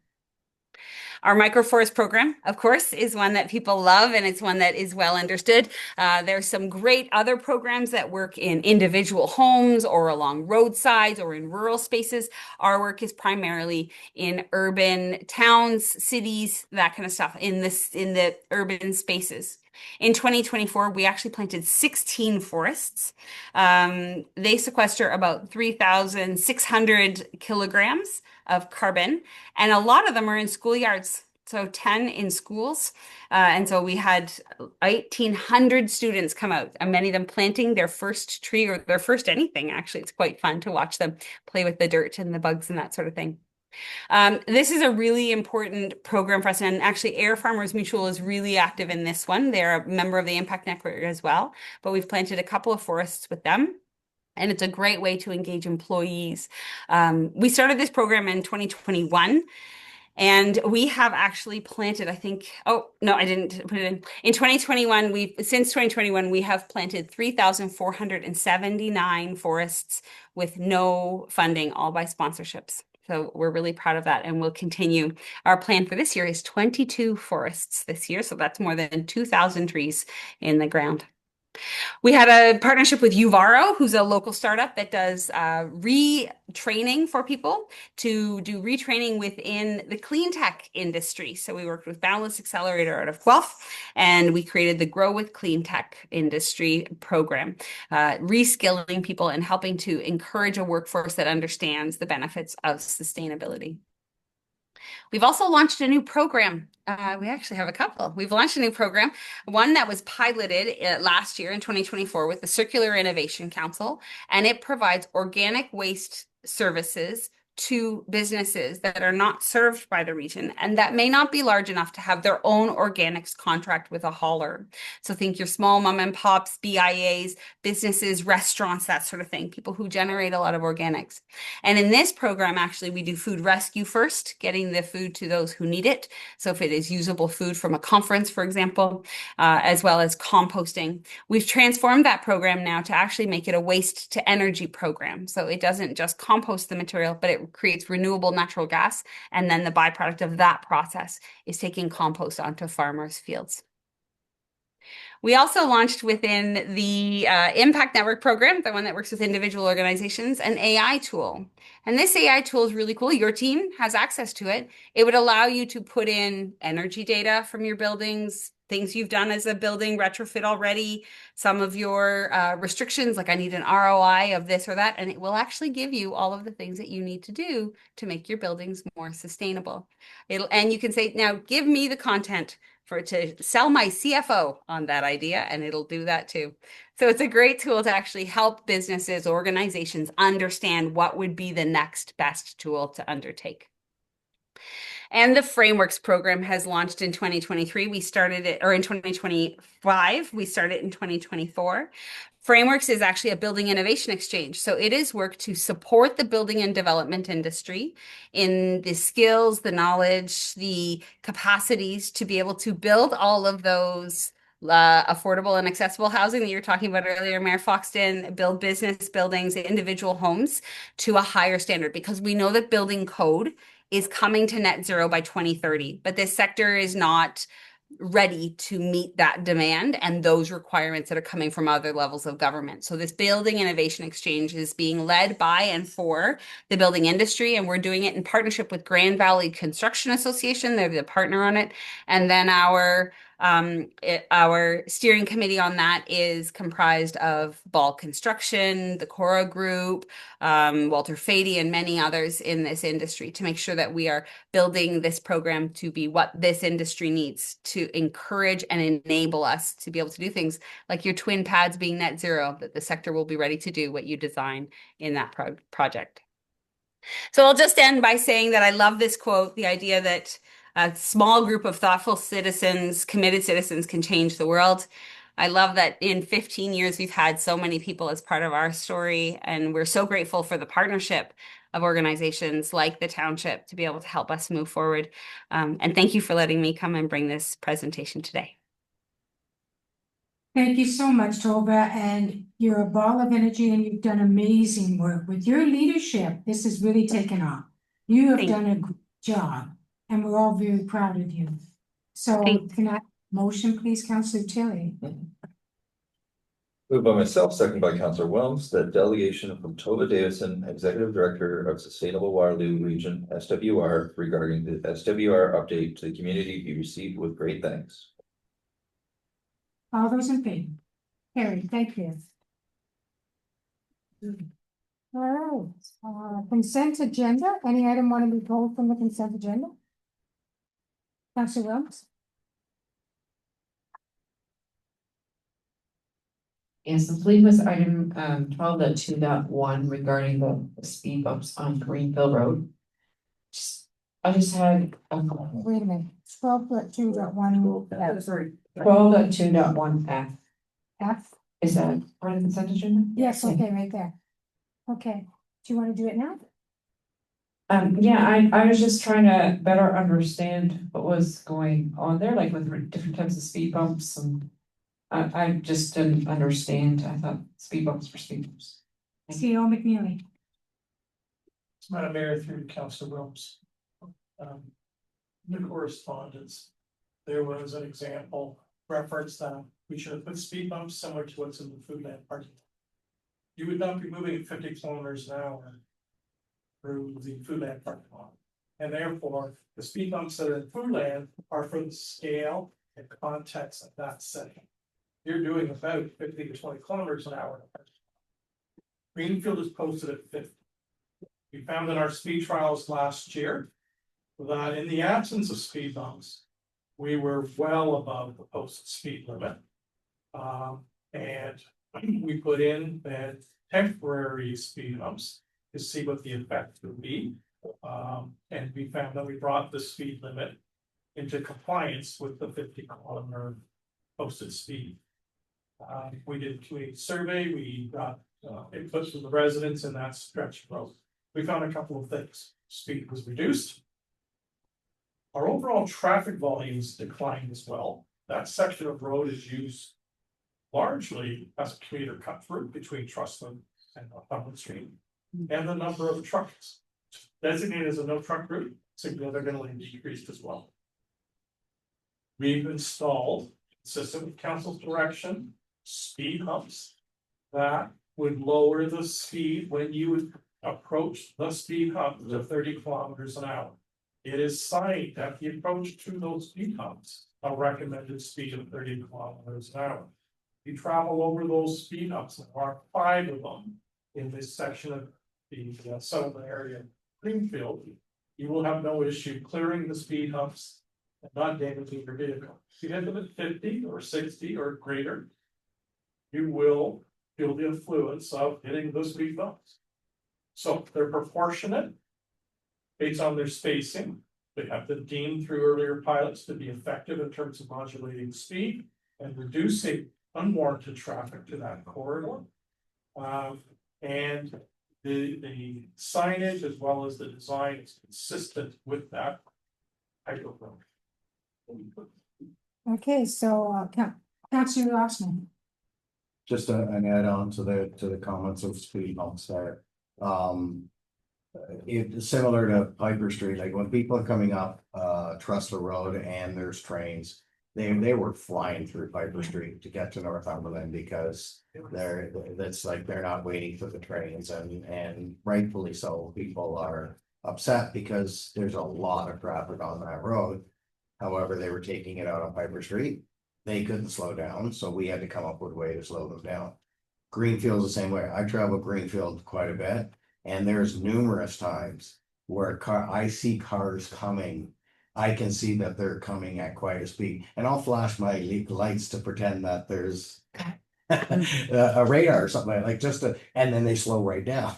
Our microforest program, of course, is one that people love, and it's one that is well understood. There's some great other programs that work in individual homes or along roadsides or in rural spaces. Our work is primarily in urban towns, cities, that kind of stuff, in the urban spaces. In 2024, we actually planted 16 forests. They sequester about 3,600 kilograms of carbon, and a lot of them are in schoolyards, so 10 in schools. And so we had 1,800 students come out, and many of them planting their first tree or their first anything. Actually, it's quite fun to watch them play with the dirt and the bugs and that sort of thing. This is a really important program for us, and actually Air Farmers Mutual is really active in this one. They're a member of the Impact Network as well, but we've planted a couple of forests with them. And it's a great way to engage employees. We started this program in 2021. And we have actually planted, I think, oh, no, I didn't put it in. In 2021, since 2021, we have planted 3,479 forests with no funding, all by sponsorships. So we're really proud of that, and we'll continue. Our plan for this year is 22 forests this year. So that's more than 2,000 trees in the ground. We had a partnership with Uvaro, who's a local startup that does retraining for people to do retraining within the clean tech industry. So we worked with Boundless Accelerator out of Guelph, and we created the Grow with Clean Tech industry program, reskilling people and helping to encourage a workforce that understands the benefits of sustainability. We've also launched a new program. We actually have a couple. We've launched a new program, one that was piloted last year in 2024 with the Circular Innovation Council, and it provides organic waste services to businesses that are not served by the region and that may not be large enough to have their own organics contract with a hauler. So think your small mom and pops, BIAs, businesses, restaurants, that sort of thing, people who generate a lot of organics. And in this program, actually, we do food rescue first, getting the food to those who need it. So if it is usable food from a conference, for example, as well as composting. We've transformed that program now to actually make it a waste to energy program. So it doesn't just compost the material, but it creates renewable natural gas. And then the byproduct of that process is taking compost onto farmers' fields. We also launched within the Impact Network program, the one that works with individual organizations, an AI tool. And this AI tool is really cool. Your team has access to it. It would allow you to put in energy data from your buildings, things you've done as a building retrofit already, some of your restrictions, like I need an ROI of this or that, and it will actually give you all of the things that you need to do to make your buildings more sustainable. And you can say, now give me the content to sell my CFO on that idea, and it'll do that too. So it's a great tool to actually help businesses, organizations understand what would be the next best tool to undertake. And the Frameworks program has launched in 2023. We started it, or in 2025, we started in 2024. Frameworks is actually a building innovation exchange. So it is work to support the building and development industry in the skills, the knowledge, the capacities to be able to build all of those affordable and accessible housing that you were talking about earlier, Mayor Foxton, build business buildings, individual homes to a higher standard, because we know that building code is coming to net zero by 2030, but this sector is not ready to meet that demand and those requirements that are coming from other levels of government. So this Building Innovation Exchange is being led by and for the building industry, and we're doing it in partnership with Grand Valley Construction Association. They're the partner on it. And then our steering committee on that is comprised of Ball Construction, the Cora Group, Walter Fady, and many others in this industry to make sure that we are building this program to be what this industry needs to encourage and enable us to be able to do things like your twin pads being net zero, that the sector will be ready to do what you design in that project. So I'll just end by saying that I love this quote, the idea that a small group of thoughtful citizens, committed citizens, can change the world. I love that in 15 years, we've had so many people as part of our story, and we're so grateful for the partnership of organizations like the township to be able to help us move forward. And thank you for letting me come and bring this presentation today. Thank you so much, Tova, and you're a ball of energy and you've done amazing work. With your leadership, this has really taken off. You have done a good job. And we're all very proud of you. So can I motion, please, Councillor Tilley? Moved by myself, second by Councillor Wilms, that delegation from Tova Davidson, Executive Director of Sustainable Waterloo Region, SWR, regarding the SWR update to the community be received with great thanks. All those in favor? Carried, thank you. All right, consent agenda. Any item want to be pulled from the consent agenda? Councillor Wilms? Yes, the plea was item 12.2.1 regarding the speed bumps on Greenville Road. I just had wait a minute. 12.2.1. sorry. 12.2.1 F. F. Is that part of the consent agenda? Yes, okay, right there. Okay, do you want to do it now? Yeah, I was just trying to better understand what was going on there, like with different types of speed bumps and. I just didn't understand. I thought speed bumps were speed bumps. CEO McNeely. Madam Mayor, through Council Wilms. The correspondence, there was an example reference that we should have put speed bumps similar to what's in the Foodland parking lot. You would not be moving at 50 kilometers an hour through the Foodland parking lot. And therefore, the speed bumps that are in Foodland are for the scale and context of that setting. You're doing about 50 to 20 kilometers an hour. Greenfield is posted at 50. We found in our speed trials last year that in the absence of speed bumps, we were well above the posted speed limit. And we put in that temporary speed bumps to see what the effect would be. And we found that we brought the speed limit into compliance with the 50-kilometer posted speed. We did a community survey, we got input from the residents in that stretch of road. We found a couple of things. Speed was reduced. Our overall traffic volumes declined as well. That section of road is used largely as a commuter cut through between Trustland and Northumberland Street. And the number of trucks designated as a no truck route significantly decreased as well. We've installed, consistent with council's direction, speed humps that would lower the speed when you would approach the speed hump to 30 kilometers an hour. It is signed at the approach to those speed humps, a recommended speed of 30 kilometers an hour. You travel over those speed humps, there are 5 of them in this section of the settlement area, Greenfield. You will have no issue clearing the speed humps and not damaging your vehicle. If you hit them at 50 or 60 or greater, you will feel the influence of hitting those speed bumps. So they're proportionate based on their spacing. They have been deemed through earlier pilots to be effective in terms of modulating speed and reducing unwarranted traffic to that corridor. And the signage as well as the design is consistent with that type of road. Okay, so Councillor Rossman. Just an add-on to the comments of speed bumps there. It's similar to Piper Street, like when people are coming up Trustler Road and there's trains, they were flying through Piper Street to get to Northumberland because that's like they're not waiting for the trains, and rightfully so. People are upset because there's a lot of traffic on that road. However, they were taking it out on Piper Street. They couldn't slow down, so we had to come up with a way to slow them down. Greenfield's the same way. I travel Greenfield quite a bit, and there's numerous times where I see cars coming. I can see that they're coming at quite a speed, and I'll flash my lights to pretend that there's a radar or something like just to, and then they slow right down.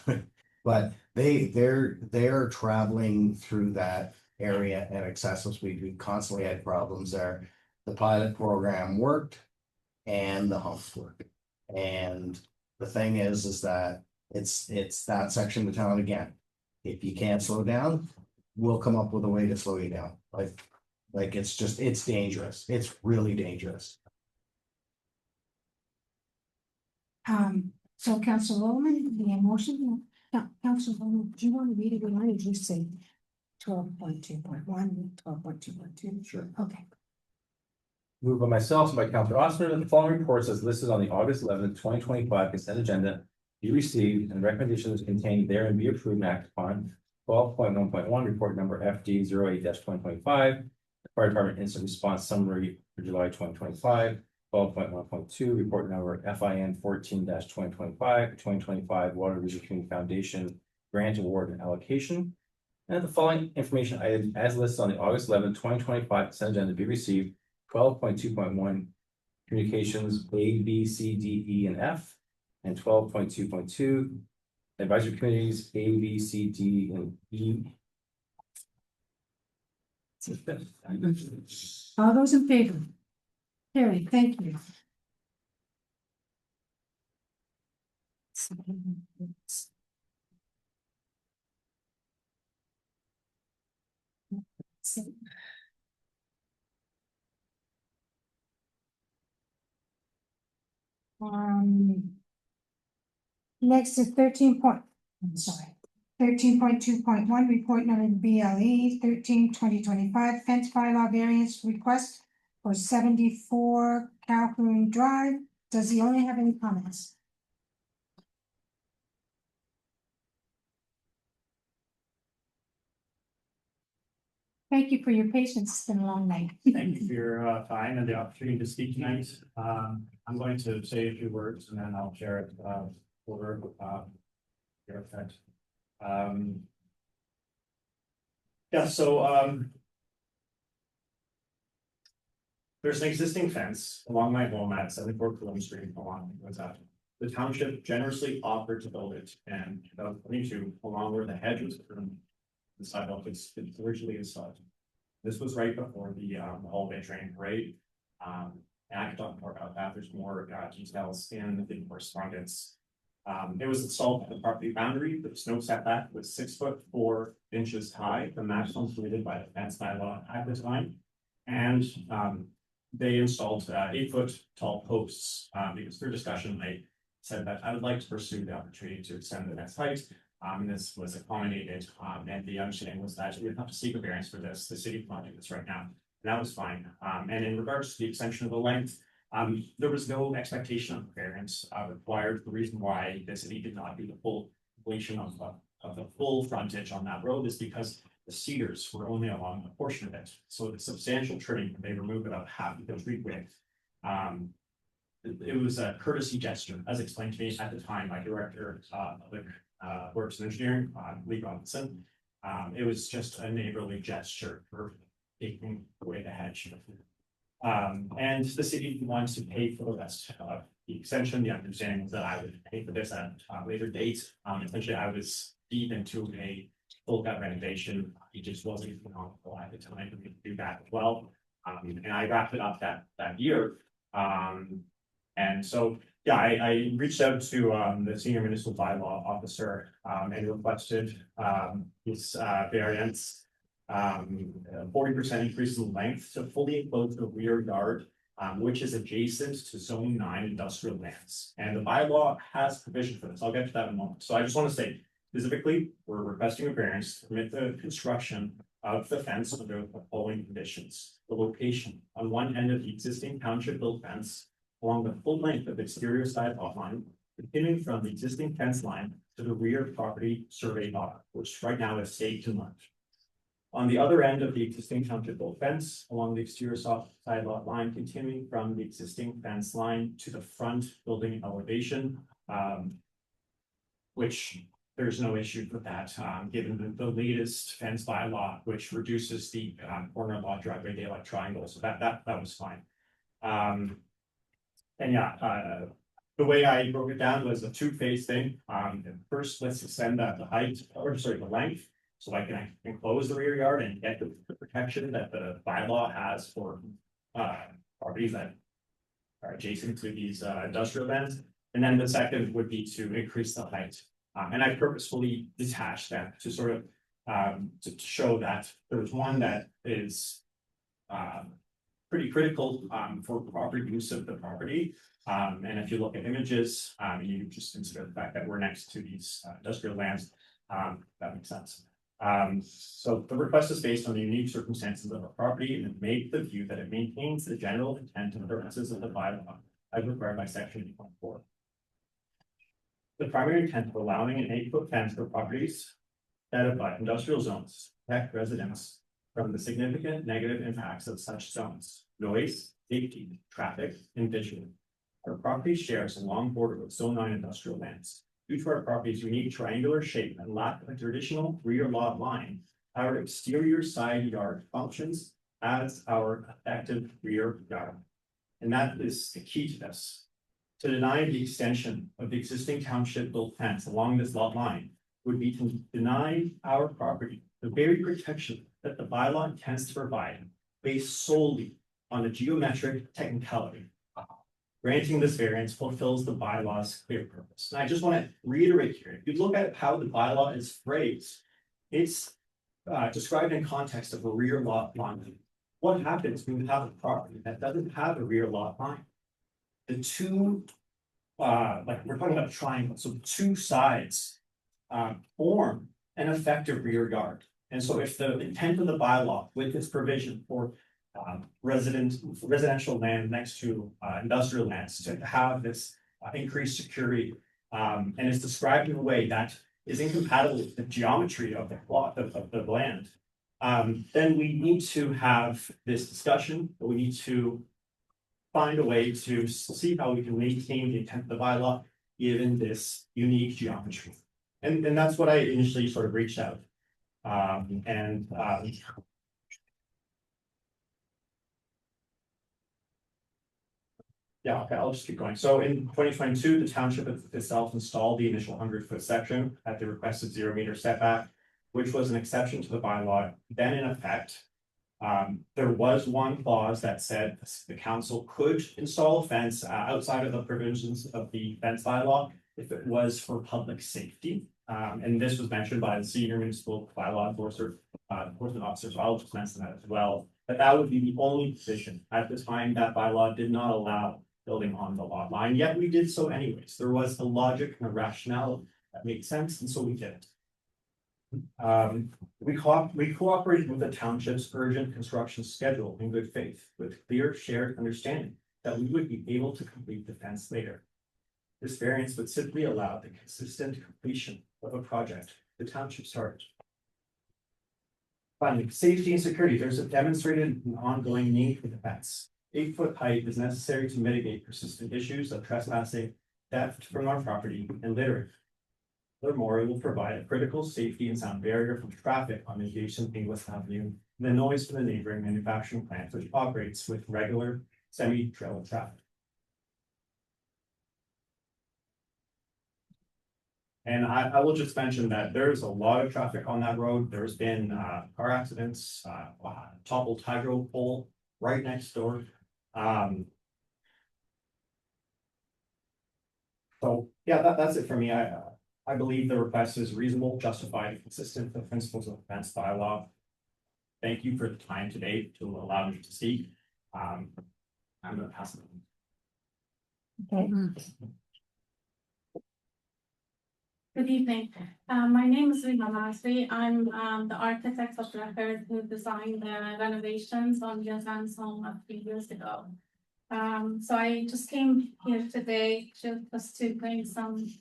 But they're traveling through that area at excessive speed. We constantly had problems there. The pilot program worked and the humps worked. And the thing is that it's that section of town again. If you can't slow down, we'll come up with a way to slow you down. Like it's dangerous. It's really dangerous. So Councillor Roman, the motion, Councillor Roman, do you want to read it? Or did you say 12.2.1, 12.2.2? Sure. Okay. Moved by myself and by Councillor Oster that the following reports as listed on the August 11th, 2025 consent agenda be received and recommendations contained therein be approved and acted upon. 12.1.1 report number FD 08-2025, the Fire Department Instant Response Summary for July 2025. 12.1.2 report number FIN 14-2025, 2025 Water Region Community Foundation Grant Award and Allocation. And the following information items as listed on the August 11th, 2025 consent agenda be received. 12.2.1 communications A, B, C, D, E, and F, and 12.2.2 advisory committees A, B, C, D, and E. All those in favor? Carrie, thank you. Next is 13.2.1, report number BLE 13/2025 fence bylaw variance request for 74 Calhoun Drive. Does the owner have any comments? Thank you for your patience. It's been a long night. Thank you for your time and the opportunity to speak tonight. I'm going to say a few words and then I'll share it over your effect. There's an existing fence along my home at 74 Plum Street along the township generously offered to build it, and 2022 along where the hedge was from the sidewalk it's originally installed. This was right before the holiday train parade. And I can talk more about that. There's more details in the correspondence. It was installed at the property boundary. The snow setback was 6 foot 4 inches high, the maximum permitted by the fence bylaw at the time. And they installed 8 foot tall posts because through discussion, they said that I would like to pursue the opportunity to extend the next height. And this was accommodated, and the understanding was that we would have to seek a variance for this. The city planning this right now, and that was fine. And in regards to the extension of the length, there was no expectation of variance required. The reason why the city did not do the full completion of the full frontage on that road is because the cedars were only along a portion of it. So the substantial trimming, they removed about half of the tree width. It was a courtesy gesture, as explained to me at the time by Director of Works and Engineering, Lee Robinson. It was just a neighborly gesture for taking away the hedge. And the city wants to pay for the rest of the extension. The understanding was that I would pay for this at a later date. Essentially, I was deep into a full gut renovation. It just wasn't economical at the time for me to do that as well. And I wrapped it up that year. And so, yeah, I reached out to the senior municipal bylaw officer and requested his variance, 40% increase in length to fully enclose the rear yard, which is adjacent to zone 9 industrial lands. And the bylaw has provision for this. I'll get to that in a moment. So I just want to say, specifically, we're requesting a variance to permit the construction of the fence under the following conditions. The location on one end of the existing township built fence along the full length of the exterior side lot line, continuing from the existing fence line to the rear property survey lot, which right now is staked and marked. On the other end of the existing township built fence along the exterior side lot line, continuing from the existing fence line to the front building elevation, which there's no issue with that, given the latest fence bylaw, which reduces the corner lot driveway daylight triangle. So that was fine. And yeah, the way I broke it down was a two-phase thing. First, let's extend the height, or sorry, the length, so I can enclose the rear yard and get the protection that the bylaw has for properties that are adjacent to these industrial lands. And then the second would be to increase the height. And I purposefully detached that to sort of to show that there's one that is pretty critical for proper use of the property. And if you look at images, you just consider the fact that we're next to these industrial lands, that makes sense. So the request is based on the unique circumstances of the property and make the view that it maintains the general intent and purposes of the bylaw as required by section 8.4. The primary intent of allowing an 8-foot fence for properties that abut industrial zones protect residents from the significant negative impacts of such zones: noise, safety, traffic, and vision. Our property shares a long border with zone 9 industrial lands. Due to our property's unique triangular shape and lack of a traditional rear lot line, our exterior side yard functions as our effective rear yard. And that is the key to this. To deny the extension of the existing township built fence along this lot line would be to deny our property the very protection that the bylaw intends to provide, based solely on a geometric technicality. Granting this variance fulfills the bylaw's clear purpose. And I just want to reiterate here, if you look at how the bylaw is phrased, it's described in context of a rear lot line. What happens when you have a property that doesn't have a rear lot line? The two, like we're talking about a triangle, so two sides form an effective rear yard. And so if the intent of the bylaw with its provision for residential land next to industrial lands to have this increased security, and is described in a way that is incompatible with the geometry of the plot of the land, then we need to have this discussion. We need to find a way to see how we can maintain the intent of the bylaw given this unique geometry. And that's what I initially sort of reached out. Yeah, okay, I'll just keep going. So in 2022, the township itself installed the initial 100-foot section at the requested 0-meter setback, which was an exception to the bylaw then in effect. There was one clause that said the council could install a fence outside of the provisions of the fence bylaw if it was for public safety. And this was mentioned by the senior municipal bylaw enforcement officer, so I'll just mention that as well. But that would be the only position. At the time, that bylaw did not allow building on the lot line, yet we did so anyways. There was a logic and a rationale that made sense, and so we did it. We cooperated with the township's urgent construction schedule in good faith, with clear shared understanding that we would be able to complete the fence later. This variance would simply allow the consistent completion of a project the township started. Finally, safety and security. There's a demonstrated and ongoing need for the fence. 8-foot height is necessary to mitigate persistent issues of trespassing, theft from our property, and littering. Furthermore, it will provide a critical safety and sound barrier from traffic on adjacent Inglis Avenue and the noise from the neighboring manufacturing plant, which operates with regular semi-trailer traffic. And I will just mention that there's a lot of traffic on that road. There's been car accidents, toppled hydro pole right next door. So yeah, that's it for me. I believe the request is reasonable, justified, and consistent with the principles of the fence bylaw. Thank you for the time today to allow me to speak. I'm going to pass it on. Okay. Good evening. My name is Rima Masri. I'm the architect of record who designed the renovations on Yazan's home a few years ago. So I just came here today just to bring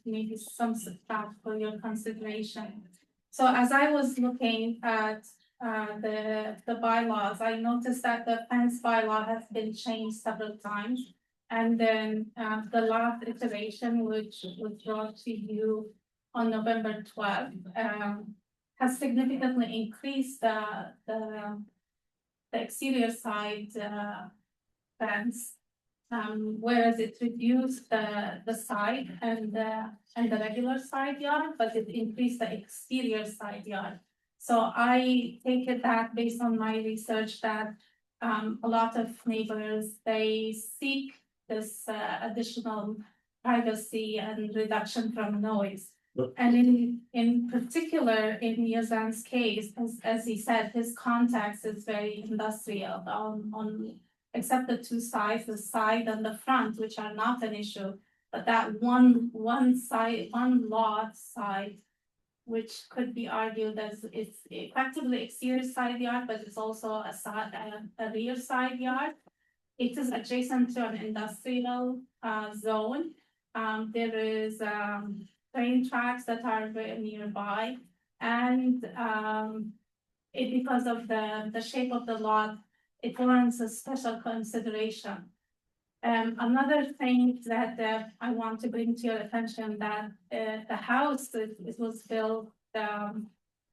maybe some stuff for your consideration. So as I was looking at the bylaws, I noticed that the fence bylaw has been changed several times. And then the last iteration, which was brought to you on November 12th, has significantly increased the exterior side fence, whereas it reduced the side and the regular side yard, but it increased the exterior side yard. So I take it that based on my research that a lot of neighbors, they seek this additional privacy and reduction from noise. And in particular, in Yazan's case, as he said, his context is very industrial on except the two sides, the side and the front, which are not an issue, but that one lot side, which could be argued as it's effectively exterior side yard, but it's also a rear side yard. It is adjacent to an industrial zone. There is train tracks that are very nearby, and because of the shape of the lot, it warrants a special consideration. Another thing that I want to bring to your attention that the house it was built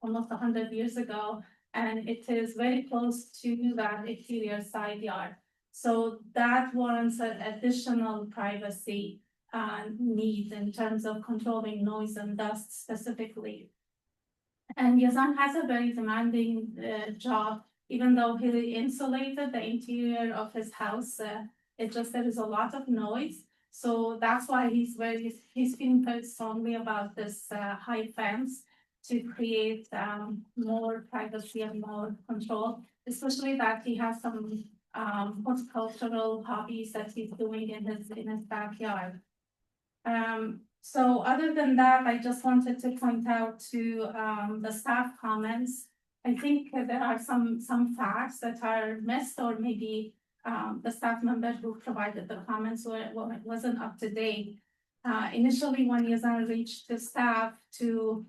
almost 100 years ago, and it is very close to that exterior side yard. So that warrants an additional privacy need in terms of controlling noise and dust specifically. And Yazan has a very demanding job, even though he insulated the interior of his house. There is a lot of noise. So that's why he's feeling very strongly about this high fence. to create more privacy and more control, especially that he has some horticultural hobbies that he's doing in his backyard. So other than that, I just wanted to point out to the staff comments. I think there are some facts that are missed, or maybe the staff member who provided the comments wasn't up to date. Initially, when Yazan reached the staff to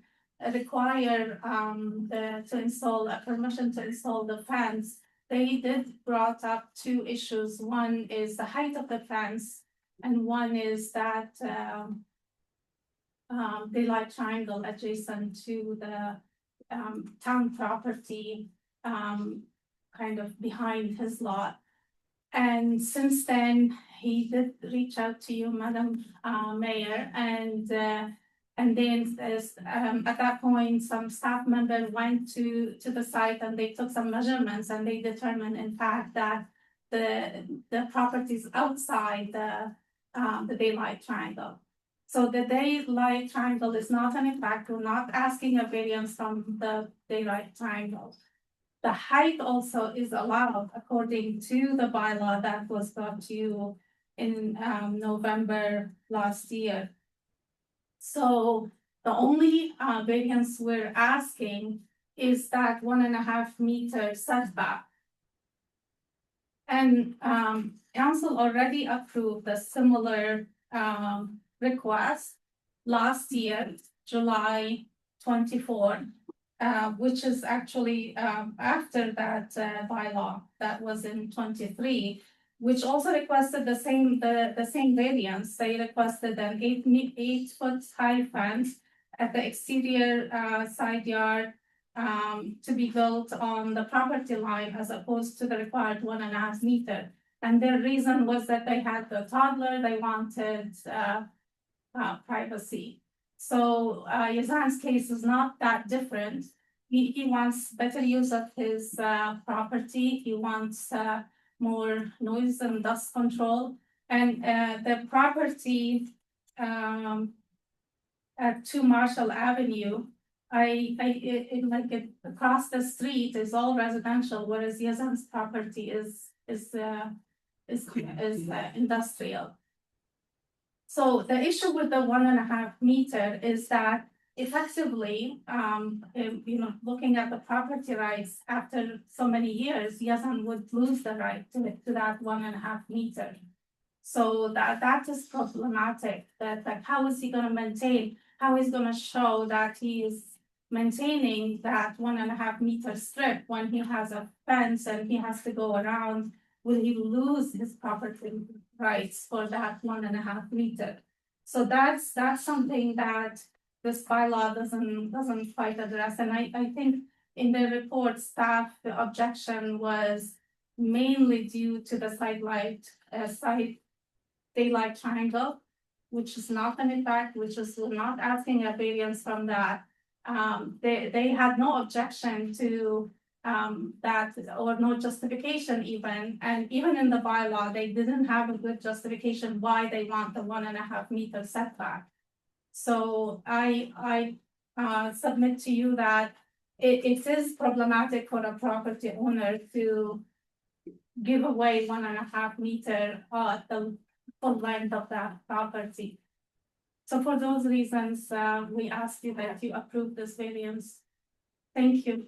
require to install a permission to install the fence, they did brought up two issues. One is the height of the fence, and one is that daylight triangle adjacent to the town property, kind of behind his lot. And since then, he did reach out to you, Madam Mayor, and then at that point, some staff member went to the site and they took some measurements, and they determined, in fact, that the properties outside the daylight triangle. So the daylight triangle is not an impact. We're not asking a variance from the daylight triangle. The height also is allowed according to the bylaw that was brought to you in November last year. So the only variance we're asking is that 1.5 meter setback. And council already approved a similar request last year, July 24, which is actually after that bylaw that was in 23, which also requested the same variance. They requested an 8 foot high fence at the exterior side yard to be built on the property line as opposed to the required 1.5 meter. And their reason was that they had the toddler, they wanted privacy. So Yazan's case is not that different. He wants better use of his property. He wants more noise and dust control. And the property at 2 Marshall Avenue, across the street is all residential, whereas Yazan's property is industrial. So the issue with the 1.5 meter is that effectively, looking at the property rights after so many years, Yazan would lose the right to that 1.5 meter. So that is problematic. That how is he going to maintain? How is going to show that he is maintaining that 1.5 meter strip when he has a fence and he has to go around? Will he lose his property rights for that 1.5 meter? So that's something that this bylaw doesn't quite address. And I think in the report, staff, the objection was mainly due to the side daylight triangle, which is not an impact, we're not asking a variance from that. They had no objection to that, or no justification even, and even in the bylaw, they didn't have a good justification why they want the 1.5 meter setback. So I submit to you that it is problematic for a property owner to give away 1.5 meter the full length of that property. So for those reasons, we ask you that you approve this variance. Thank you.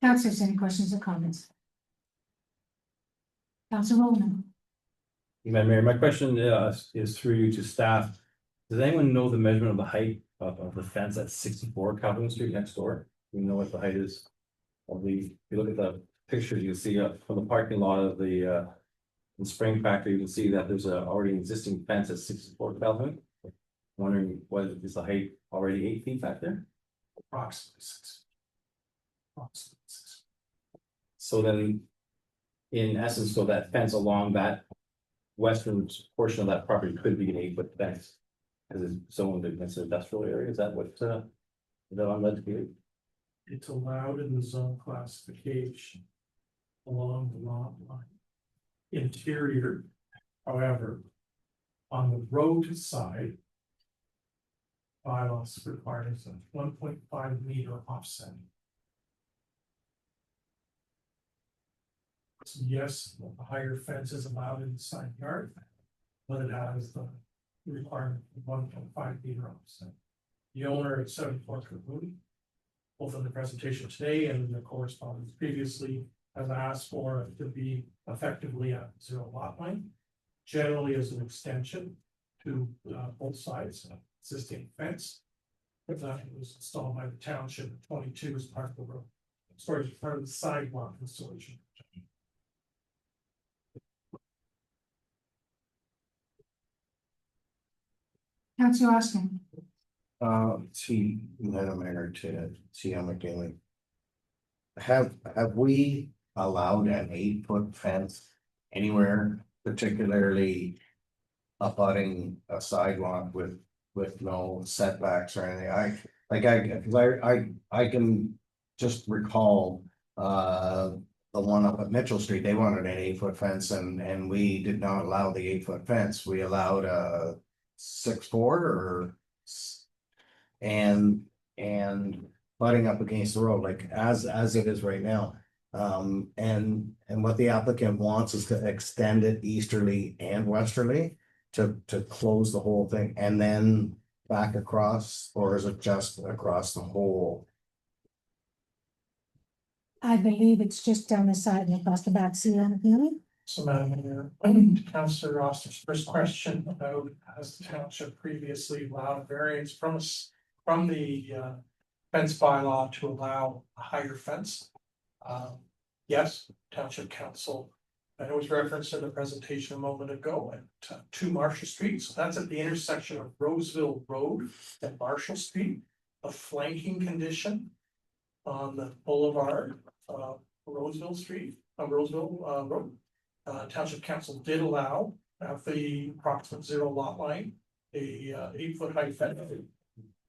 Councilors, any questions or comments? Councilor Roman. Madam Mayor, my question is through you to staff. Does anyone know the measurement of the height of the fence at 64 Calvin Street next door? Do you know what the height is of the, if you look at the pictures, you see from the parking lot of the Spring Factory, you can see that there's already an existing fence at 64 Calvin. Wondering, what is the height already 8 feet back there? Approximately 6. So then, in essence, so that fence along that western portion of that property could be an 8 foot fence. Because it's zoned against an industrial area, is that what that I'm led to believe? It's allowed in the zone classification along the lot line. Interior, however, on the road side, bylaws requires a 1.5 meter offset. So yes, a higher fence is allowed in the side yard, but it has the requirement of 1.5 meter offset. The owner at 74 Kahoot, both in the presentation today and in the correspondence previously, has asked for it to be effectively at zero lot line, generally as an extension to both sides of existing fence. But that was installed by the township in 22 as part of the road, as part of the sidewalk installation. Councillor Austin. See, Madam Mayor, to C.M. McGinley. Have we allowed an 8-foot fence anywhere, particularly abutting a sidewalk with no setbacks or anything? I can just recall the one up at Mitchell Street. They wanted an 8-foot fence and we did not allow the 8-foot fence. We allowed a 6'4" or and butting up against the road, like as it is right now. And what the applicant wants is to extend it easterly and westerly to close the whole thing and then back across, or is it just across the whole? I believe it's just down the side and across the back. C.M. McGinley. So Madam Mayor, Councillor Ross's first question about has the township previously allowed variance from the fence bylaw to allow a higher fence? Yes, Township Council. And it was referenced in the presentation a moment ago at 2 Marshall Street. So that's at the intersection of Roseville Road and Marshall Street, a flanking condition on the boulevard, Roseville Road. Township Council did allow at the approximate 0 lot line, a 8-foot high fence.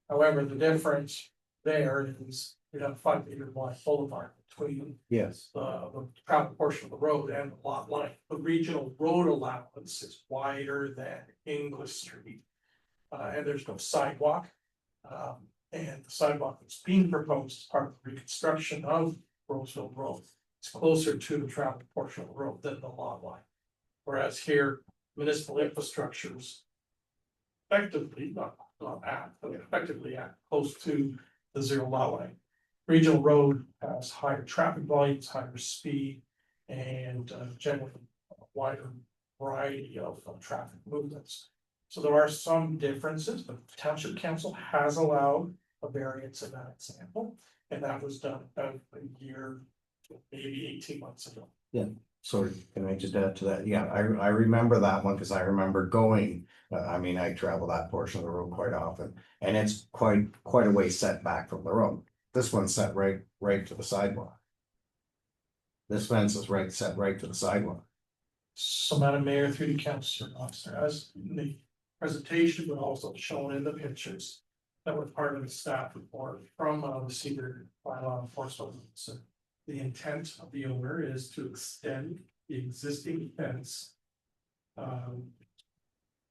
However, the difference there is you have a 5-meter wide boulevard between Yes. the travel portion of the road and the lot line. The regional road allowance is wider than English Street. And there's no sidewalk. And the sidewalk that's being proposed as part of the reconstruction of Roseville Road. It's closer to the travel portion of the road than the lot line. Whereas here, municipal infrastructures effectively, effectively at close to the 0 lot line. Regional road has higher traffic volumes, higher speed, and generally a wider variety of traffic movements. So there are some differences, but the Township Council has allowed a variance in that example, and that was done about a year, maybe 18 months ago. Yeah, sorry, can I just add to that? Yeah, I remember that one because I remember going, I travel that portion of the road quite often. And it's quite a way set back from the road. This one's set right to the sidewalk. This fence is set right to the sidewalk. So Madam Mayor, through the Councillor Officer, as in the presentation, but also shown in the pictures that were part of the staff report from the Cedar Bylaw Enforcement Officer. The intent of the owner is to extend the existing fence.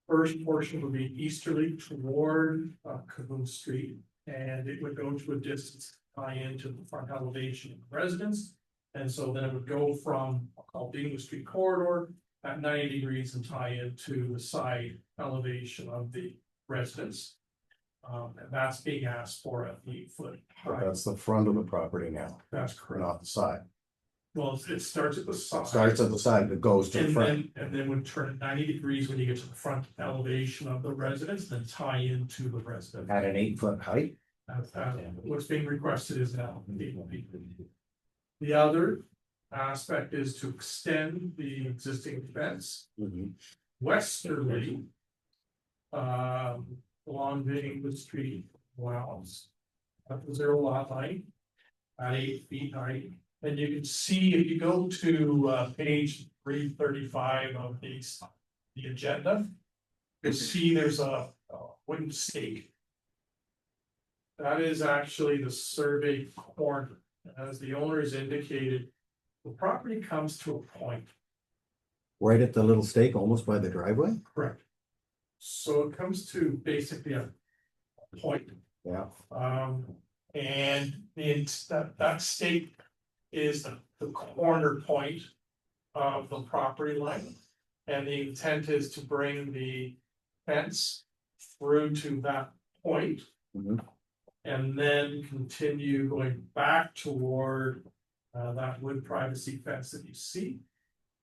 First portion would be easterly toward Cahoon Street, and it would go to a distance tie into the front elevation of the residence. And so then it would go from, I'll call the English Street corridor at 90 degrees and tie into the side elevation of the residence. And that's being asked for at 8-foot high. That's the front of the property now. That's correct. Not the side. Well, it starts at the side. Starts at the side, but goes to the front. And then would turn at 90 degrees when you get to the front elevation of the residence, then tie into the residence. At an 8-foot height. What's being requested is now. The other aspect is to extend the existing fence westerly along the English Street allowance at the 0 lot line at 8 feet high. And you can see if you go to page 335 of the agenda, you'll see there's a wooden stake. That is actually the survey corner. As the owner has indicated, the property comes to a point. Right at the little stake, almost by the driveway? Correct. So it comes to basically a point. Yeah. And that stake is the corner point of the property line. And the intent is to bring the fence through to that point. And then continue going back toward that wood privacy fence that you see.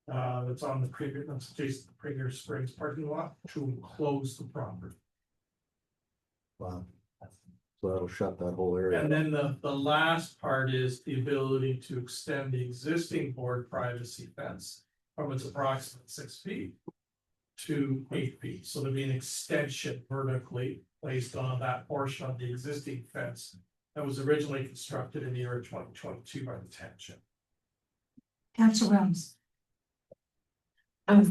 That's on the Premier, that's adjacent to the Premier Springs parking lot to enclose the property. Wow. So that'll shut that whole area. And then the last part is the ability to extend the existing board privacy fence from its approximate 6 feet to 8 feet. So there'll be an extension vertically placed on that portion of the existing fence that was originally constructed in the year 2022 by the township. Council Williams. I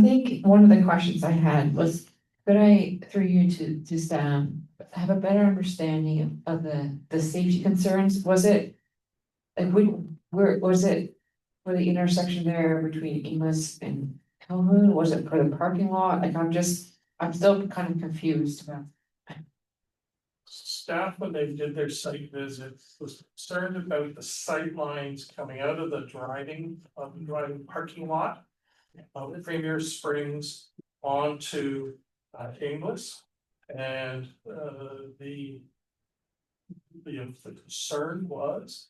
think one of the questions I had was, could I, through you to just have a better understanding of the safety concerns? Was it like where was it for the intersection there between Inglis and Calhoun? Was it for the parking lot? Like I'm still kind of confused about. Staff, when they did their site visit, was concerned about the sight lines coming out of the driving parking lot of the Premier Springs onto Inglis. And the concern was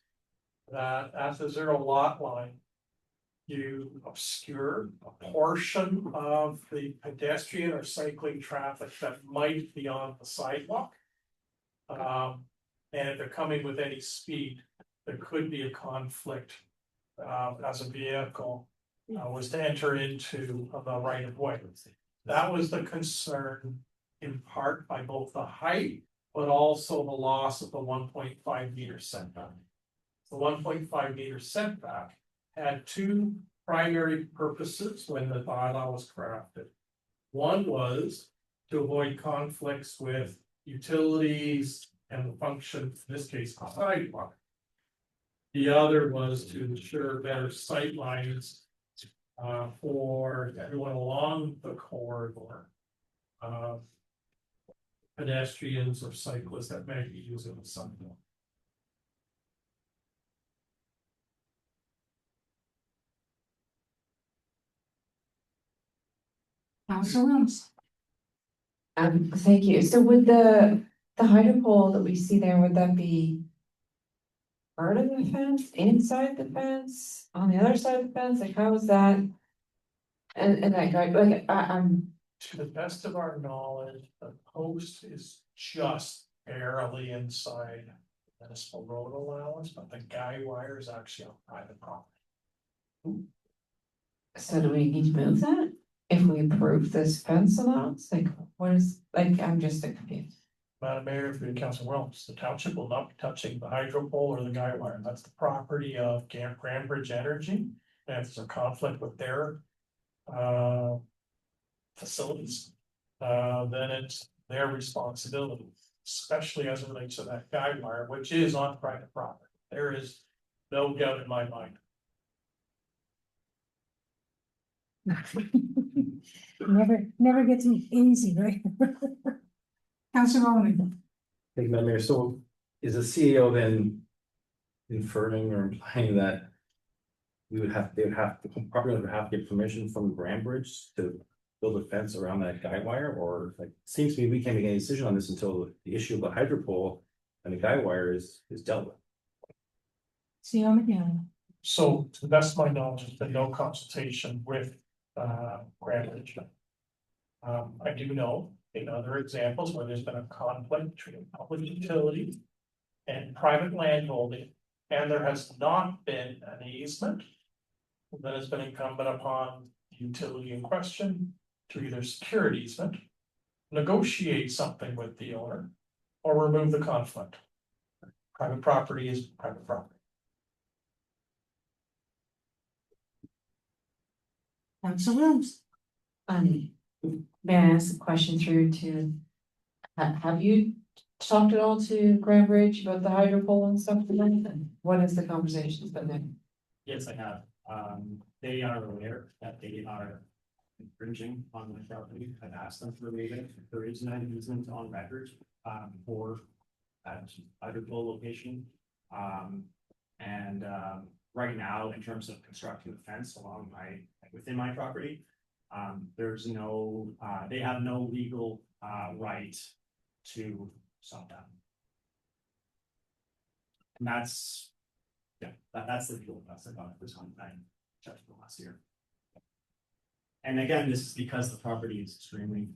that at the zero lot line, you obscure a portion of the pedestrian or cycling traffic that might be on the sidewalk. And if they're coming with any speed, there could be a conflict as a vehicle was to enter into the right of way. That was the concern in part by both the height, but also the loss of the 1.5 meter setback. The 1.5 meter setback had two primary purposes when the bylaw was crafted. One was to avoid conflicts with utilities and the function, in this case, a sidewalk. The other was to ensure better sight lines for everyone along the corridor. Pedestrians or cyclists that may be using the sidewalk. Council Williams. Thank you. So would the hydro pole that we see there, would that be part of the fence, inside the fence, on the other side of the fence? Like how is that? And that guy, like I'm. To the best of our knowledge, the post is just barely inside the municipal road allowance, but the guy wire is actually on private property. So do we need to move that? If we approve this fence allowance, like what is, like, I'm just confused. Madam Mayor, through the Council Williams, the township will not be touching the hydro pole or the guy wire. That's the property of Grandbridge Energy. And if there's a conflict with their facilities, then it's their responsibility, especially as it relates to that guy wire, which is on private property. There is no doubt in my mind. Never gets easy, right? Councilor Rowan. Thank you, Madam Mayor. So is the CEO then inferring or implying that they would have, the property owner would have to get permission from Grandbridge to build a fence around that guy wire? Or like, it seems to me we can't make any decision on this until the issue of the hydro pole and the guy wire is dealt with. CEO McNally. So to the best of my knowledge, there's been no consultation with Grandbridge. I do know in other examples where there's been a conflict between public utility and private landholding, and there has not been an easement, then it's been incumbent upon the utility in question to either secure an easement, negotiate something with the owner, or remove the conflict. Private property is private property. Council Williams. May I ask a question through to, have you talked at all to Grandbridge about the hydro pole and stuff? What has the conversations been there? Yes, I have. They are aware that they are infringing on my property. I've asked them to remove it. There is no easement on record, for that Iberville location. Right now, in terms of constructing the fence along within my property, there's no, they have no legal, right to stop that. And that's, yeah, that's the deal that's about this one thing, judged last year. And again, this is because the property is extremely.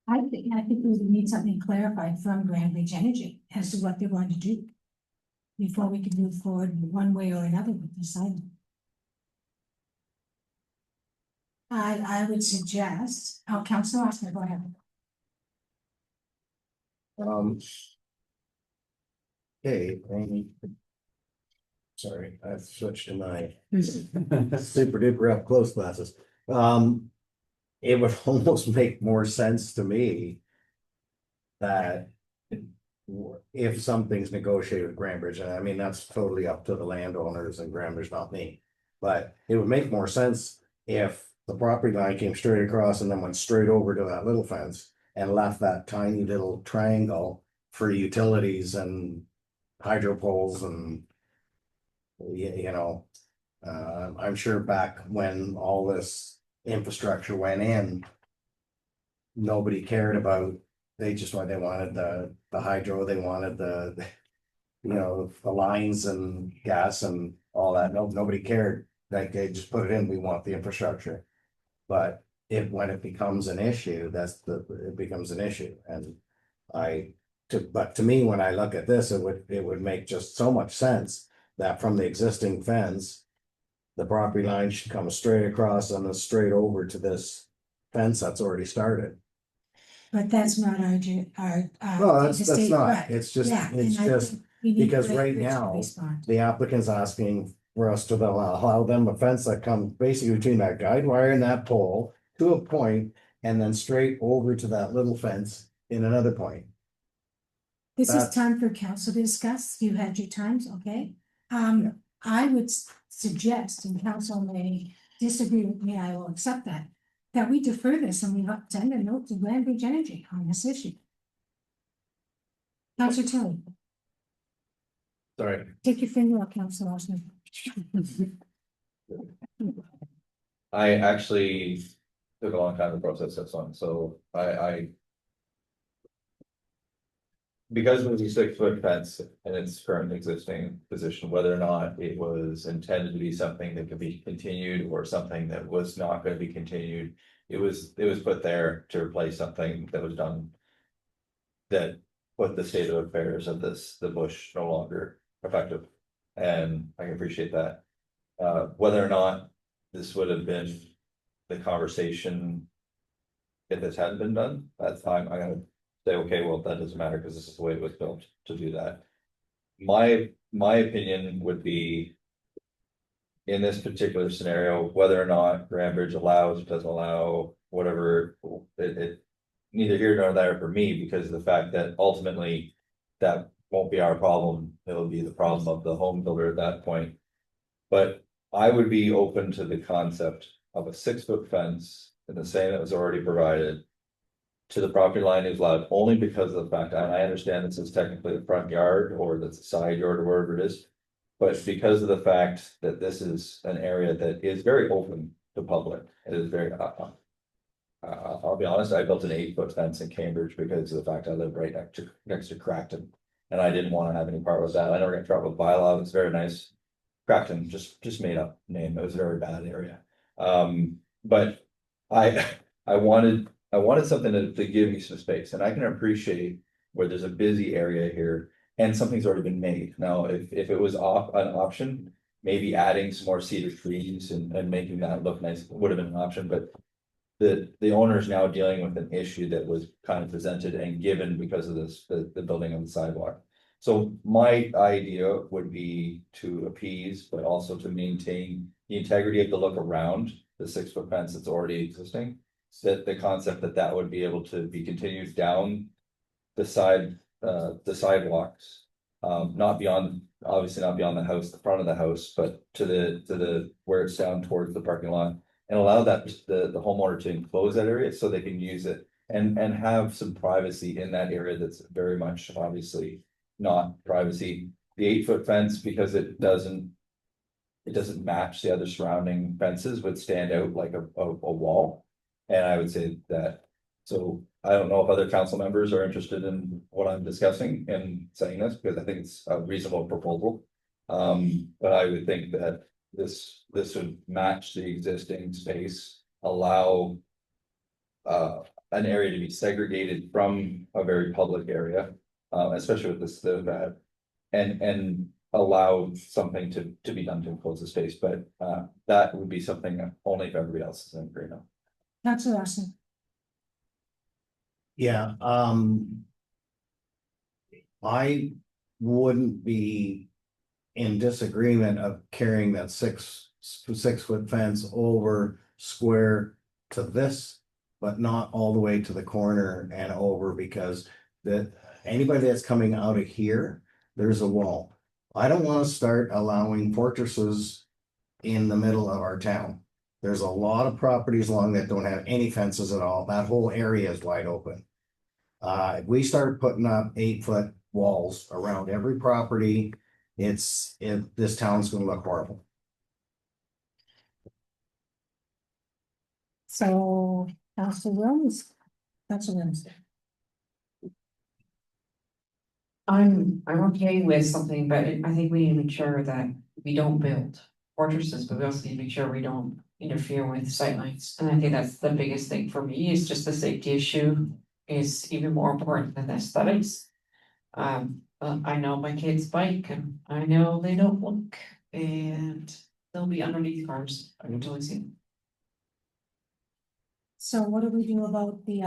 I think we need something clarified from Grand Ridge Energy as to what they're going to do before we can move forward one way or another with this item. I would suggest, Councilor Osmer, go ahead. Okay, sorry, I've switched to my super duper up close glasses. It would almost make more sense to me that if something's negotiated with Grandbridge, and I mean, that's totally up to the landowners and Grandbridge, not me. But it would make more sense if the property line came straight across and then went straight over to that little fence and left that tiny little triangle for utilities and hydro poles and I'm sure back when all this infrastructure went in, nobody cared about, they wanted the hydro, they wanted the the lines and gas and all that. Nobody cared. Like, they just put it in, we want the infrastructure. But when it becomes an issue, it becomes an issue. And but to me, when I look at this, it would make just so much sense that from the existing fence, the property line should come straight across and then straight over to this fence that's already started. But that's not our. No, that's not. Right. It's just, Yeah, it's and I just think we need because Grand right Ridge to now, respond. the applicant's asking for us to allow them a fence that comes basically between that guide wire and that pole to a point and then straight over to that little fence in another point. This is That's- time for council to discuss. You had your times, okay? I would suggest, and council may disagree with me, I will accept that we defer this and we send a note to Grand Ridge Energy on this issue. Councilor Tilly, Sorry. take your finger off, Councilor Osmer. I actually took a long time to process this one, so I. Because it was a 6-foot fence in its current existing position, whether or not it was intended to be something that could be continued or something that was not going to be continued. It was put there to replace something that was done. That put the state of affairs of the bush no longer effective. And I appreciate that. Whether or not this would have been the conversation. If this hadn't been done, that's fine. I'm gonna say, okay, well, that doesn't matter because this is the way it was built to do that. My opinion would be. In this particular scenario, whether or not Grandbridge allows, doesn't allow, whatever, it neither here nor there for me, because of the fact that ultimately. That won't be our problem, it'll be the problem of the home builder at that point. But I would be open to the concept of a 6-foot fence in the same that was already provided. To the property line is allowed only because of the fact, and I understand this is technically the front yard or the side yard or wherever it is. But because of the fact that this is an area that is very open to public, it is very, I'll be honest, I built an 8-foot fence in Cambridge because of the fact I live right next to Crackton. And I didn't want to have any part with that. I never got in trouble with bylaw. It's very nice. Crackton, just made up name. It was a very bad area. But I wanted something to give me some space, and I can appreciate where there's a busy area here and something's already been made. Now, if it was an option, maybe adding some more cedar trees and making that look nice would have been an option, but the owner is now dealing with an issue that was kind of presented and given because of this, the building of the sidewalk. So my idea would be to appease, but also to maintain the integrity of the look around the 6-foot fence that's already existing. So the concept that would be able to be continued down the sidewalks Not beyond, obviously not beyond the house, the front of the house, but to the, where it's down towards the parking lot. And allow the homeowner to enclose that area so they can use it and have some privacy in that area that's very much obviously not privacy. The 8-foot fence, because it doesn't match the other surrounding fences, would stand out like a wall. And I would say that, so I don't know if other council members are interested in what I'm discussing and saying this, because I think it's a reasonable proposal. But I would think that this would match the existing space, allow an area to be segregated from a very public area, especially with this, and allow something to be done to enclose the space, but that would be something only if everybody else is in agreement. Councillor Larson. Yeah, I wouldn't be in disagreement of carrying that 6-foot fence over square to this, but not all the way to the corner and over, because anybody that's coming out of here, there's a wall. I don't want to start allowing fortresses in the middle of our town. There's a lot of properties along that don't have any fences at all. That whole area is wide open. If we start putting up 8-foot walls around every property, this town's gonna look horrible. So, Councillor Williams. Councillor Williams. I'm okay with something, but I think we need to make sure that we don't build fortresses, but we also need to make sure we don't interfere with sightlines. And I think that's the biggest thing for me, is just the safety issue is even more important than the aesthetics. I know my kids bike and I know they don't look, and they'll be underneath cars. I can totally see them. So what do we do about the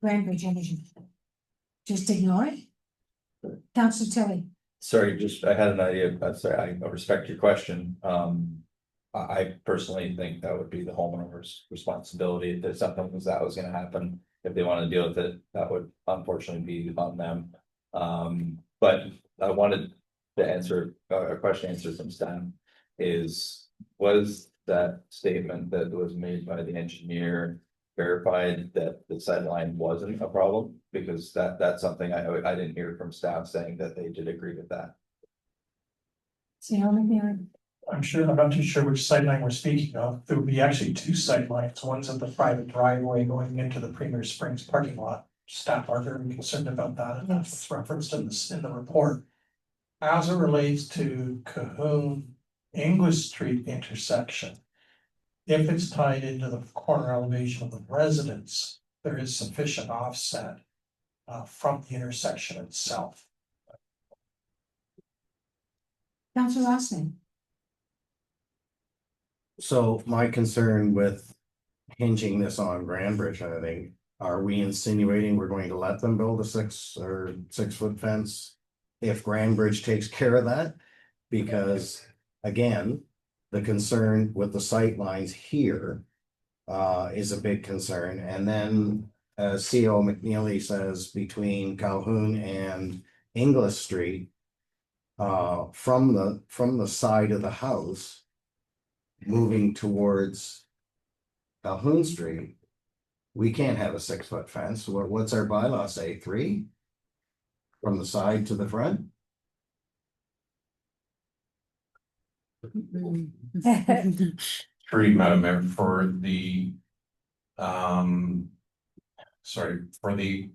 Grand Bridge energy? Just ignore it? Councillor Tilly. Sorry, I had an idea. Sorry, I respect your question. I personally think that would be the homeowner's responsibility. If something was gonna happen, if they want to deal with it, that would unfortunately be on them. But I wanted to answer a question answered from Stan, was that statement that was made by the engineer verified that the sideline wasn't a problem? Because that's something I didn't hear from staff saying that they did agree with that. See how many I'm not too sure which sightline we're speaking of. There would be actually 2 sightlines. One's at the private driveway going into the Premier Springs parking lot. Staff are very concerned about that, and that's what's referenced in the report. As it relates to Cahoon English Street intersection, if it's tied into the corner elevation of the residence, there is sufficient offset from the intersection itself. Councillor Larson. So my concern with hinging this on Grand Bridge, I think, are we insinuating we're going to let them build a 6-foot fence if Grand Bridge takes care of that? Because again, the concern with the sight lines here is a big concern. And then CO McNeely says between Calhoun and English Street, from the side of the house moving towards Calhoun Street, we can't have a 6-foot fence. What's our bylaw say? 3 from the side to the front? Through Madam Mayor, for the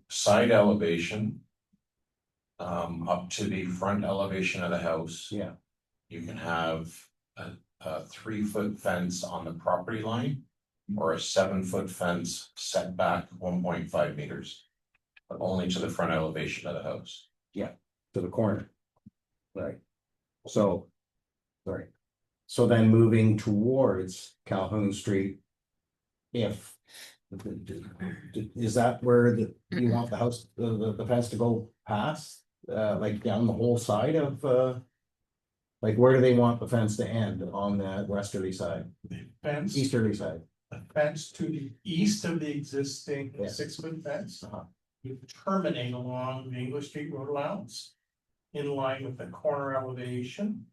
side elevation. Up to the front elevation of the house. Yeah. You can have a 3-foot fence on the property line. Or a 7-foot fence set back 1.5 meters. But only to the front elevation of the house. Yeah, to the corner. Right. So then moving towards Calhoun Street. Is that where you want the house, the fence to go past, like down the whole side of, like where do they want the fence to end on that westerly side? Fence. Easterly side. The fence to the east of the existing 6-foot fence. You terminate along the English Street road allowance. in line with the corner elevation,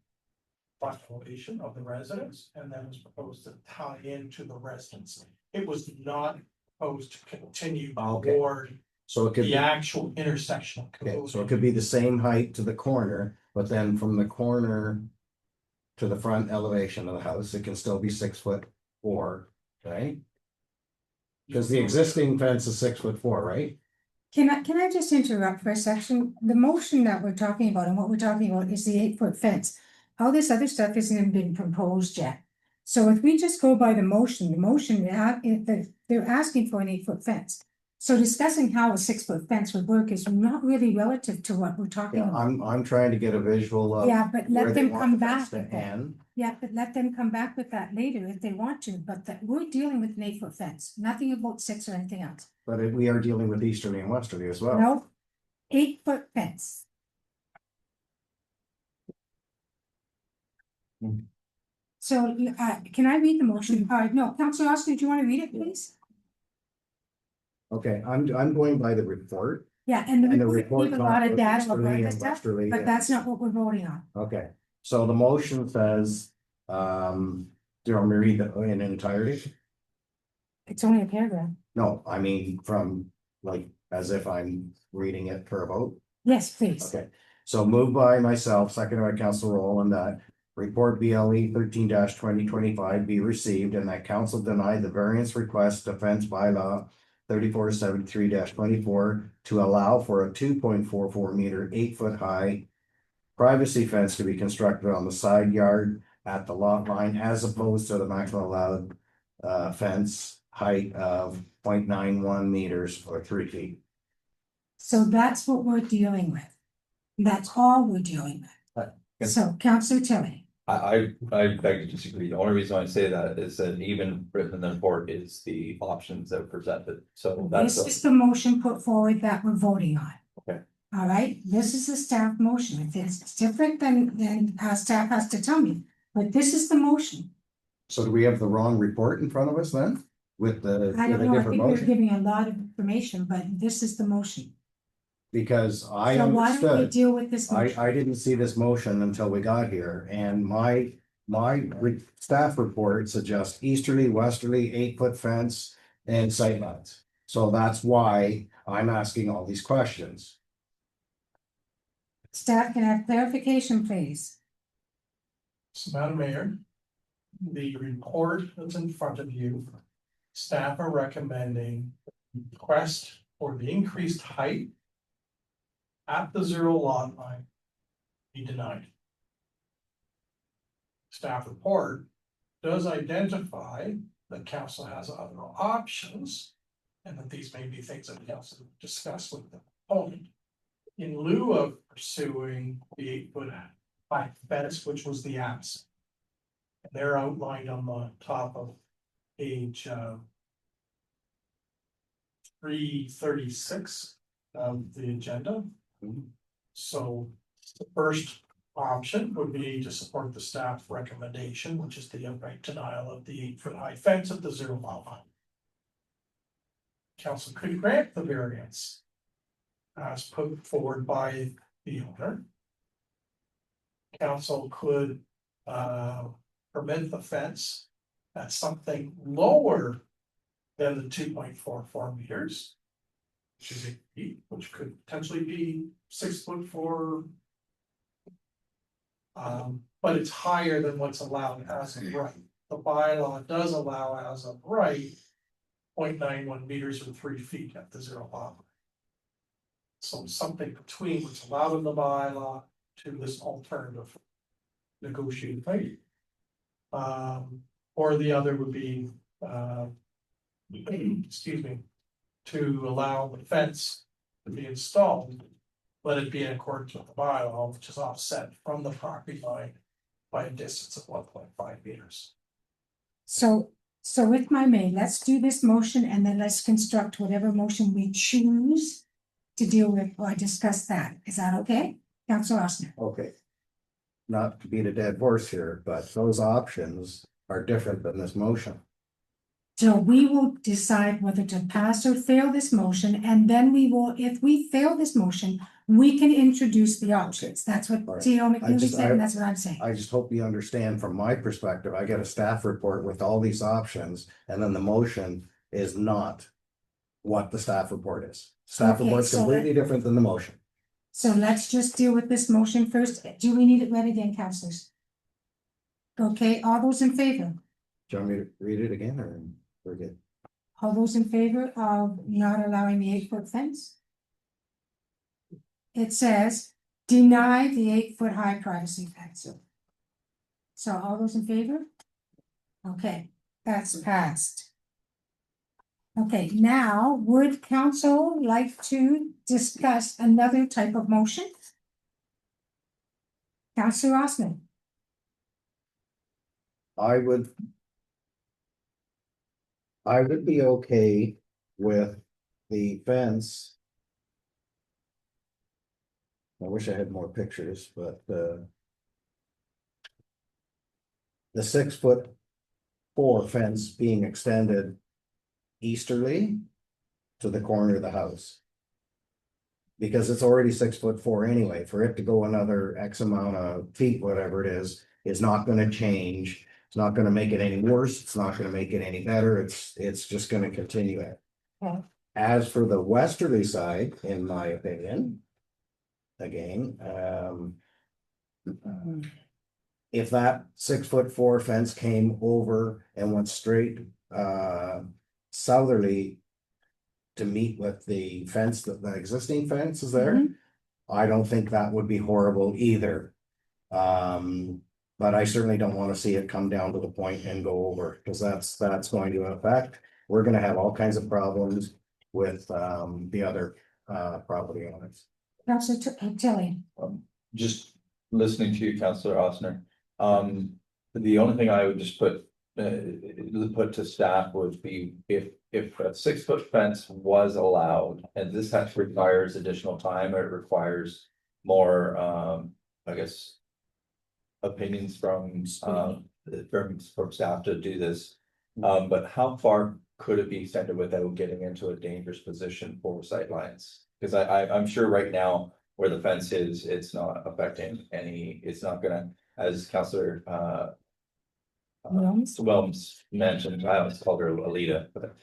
front elevation of the residence, and then was proposed to tie into the residence. It was not proposed to continue Okay. toward So it could the be, actual intersection. okay, so it could be the same height to the corner, but then from the corner to the front elevation of the house, it can still be 6'4", right? Because the existing fence is 6'4", right? Can I just interrupt for a section? The motion that we're talking about and what we're talking about is the 8-foot fence. All this other stuff hasn't even been proposed yet. So if we just go by the motion, they're asking for an 8-foot fence. So discussing how a 6-foot fence would work is not really relative to what we're talking Yeah, about. I'm trying to get a visual of. Yeah, but where let they them want come the fence back to with that. end. Yeah, but let them come back with that later if they want to, but that we're dealing with an 8-foot fence, nothing about 6 or anything else. But we are dealing with easterly and westerly as well. No, 8-foot fence. Hmm. So, can I read the motion? No, Councillor Austin, do you want to read it, please? Okay, I'm going by the report. Yeah, and the report report gave a lot of talks data about about easterly this and stuff, westerly, but yeah. that's not what we're voting on. Okay, so the motion says, do you want me to read it in entirety? It's only a paragraph. No, I mean, from like, as if I'm reading it for a vote. Yes, please. Okay, so moved by myself, seconded by Council Rowland, that report BLE 13-2025 be received and that council deny the variance request defense bylaw 3473-24 to allow for a 2.44 meter, 8-foot high privacy fence to be constructed on the side yard at the lot line as opposed to the maximum allowed fence height of 0.91 meters or 3 feet. So that's what we're dealing with. That's all we're dealing with. So, Councillor Tilly. I beg to disagree. The only reason I say that is that even written in the report is the options that are presented. So This that's, is the motion put forward that we're voting on. Okay. All right, this is a staff motion. If it's different, then staff has to tell me, but this is the motion. So do we have the wrong report in front of us then? With the I don't with a know, I different think we're motion? giving a lot of information, but this is the motion. Because I So why don't we understood, deal with this motion? I didn't see this motion until we got here, and my staff report suggests easterly, westerly, 8-foot fence and sightlines. So that's why I'm asking all these questions. Staff can have clarification, please. So, Madam Mayor, the report that's in front of you, staff are recommending request for the increased height at the 0 lot line be denied. Staff report does identify that council has other options and that these may be things that council discuss with the opponent. In lieu of pursuing the 8-foot high fence, which was the ask. And they're outlined on the top of page 336 of the agenda. So the first option would be to support the staff recommendation, which is the outright denial of the 8-foot high fence at the 0 lot line. Council could grant the variance as put forward by the owner. Council could permit the fence at something lower than the 2.44 meters, which is 8 feet, which could potentially be 6'4". But it's higher than what's allowed as of right. The bylaw does allow as of right 0.91 meters or 3 feet at the 0 lot line. So something between what's allowed in the bylaw to this alternative negotiated height. Or the other would be, excuse me, to allow the fence to be installed. Let it be in accordance with the bylaw, which is offset from the property line by a distance of 1.5 meters. So with my maid, let's do this motion and then let's construct whatever motion we choose to deal with or discuss that. Is that okay? Councillor Austin. Okay. Not to beat a dead horse here, but those options are different than this motion. So we will decide whether to pass or fail this motion, and then we will, if we fail this motion, we can introduce the options. That's what Right. T.O. I McNeely just- said, and that's what I'm saying. I just hope you understand from my perspective, I get a staff report with all these options, and then the motion is not what the staff report is. Staff Okay, report's so completely different than the motion. So let's just deal with this motion first. Do we need it read again, councillors? Okay, all those in favor? Do you want me to read it again, or we're good? All those in favor of not allowing the 8-foot fence? It says deny the 8-foot high privacy fence. So all those in favor? Okay, that's passed. Okay, now would council like to discuss another type of motion? Councillor Osman, I would be okay with the fence. I wish I had more pictures, but the 6'4" fence being extended easterly to the corner of the house. Because it's already 6'4" anyway, for it to go another X amount of feet, whatever it is not gonna change. It's not gonna make it any worse, it's not gonna make it any better, it's just gonna continue it. Okay. As for the westerly side, in my opinion. Again, if that 6'4" fence came over and went straight southerly to meet with the fence, the existing fence is there, I don't think that would be horrible either. But I certainly don't want to see it come down to the point and go over, because that's going to affect, we're gonna have all kinds of problems with the other property owners. Councillor Tilly. Just listening to you, Councillor Osner. The only thing I would just put to staff would be if a 6-foot fence was allowed, and this requires additional time, or it requires more, I guess. Opinions from staff to do this, but how far could it be extended without getting into a dangerous position for sightlines? Because I'm sure right now where the fence is, it's not affecting any, it's not gonna, as Councillor Wellms mentioned, I always called her Alita, but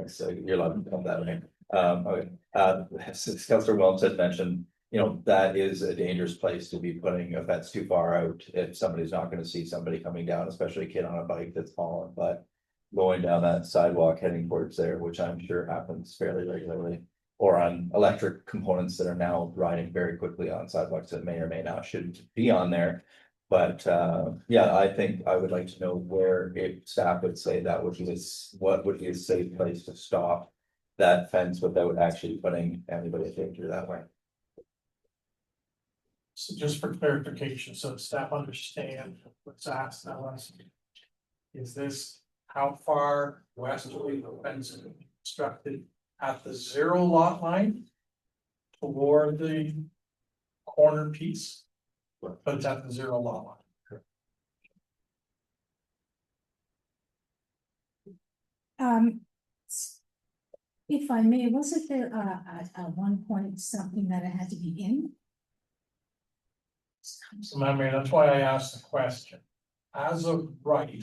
so you're allowed to call that way. Okay, Councillor Wellms had mentioned, you know, that is a dangerous place to be putting a fence too far out if somebody's not gonna see somebody coming down, especially a kid on a bike that's fallen, but going down that sidewalk heading towards there, which I'm sure happens fairly regularly, or on electric components that are now riding very quickly on sidewalks that may or may not shouldn't be on there. But yeah, I think I would like to know where if staff would say that would be what would be a safe place to stop that fence without actually putting anybody in danger that way. So just for clarification, so the staff understand what's asked now. Is this how far westerly the fence is constructed at the 0 lot line? Toward the corner piece, but it's at the 0 lot line. If I may, wasn't there at one point something that it had to be in? So Mayor, that's why I asked the question. As of right,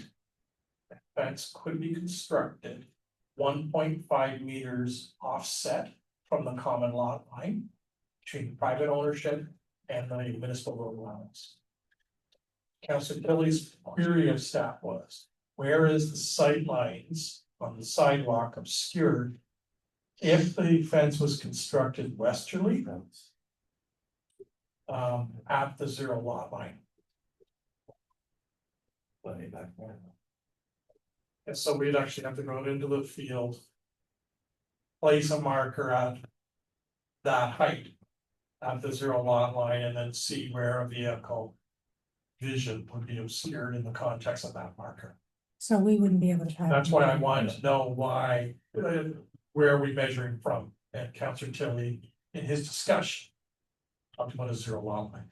the fence could be constructed 1.5 meters offset from the common lot line between private ownership and the municipal road allowance. Councillor Tilly's query of staff was, where is the sight lines on the sidewalk obscured if the fence was constructed westerly? At the 0 lot line. And so we'd actually have to go into the field. Place a marker at that height. At the 0 lot line, and then see where a vehicle vision would be obscured in the context of that marker. So we wouldn't be able to. That's why I wanted to know why, where are we measuring from? And Councillor Tilly, in his discussion, talked about a 0 lot line.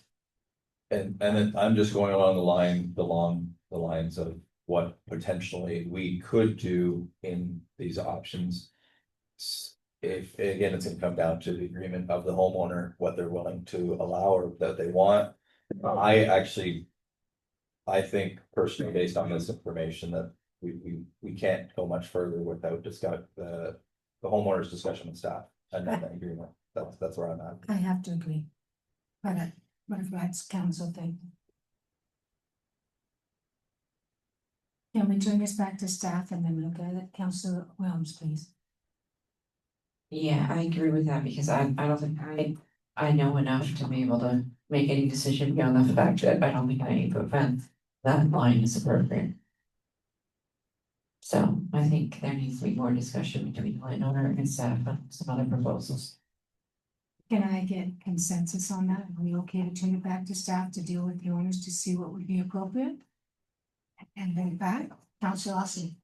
And then I'm just going along the lines of what potentially we could do in these options. If, again, it's gonna come down to the agreement of the homeowner, what they're willing to allow or that they want. I think personally, based on this information, that we can't go much further without the homeowner's discussion with staff and then the agreement. That's where I'm at. I have to agree. But what if that's council thing? Can we turn this back to staff and then look at it? Councillor Williams, please. Yeah, I agree with that because I don't think I know enough to be able to make any decision beyond the fact that I don't think I need to offend that line is appropriate. So I think there needs to be more discussion between the landowner and staff and some other proposals. Can I get consensus on that? Are we okay to turn it back to staff to deal with the owners to see what would be appropriate? And then back, Councillor Austin.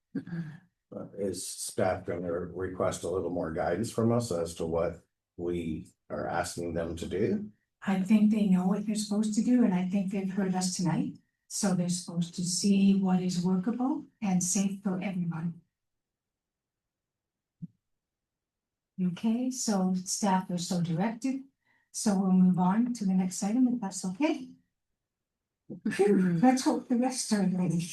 Is staff gonna request a little more guidance from us as to what we are asking them to do? I think they know what they're supposed to do, and I think they've heard us tonight. So they're supposed to see what is workable and safe for everyone. Okay, so staff are so directed. So we'll move on to the next item if that's okay. Let's hope the rest are ready.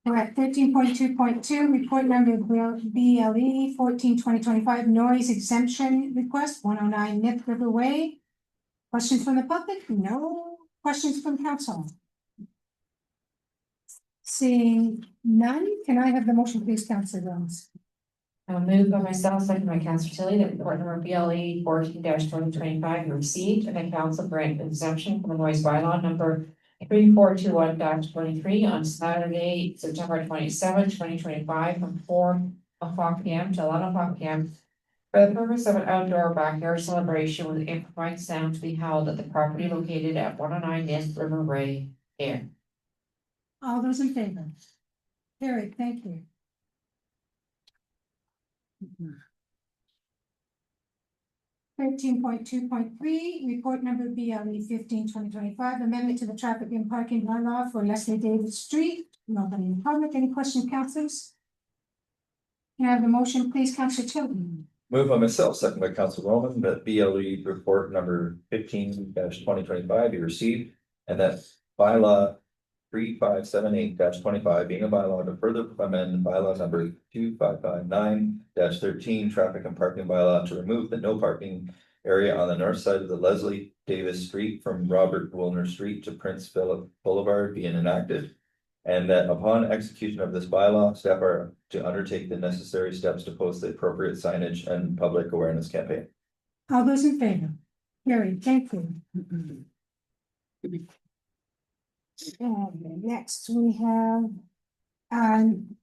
We're at 13.2.2, report number BLE 14/2025 noise exemption request 109 Myth River Way. Questions from the public? No. Questions from council? Seeing none, can I have the motion, please, Councillor Jones? Moved by myself, second by Councillor Tilly, that report number BLE 14/2025 be received and the council grant exemption from the noise bylaw number 3421-23 on Saturday, September 27, 2025, from 4:00 p.m. to 11:00 p.m. for the purpose of an outdoor backyard celebration with amplified sound to be held at the property located at 109 Myth River Way, Air. All those in favor? Carried, thank you. 13.2.3, report number BLE 15/2025, amendment to the traffic and parking bylaw for Leslie Davis Street. Nobody in public, any questions, councillors? Can I have the motion, please, Councillor Tilden? Move by myself, second by Council Roman, that BLE report number 15/2025 be received and that bylaw 3578-25 being a bylaw to further amend bylaw number 2559-13 traffic and parking bylaw to remove the no parking area on the north side of the Leslie Davis Street from Robert Wilner Street to Prince Philip Boulevard being enacted. And that upon execution of this bylaw, staff are to undertake the necessary steps to post the appropriate signage and public awareness campaign. All those in favor? Carried, thank you. Next, we have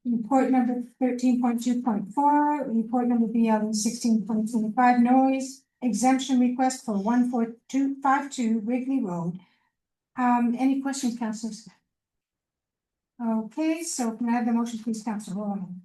report number 13.2.4, report number BLE 16/2025 noise exemption request for 14252 Wrigley Road. Any questions, councillors? Okay, so can I have the motion, please, Councillor Roman?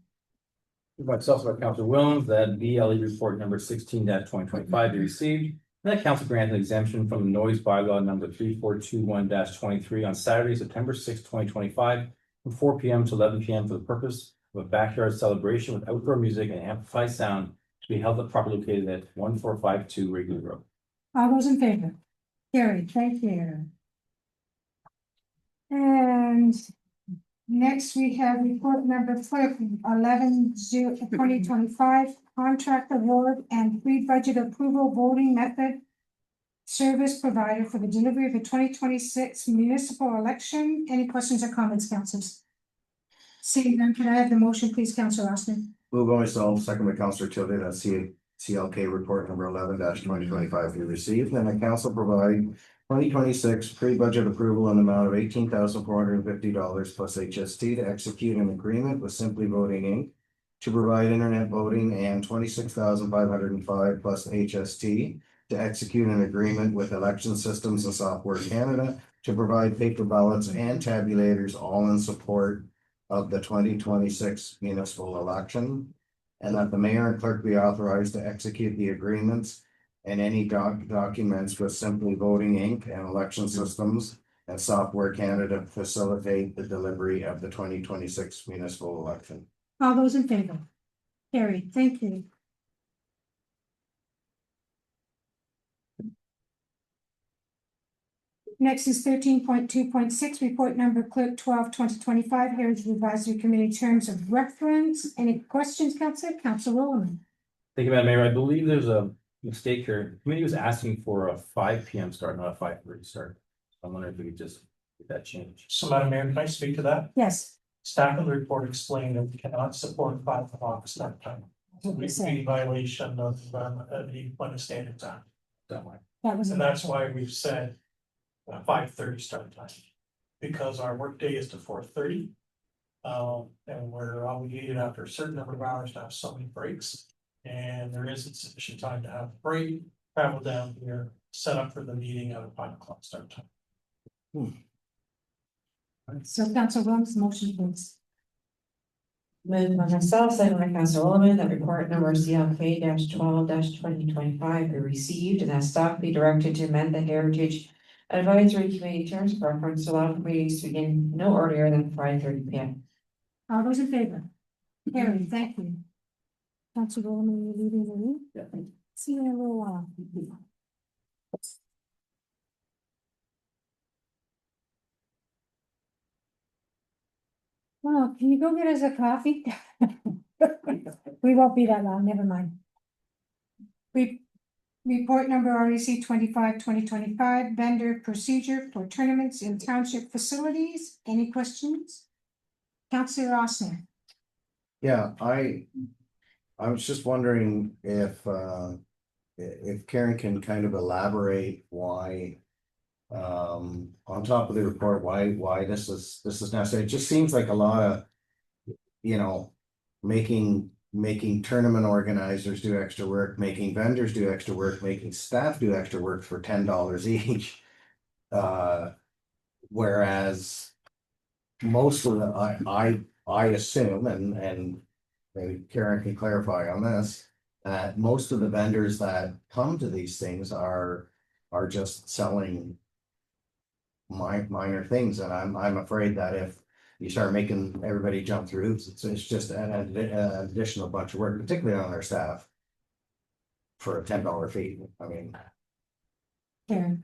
Myself, by Councillor Williams, that BLE report number 16/2025 be received. That council grant an exemption from the noise bylaw number 3421-23 on Saturday, September 6, 2025, from 4 p.m. to 11 p.m. for the purpose of a backyard celebration with outdoor music and amplified sound to be held at property located at 1452 Wrigley Road. All those in favor? Carried, thank you. And next we have report number 11/2025 contract award and pre-budget approval voting method service provider for the delivery of the 2026 municipal election. Any questions or comments, councillors? Seeing none, can I have the motion, please, Councillor Austin? Move by myself, second by Councillor Tilly, that CLK report number 11/2025 be received and the council provide 2026 pre-budget approval in the amount of $18,450 plus HST to execute an agreement with Simply Voting Inc. to provide internet voting and $26,505 plus HST to execute an agreement with Election Systems and Software Canada to provide paper ballots and tabulators, all in support of the 2026 municipal election. And that the mayor and clerk be authorized to execute the agreements and any documents with Simply Voting Inc. and Election Systems and Software Canada to facilitate the delivery of the 2026 municipal election. All those in favor? Carried, thank you. Next is 13.2.6, report number clerk 12/2025, Heritage Advisory Committee terms of reference. Any questions, Council? Council Rowland. Thank you, Madam Mayor. I believe there's a mistake here. The committee was asking for a 5 PM start, not a 5:30 start. I'm wondering if we could just get that changed. So Madam Mayor, can I speak to that? Yes. Staff in the report explained that we cannot support 5 o'clock start time. It would be in violation of the Employment Standards Act. That was. And that's why we've said 5:30 start time. Because our workday is to 4:30. And we're obligated after a certain number of hours to have so many breaks. And there isn't sufficient time to have a break, travel down here, set up for the meeting at a 5 o'clock start time. So Council Williams, motion please. Moved by myself, second by Council Williams, that report number CLK 12/2025 be received and that staff be directed to amend the Heritage Advisory Committee terms of reference to allow for meetings to begin no earlier than 5:30 PM. All those in favor? Carried, thank you. Council Rowland, you leaving the room? Yeah. See you in a little while. Well, can you go get us a coffee? We won't be that long, never mind. Report number REC 25/2025, vendor procedure for tournaments in township facilities. Any questions? Councilor Rossner. Yeah, I was just wondering if Karen can kind of elaborate why. On top of the report, why this is necessary. It just seems like a lot of, making tournament organizers do extra work, making vendors do extra work, making staff do extra work for $10 each. Whereas most of the, I assume, and maybe Karen can clarify on this, that most of the vendors that come to these things are just selling minor things, and I'm afraid that if you start making everybody jump through hoops, it's just an additional bunch of work, particularly on our staff. For a $10 fee, I mean. Karen.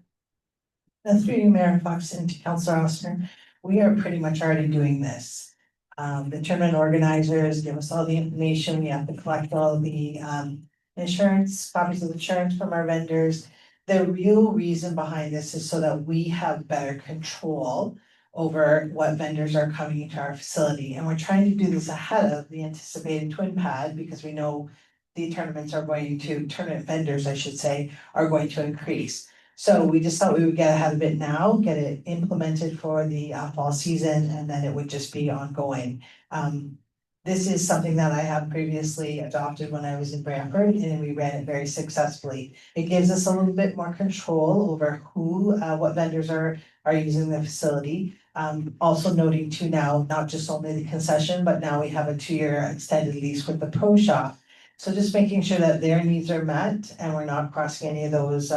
Through you, Mayor Fox and Councilor Oster, we are pretty much already doing this. The tournament organizers give us all the information, we have to collect all the insurance, copies of insurance from our vendors. The real reason behind this is so that we have better control over what vendors are coming into our facility. And we're trying to do this ahead of the anticipated Twin Pad because we know the tournament vendors, I should say, are going to increase. So we just thought we would get ahead of it now, get it implemented for the fall season, and then it would just be ongoing. This is something that I have previously adopted when I was in Brantford, and we ran it very successfully. It gives us a little bit more control over what vendors are using the facility. Also noting too now, not just only the concession, but now we have a 2-year extended lease with the pro shop. So just making sure that their needs are met and we're not crossing any of those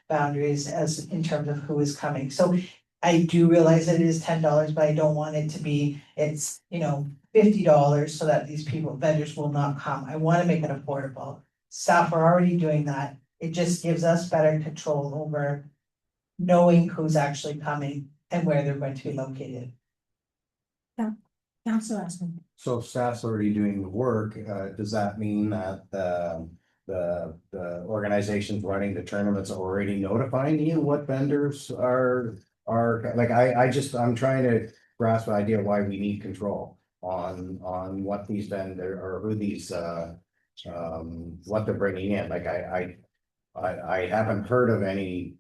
boundaries as in terms of who is coming. So I do realize that it is $10, but I don't want it to be, it's, $50 so that these vendors will not come. I want to make it affordable. Staff are already doing that. It just gives us better control over knowing who's actually coming and where they're going to be located. Councilor Asman. So if staff's already doing the work, does that mean that the organizations running the tournaments are already notifying you what vendors are like, I'm trying to grasp the idea why we need control on what these vendors or who these what they're bringing in. Like I haven't heard of any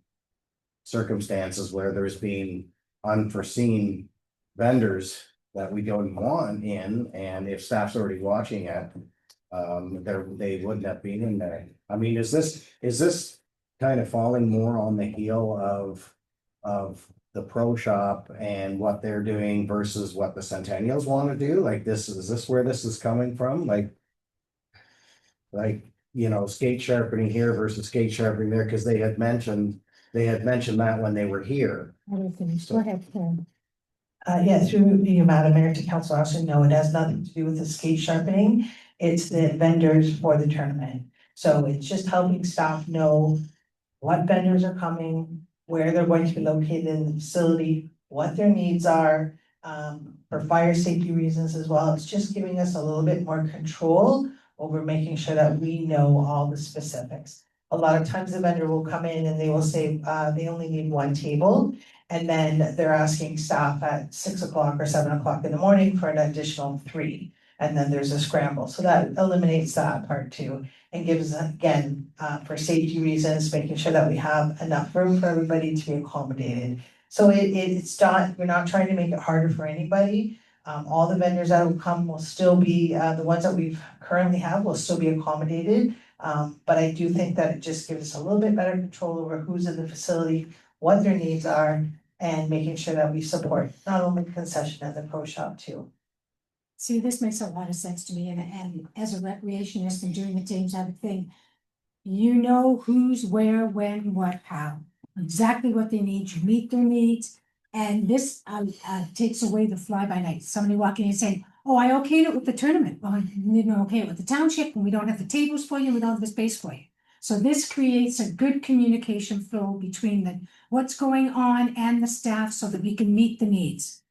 circumstances where there's been unforeseen vendors that we don't want in, and if staff's already watching it, they wouldn't have been in there. I mean, is this kind of falling more on the heel of the pro shop and what they're doing versus what the Centennials want to do? Like is this where this is coming from? Like skate sharpening here versus skate sharpening there, because they had mentioned they had mentioned that when they were here. I will finish. Go ahead, Karen. Yes, through you, Madam Mayor, to Council Austin, no, it has nothing to do with the skate sharpening. It's the vendors for the tournament. So it's just helping staff know what vendors are coming, where they're going to be located in the facility, what their needs are, for fire safety reasons as well. It's just giving us a little bit more control over making sure that we know all the specifics. A lot of times the vendor will come in and they will say, they only need one table. And then they're asking staff at 6 o'clock or 7 o'clock in the morning for an additional 3. And then there's a scramble. So that eliminates that part too. And gives, again, for safety reasons, making sure that we have enough room for everybody to be accommodated. So it's not, we're not trying to make it harder for anybody. All the vendors that will come will still be, the ones that we've currently have will still be accommodated. But I do think that it just gives us a little bit better control over who's in the facility, what their needs are, and making sure that we support not only the concession and the pro shop too. See, this makes a lot of sense to me, and as a recreationist and doing the same type of thing, you know who's where, when, what, how, exactly what they need, you meet their needs, and this takes away the fly by night. Somebody walking in and saying, "Oh, I okayed it with the tournament." Well, you didn't okay it with the township, and we don't have the tables for you, we don't have the space for you. So this creates a good communication flow between the what's going on and the staff so that we can meet the needs.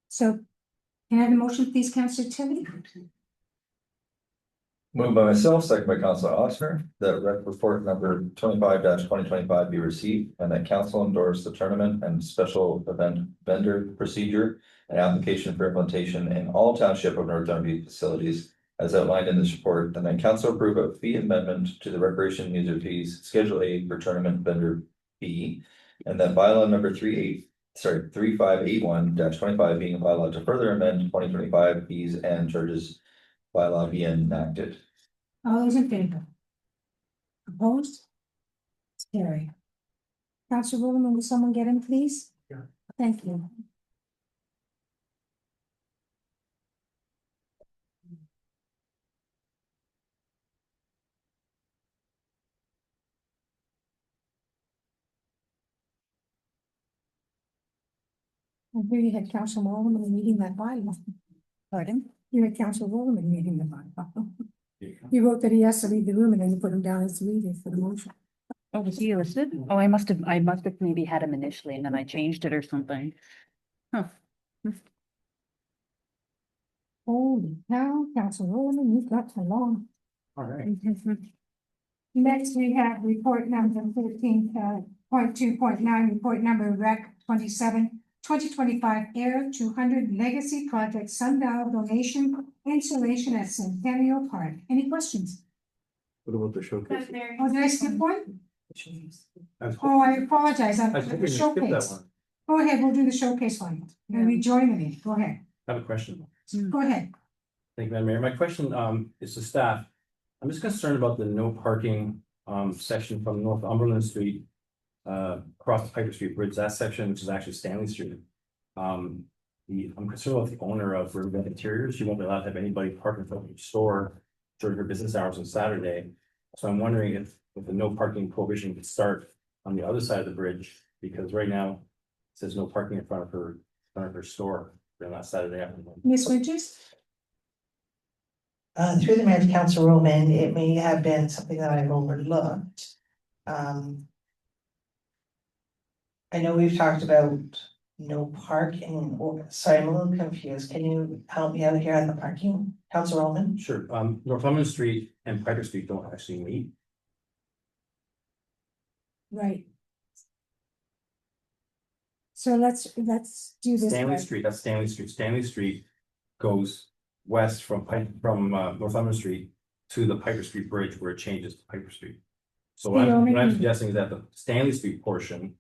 So can I have a motion, please, Councillor Tilly? Moved by myself, second by Councilor Oxner, that rec report number 25-2025 be received and that council endorse the tournament and special event vendor procedure and application for implementation in all township of North Dunwoody facilities as outlined in this report, and then council approve a fee amendment to the recreation user fees, Schedule A for tournament vendor B, and that bylaw number 3581-25 being a bylaw to further amend 2025 fees and charges bylaw be enacted. All those in favor? Opposed? It's carried. Councillor Williman, will someone get him, please? Yeah. Thank you. I hear you had Councillor Williman reading that bylaw. Pardon? You had Councillor Williman reading the bylaw. He wrote that he has to leave the room and then you put him down as reading for the motion. Oh, was he listed? Oh, I must have maybe had him initially and then I changed it or something. Huh. Holy cow, Councillor Williman, you've got to long. All right. Next, we have report number 13.2.9, report number rec 2025 Air 200 Legacy Project Sundial Donation Installation at Centennial Park. Any questions? What about the showcase? Oh, did I skip one? Oh, I apologize. I was hoping The to skip that showcase. one. Go ahead, we'll do the showcase one. And we join me. Go ahead. I have a question. Go ahead. Thank you, Madam Mayor. My question is to staff. I'm just concerned about the no parking section from Northumberland Street across the Piper Street Bridge, that section, which is actually Stanley Street. I'm concerned about the owner of Riverbend Interiors. She won't be allowed to have anybody park in front of her store during her business hours on Saturday. So I'm wondering if the no parking prohibition could start on the other side of the bridge, because right now it says no parking in front of her store during that Saturday afternoon. Ms. Winters? Through the mayor to Council Roman, it may have been something that I've overlooked. I know we've talked about no parking, sorry, I'm a little confused. Can you help me out here on the parking, Council Roman? Sure. Northumberland Street and Piper Street don't actually meet. Right. So let's do this. Stanley right. Street, that's Stanley Street. Stanley Street goes west from Northumberland Street to the Piper Street Bridge where it changes to Piper Street. So what I'm suggesting is that the Stanley Street portion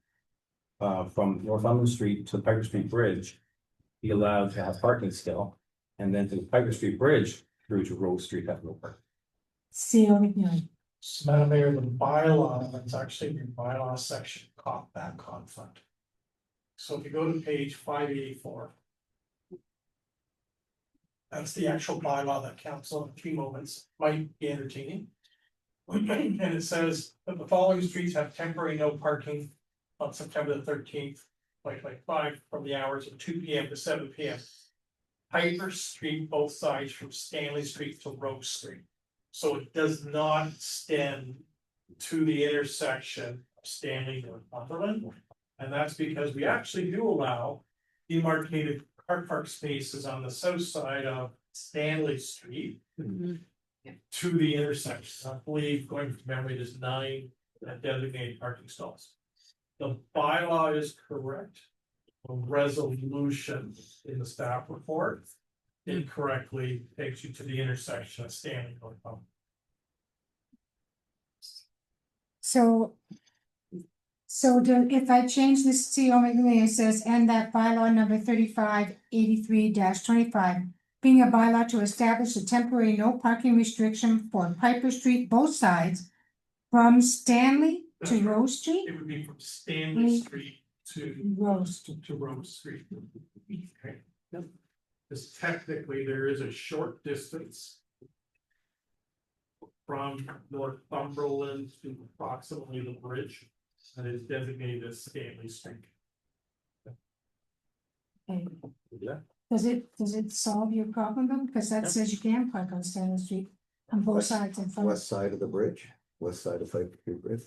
from Northumberland Street to the Piper Street Bridge be allowed to have parking still, and then to the Piper Street Bridge through to Rose Street have no parking. So, Madam Mayor, the bylaw, it's actually your bylaw section caught that conflict. So if you go to page 584. That's the actual bylaw that council in 3 moments might be entertaining. And it says that the following streets have temporary no parking on September the 13th, 2025, from the hours of 2 p.m. to 7 p.m. Piper Street, both sides from Stanley Street to Rose Street. So it does not extend to the intersection of Stanley and Northumberland. And that's because we actually do allow demarcated car park spaces on the south side of Stanley Street to the intersection. I believe, going from memory, there's 9 designated parking stalls. The bylaw is correct. The resolution in the staff report incorrectly takes you to the intersection of Stanley and Northumberland. If I change this to it says, and that bylaw number 3583-25, being a bylaw to establish a temporary no parking restriction for Piper Street, both sides, from Stanley to Rose Street? It would be from Stanley Street to Rose Street. Okay. Because technically there is a short distance from Northumberland to approximately the bridge that is designated as Stanley Street. Okay. Yeah. Does it solve your problem though? Because that says you can park on Stanley Street on both sides in front. West side of the bridge, west side of Piper Street Bridge.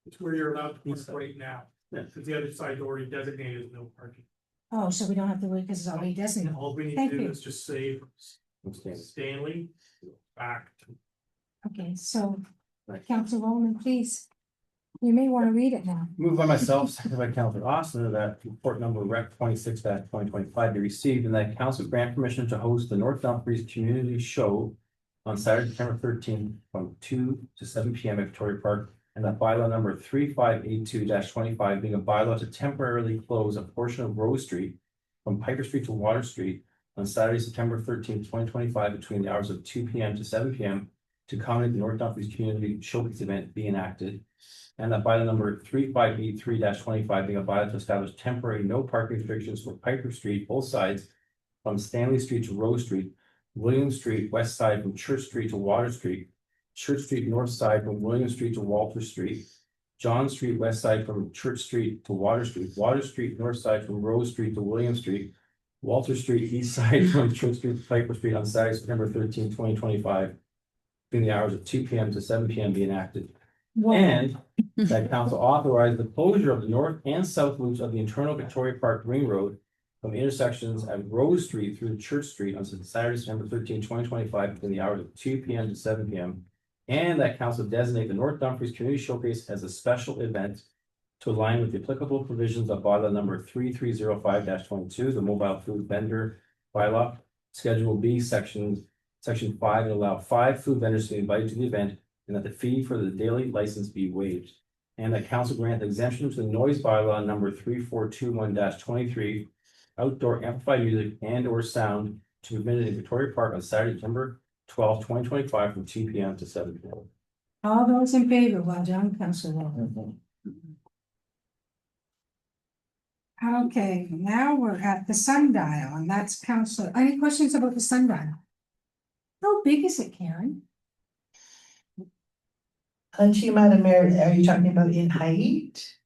It's where you're allowed to park right now, because the other side is already designated as no parking. Oh, so we don't have to wait because it's already designated. All we need Thank to do you. is just say Stanley back to. Okay, so Councilor Roman, please. You may want to read it now. Moved by myself, seconded by Councilor Austin, that report number rec 26-2025 be received and that council grant permission to host the North Dumfries Community Show on Saturday, September 13th, from 2 to 7 p.m. at Victoria Park, and that bylaw number 3582-25 being a bylaw to temporarily close a portion of Rose Street from Piper Street to Water Street on Saturday, September 13th, 2025, between the hours of 2 p.m. to 7 p.m. to accommodate the North Dumfries Community Showcase event be enacted. And that bylaw number 3583-25 being a bylaw to establish temporary no parking restrictions for Piper Street, both sides, from Stanley Street to Rose Street, William Street, west side from Church Street to Water Street, Church Street, north side from William Street to Walter Street, John Street, west side from Church Street to Water Street, Water Street, north side from Rose Street to William Street, Walter Street, east side from Church Street to Piper Street on Saturday, September 13th, 2025, between the hours of 2 p.m. to 7 p.m. be enacted. And that council authorized the closure of the north and south loops of the internal Victoria Park Ring Road from the intersections at Rose Street through Church Street on Saturday, September 13, 2025, between the hours of 2 p.m. to 7 p.m. And that council designate the North Dumfries Community Showcase as a special event to align with the applicable provisions of bylaw number 3305-22, the mobile food vendor bylaw, Schedule B, section 5, and allow 5 food vendors to be invited to the event, and that the fee for the daily license be waived. And that council grant exemption to the noise bylaw number 3421-23, outdoor amplified music and or sound to be permitted in Victoria Park on Saturday, September 12, 2025, from 2 p.m. to 7 p.m. All those in favor, well done, Councilor Roman. Okay, now we're at the sundial, and that's Councilor. Any questions about the sundial? How big is it, Karen? To Madam Mayor, are you talking about in height? Is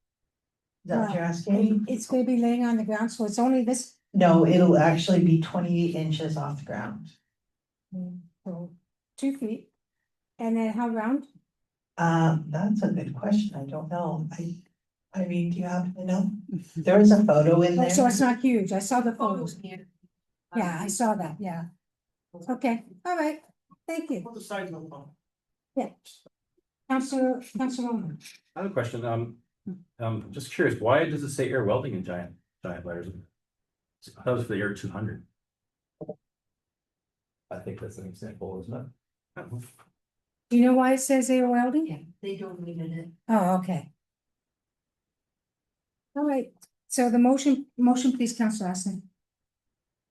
that what you're asking? It's gonna be laying on the ground, so it's only this. No, it'll actually be 28 inches off the ground. So 2 feet. And then how round? That's a good question. I don't know. I mean, do you happen to know? There is a photo in Oh, there. so it's not huge. I saw the photos. Yeah, I saw that, yeah. Okay, all right, thank you. Put the side note on. Yeah. Councilor Roman. I have a question. Just curious, why does it say air welding in giant letters? I thought it was for the air 200. I think that's an example, isn't it? Do you know why it says air welding? Yeah, they don't need it. Oh, okay. All right, so the motion, please, Councilor Austin.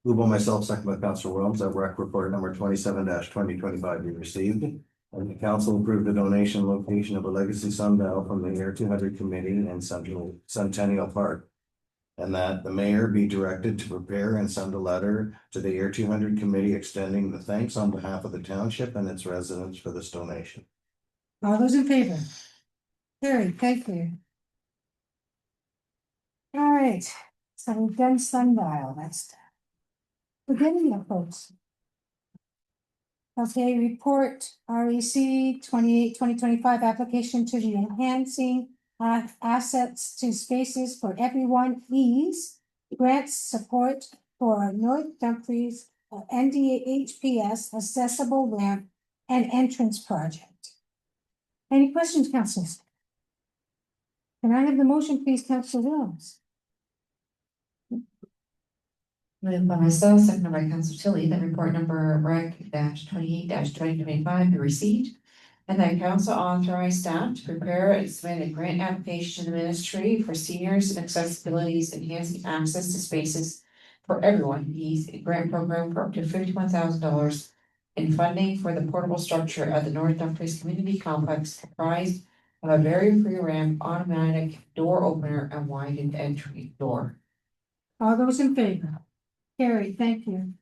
Moved by myself, second by Councilor Williams, that rec report number 27-2025 be received. And the council approved the donation location of a legacy sundial from the Air 200 Committee and Centennial Park. and that the mayor be directed to prepare and send a letter to the Year 200 committee extending the thanks on behalf of the township and its residents for this donation. All those in favor? Carried, thank you. All right, so we've done sundial, that's. Beginning of folks. Okay, report REC 2025 application to the enhancing assets to spaces for everyone ease. Grants support for North Dumfries NDHPS accessible ramp and entrance project. Any questions, councilors? Can I have the motion, please, Councilor Williams? Moved by myself, seconded by Council Tilly, that report number rec-28-2025 be received. And that council authorize staff to prepare and submit a grant application to the ministry for seniors and accessibilities enhancing access to spaces for everyone. These grant program for up to $51,000 in funding for the portable structure at the North Dumfries Community Complex, comprised of a barrier-free ramp, automatic door opener, and widened entry door. All those in favor? Carried, thank you.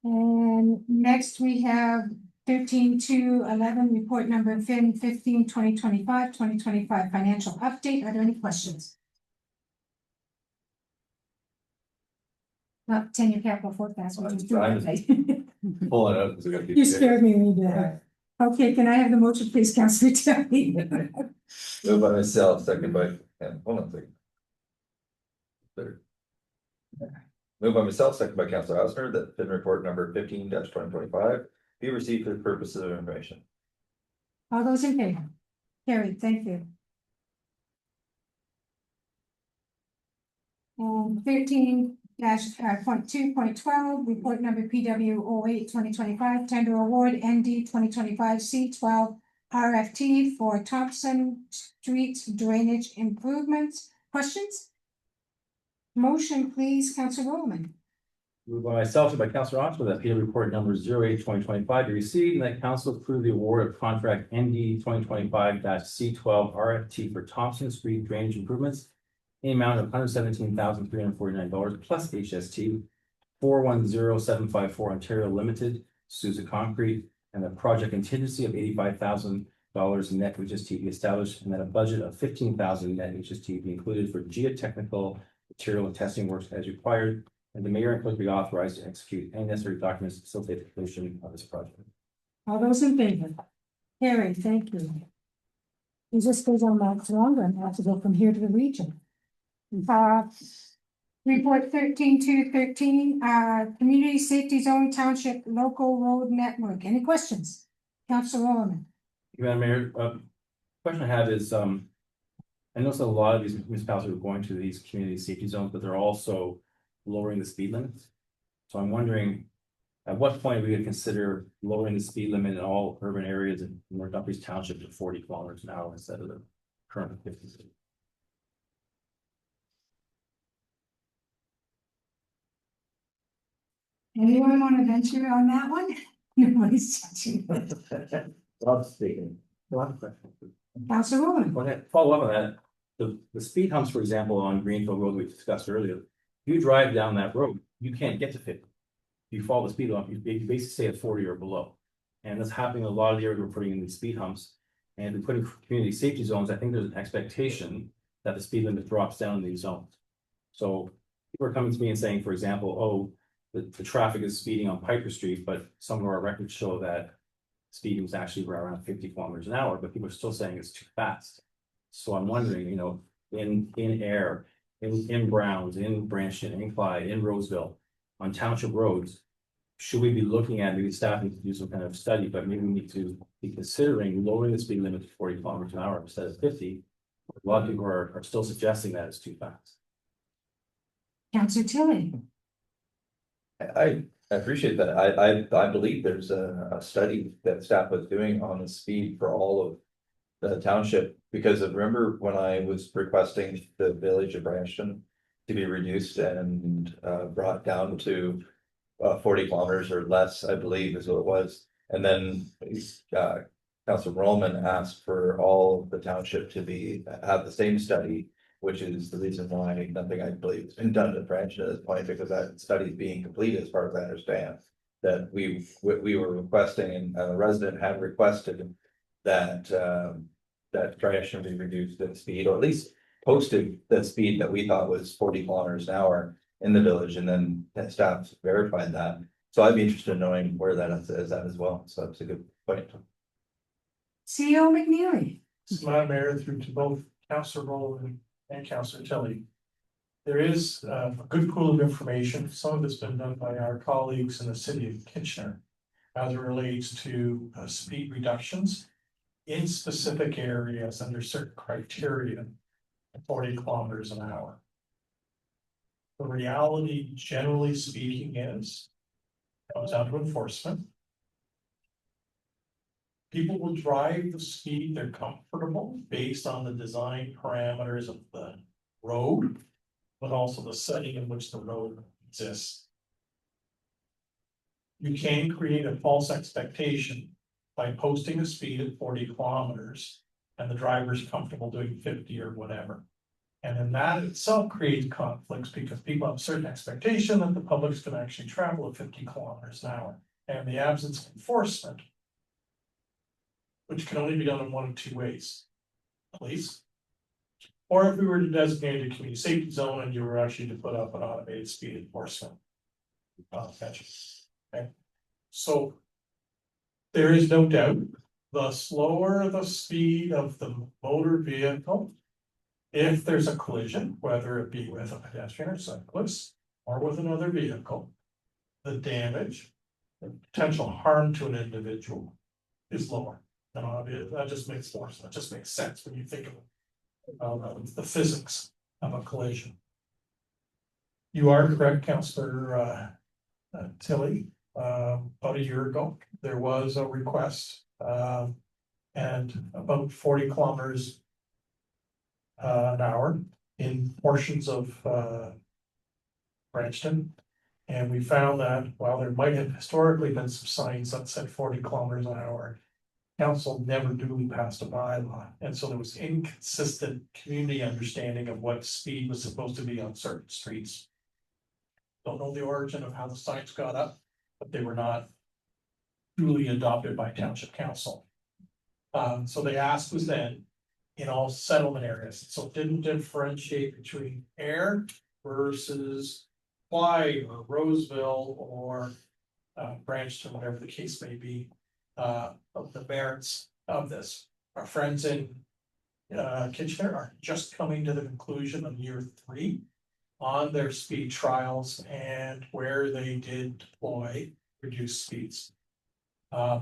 And next we have 13-11, report number 2025 financial update. Are there any questions? Not 10-year capital forecast. We'll just do it. Pull it up. 'Cause I gotta keep You it. scared me a little bit. Okay, can I have the motion, please, Councilor Tilly? Moved by myself, second by, hold on a second. Better. Moved by myself, second by Councilor Osner, that FIN report number 15-2025 be received for the purposes of information. All those in favor? Carried, thank you. And 13-2.12, report number PW 08-2025, tender award ND 2025 C12 RFT for Thompson Street drainage improvements. Questions? Motion, please, Councilor Roman. Moved by myself and by Councilor Oxford that PW report number 08-2025 be received and that council approve the award of contract ND 2025-C12 RFT for Thompson Street drainage improvements in the amount of $117,349 plus HST 410754 Ontario Limited, Sousa Concrete, and the project contingency of $85,000 net HST be established, and that a budget of $15,000 net HST be included for geotechnical material and testing works as required, and the mayor and clerk be authorized to execute any necessary documents to facilitate the completion of this project. All those in favor? Carried, thank you. It just goes on much longer and I have to go from here to the region. Report 13-13, Community Safety Zone Township Local Road Network. Any questions? Councilor Roman. Madam Mayor, question I have is, I noticed a lot of these municipalities are going to these community safety zones, but they're also lowering the speed limits. So I'm wondering, at what point we could consider lowering the speed limit in all urban areas in North Dumfries Township to 40 kilometers an hour instead of the current 50. Anyone want to venture on that one? Nobody's touching. I'm speaking. Councilor Roman. Okay, follow up on that. The speed humps, for example, on Greenfield Road we discussed earlier, you drive down that road, you can't get to 50. If you follow the speed hump, you basically stay at 40 or below. And that's happening in a lot of the areas we're putting in these speed humps. And we're putting community safety zones, I think there's an expectation that the speed limit drops down in these zones. So people are coming to me and saying, for example, oh, the traffic is speeding on Piper Street, but some of our records show that speed was actually around 50 kilometers an hour, but people are still saying it's too fast. So I'm wondering, in Ayr, in Browns, in Branston, in Clyde, in Roseville, on township roads, should we be looking at, maybe staff needs to do some kind of study, but maybe we need to be considering lowering the speed limit to 40 kilometers an hour instead of 50. A lot of people are still suggesting that it's too fast. Councilor Tilly. I appreciate that. I believe there's a study that staff was doing on the speed for all of the township, because of, remember when I was requesting the village of Branston to be reduced and brought down to 40 kilometers or less, I believe is what it was. And then Councilor Roman asked for all of the township to have the same study which is the reason why nothing I believe has been done to Branch at this point, because that study is being completed as far as I understand. That we were requesting and a resident had requested that, that Branch should be reduced at speed, or at least posted the speed that we thought was 40 kilometers an hour in the village, and then staff verified that. So I'd be interested in knowing where that is at as well, so that's a good point. CEO McNeely. Madam Mayor, through to both Councillor Rowland and Councillor Tilly. There is a good pool of information. Some of it's been done by our colleagues in the city of Kitchener as it relates to speed reductions in specific areas under certain criteria, 40 kilometers an hour. The reality, generally speaking, is it comes down to enforcement. People will drive the speed they're comfortable based on the design parameters of the road, but also the setting in which the road exists. You can create a false expectation by posting a speed at 40 kilometers and the driver's comfortable doing 50 or whatever. And then that itself creates conflicts because people have a certain expectation that the public's gonna actually travel at 50 kilometers an hour. And the absence of enforcement, which can only be done in one of two ways, police. Or if we were to designate a community safety zone and you were actually to put up an automated speed enforcement. Okay, so there is no doubt, the slower the speed of the motor vehicle, if there's a collision, whether it be with a pedestrian or cyclist or with another vehicle, the damage, the potential harm to an individual is lower. That just makes sense. That just makes sense when you think of the physics of a collision. You are correct, Councillor Tilly. About a year ago, there was a request and about 40 kilometers an hour in portions of Brampton. And we found that while there might have historically been some signs that said 40 kilometers an hour, council never duly passed a bylaw, and so there was inconsistent community understanding of what speed was supposed to be on certain streets. Don't know the origin of how the signs got up, but they were not duly adopted by township council. So the ask was then in all settlement areas, so it didn't differentiate between Ayr versus Clyde or Roseville or Brampton, whatever the case may be. Of the merits of this. Our friends in Kitchener are just coming to the conclusion of year 3 on their speed trials and where they did deploy reduced speeds.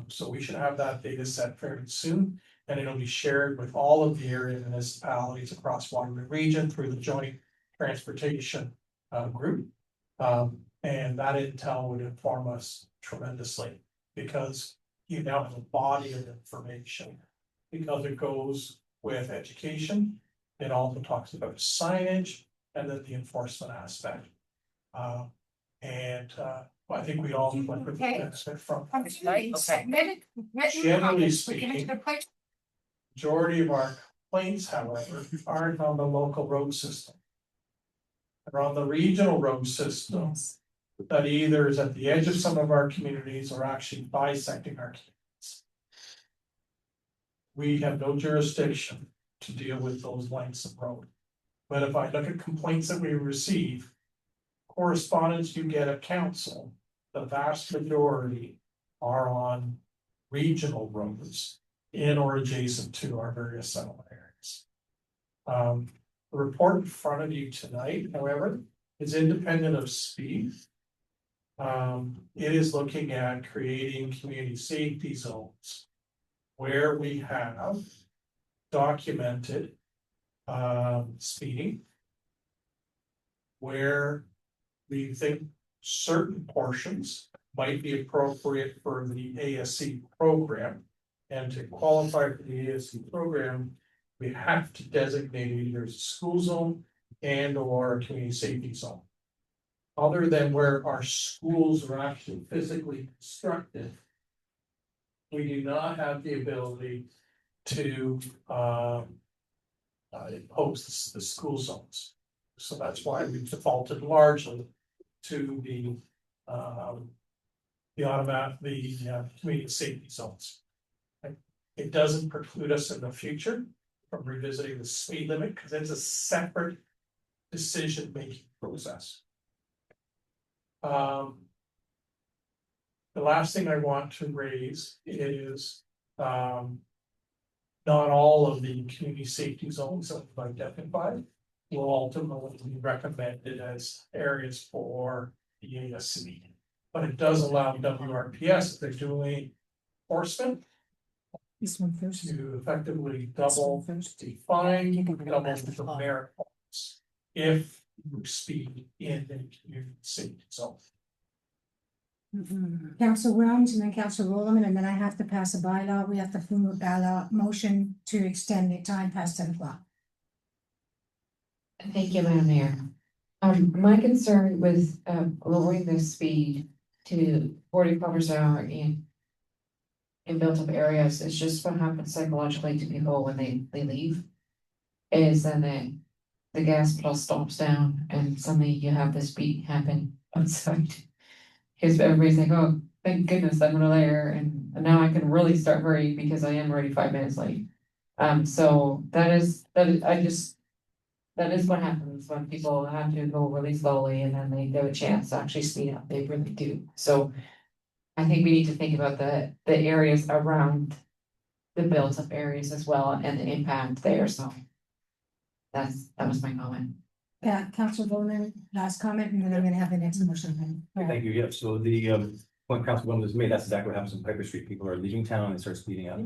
So we should have that data set fairly soon, and it'll be shared with all of the area municipalities across Waterloo Region through the joint transportation group. And that intel would inform us tremendously because you now have a body of information because it goes with education. It also talks about signage and then the enforcement aspect. I think we all went with the benefit from. Generally speaking, majority of our complaints, however, aren't on the local road system. They're on the regional road system. That either is at the edge of some of our communities or actually bisecting our communities. We have no jurisdiction to deal with those lengths of road. But if I look at complaints that we receive, correspondence you get at council, the vast majority are on regional roads in or adjacent to our various settlement areas. The report in front of you tonight, however, is independent of speed. It is looking at creating community safety zones where we have documented speeding, where we think certain portions might be appropriate for the ASC program. And to qualify for the ASC program, we have to designate either a school zone and or a community safety zone. Other than where our schools are actually physically constructed, we do not have the ability to impose the school zones. So that's why we defaulted largely to the community safety zones. It doesn't preclude us in the future from revisiting the speed limit, because it's a separate decision-making process. The last thing I want to raise is, not all of the community safety zones that we've identified will ultimately be recommended as areas for the ASC. But it does allow WRPS, if they're doing enforcement, This one first. to effectively double the fine, double the merit points if you speed in the community safety zone. Council Williams and then Council Rowland, and then I have to pass a bylaw. We have to form a bylaw motion to extend the time past 10 o'clock. Thank you, Madam Mayor. My concern with lowering the speed to 40 kilometers an hour in built up areas is just what happens psychologically to people when they leave. Is then the gas pedal stops down and suddenly you have this beat happen outside. Because everybody's like, oh, thank goodness I'm gonna layer and now I can really start hurrying because I am already 5 minutes late. So that is what happens when people have to go really slowly and then they have a chance to actually speed up. They really do. So I think we need to think about the areas around the built up areas as well and the impact there. So that was my comment. Yeah, Council Rowland, last comment, and then I'm gonna have the next motion. Thank you. Yeah, so the point Council Williams has made, that's exactly what happens in Piper Street. People are leaving town and they start speeding up.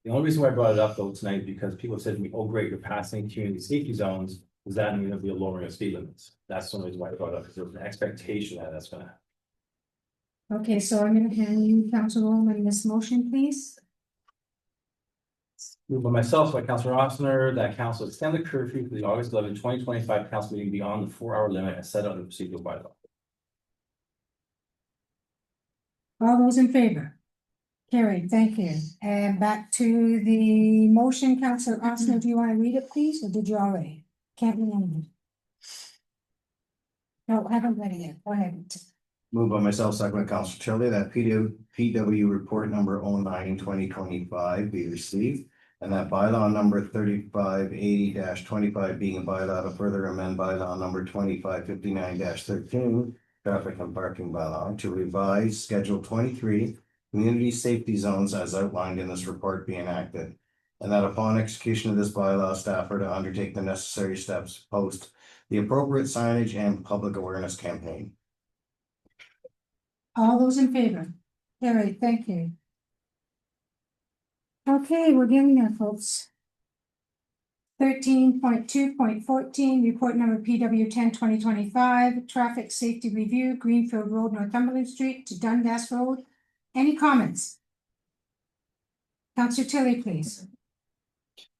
The only reason why I brought it up though tonight is because people have said to me, oh, great, you're passing community safety zones. Does that mean there'll be a lowering of speed limits? That's the only reason why I brought it up, because there was an expectation that that's gonna happen. Okay, so I'm gonna hand you, Council Rowland, this motion, please. Moved by myself, by Councilor Ossner, that council extend the curfew for the August 11, 2025 council meeting beyond the 4-hour limit as set out in the procedural bylaw. All those in favor? Carried, thank you. And back to the motion, Councilor Ossner, do you want to read it, please, or did you already? Can't remember. No, I haven't read it yet. Go ahead. Moved by myself, second by Councilor Chile, that PW report number 09-2025 be received. And that bylaw number 3580-25 being a bylaw to further amend bylaw number 2559-13, traffic and parking bylaw, to revise Schedule 23, community safety zones as outlined in this report be enacted. And that upon execution of this bylaw, staff are to undertake the necessary steps to post the appropriate signage and public awareness campaign. All those in favor? Carried, thank you. Okay, we're getting there, folks. 13.2.14, report number PW 10-2025, traffic safety review, Greenfield Road, Northumberland Street to Dundas Road. Any comments? Councilor Tilley, please.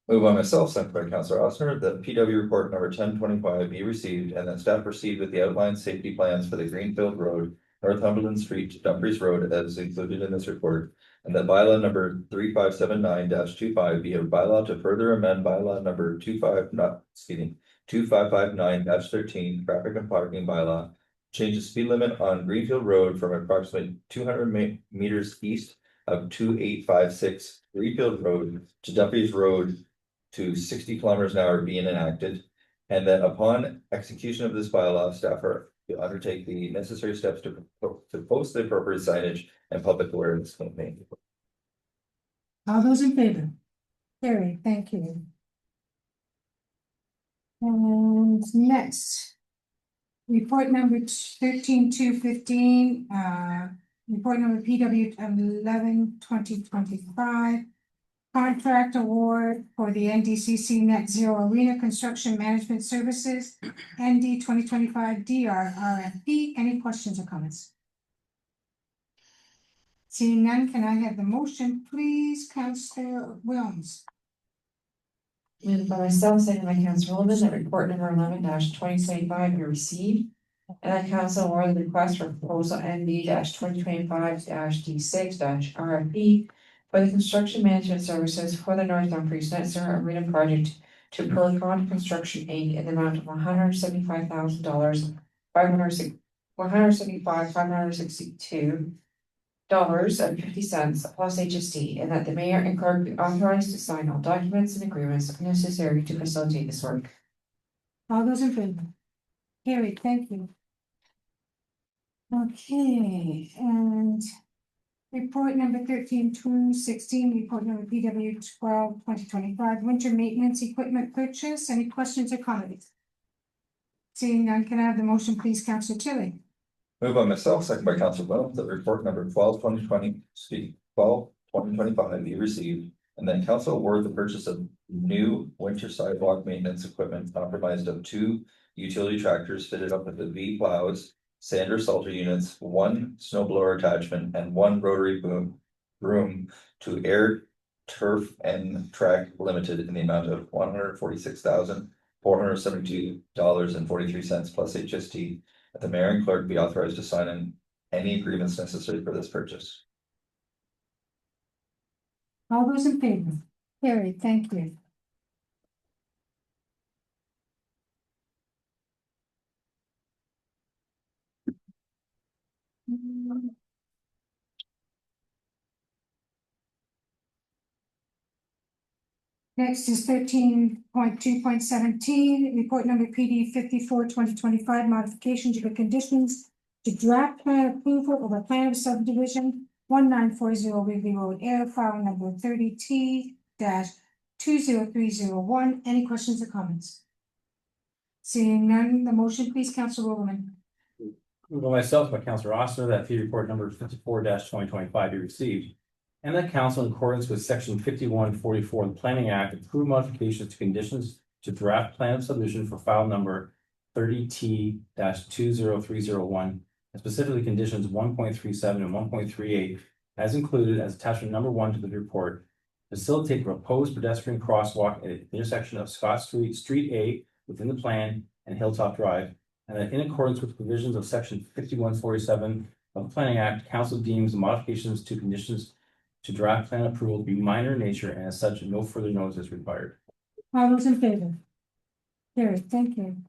Moved by myself, second by Councilor Ossner, that PW report number 1025 be received and that staff proceed with the outlined safety plans for the Greenfield Road, Northumberland Street to Dumfries Road as included in this report. And that bylaw number 3579-25 be a bylaw to further amend bylaw number 2559-13, traffic and parking bylaw. Change the speed limit on Greenfield Road from approximately 200 meters east of 2856 Greenfield Road to Dumfries Road to 60 kilometers an hour being enacted. And that upon execution of this bylaw, staff are to undertake the necessary steps to post the appropriate signage and public awareness campaign. All those in favor? Carried, thank you. And next, report number 13.2.15, report number PW 11-2025, contract award for the NDCC Net Zero Arena Construction Management Services, ND 2025 DR RFP. Any questions or comments? Seeing none, can I have the motion, please, Councilor Williams? Moved by myself, seconded by Councilor Rowland, that report number 11-2025 be received. And that council award the request for proposal ND 2025-D6 RFP for the construction management services for the North Dumfries Net Zero Arena project to Pelicon Construction Inc. in the amount of $175,000, $162 plus HST, and that the mayor and clerk be authorized to sign all documents and agreements necessary to facilitate this work. All those in favor? Carried, thank you. Okay, and report number 13/2/16, report number PW 12/2025, winter maintenance equipment purchase. Any questions or comments? Seeing none, can I have the motion, please, Councillor Chili? Moved by myself, second by Councillor Williams, that report number 12/2025 be received. And then council award the purchase of new winter sidewalk maintenance equipment comprised of 2 utility tractors fitted up with the V plows, sander salter units, 1 snow blower attachment, and 1 rotary broom to Air Turf and Track Limited in the amount of $146,472.43 plus HST. That the mayor and clerk be authorized to sign in any agreements necessary for this purchase. All those in favor? Carried, thank you. Next is 13.2.17, report number PD 54/2025, modification to the conditions to draft plan approval of a plan of subdivision 1940 Wrigley Road, air file number 30T-20301. Any questions or comments? Seeing none, the motion, please, Councillor Overman. Moved by myself, by Councillor Oster, that fee report number 54/2025 be received. And that council, in accordance with section 5144 of the Planning Act, approve modifications to conditions to draft plan of subdivision for file number 30T-20301, and specifically conditions 1.37 and 1.38, as included as attachment number 1 to the report. Facilitate the proposed pedestrian crosswalk at the intersection of Scott Street, Street A within the plan, and Hilltop Drive. And that in accordance with provisions of section 5147 of the Planning Act, council deems the modifications to conditions to draft plan approval to be minor in nature, and as such, no further notice is required. All those in favor? Carried, thank you.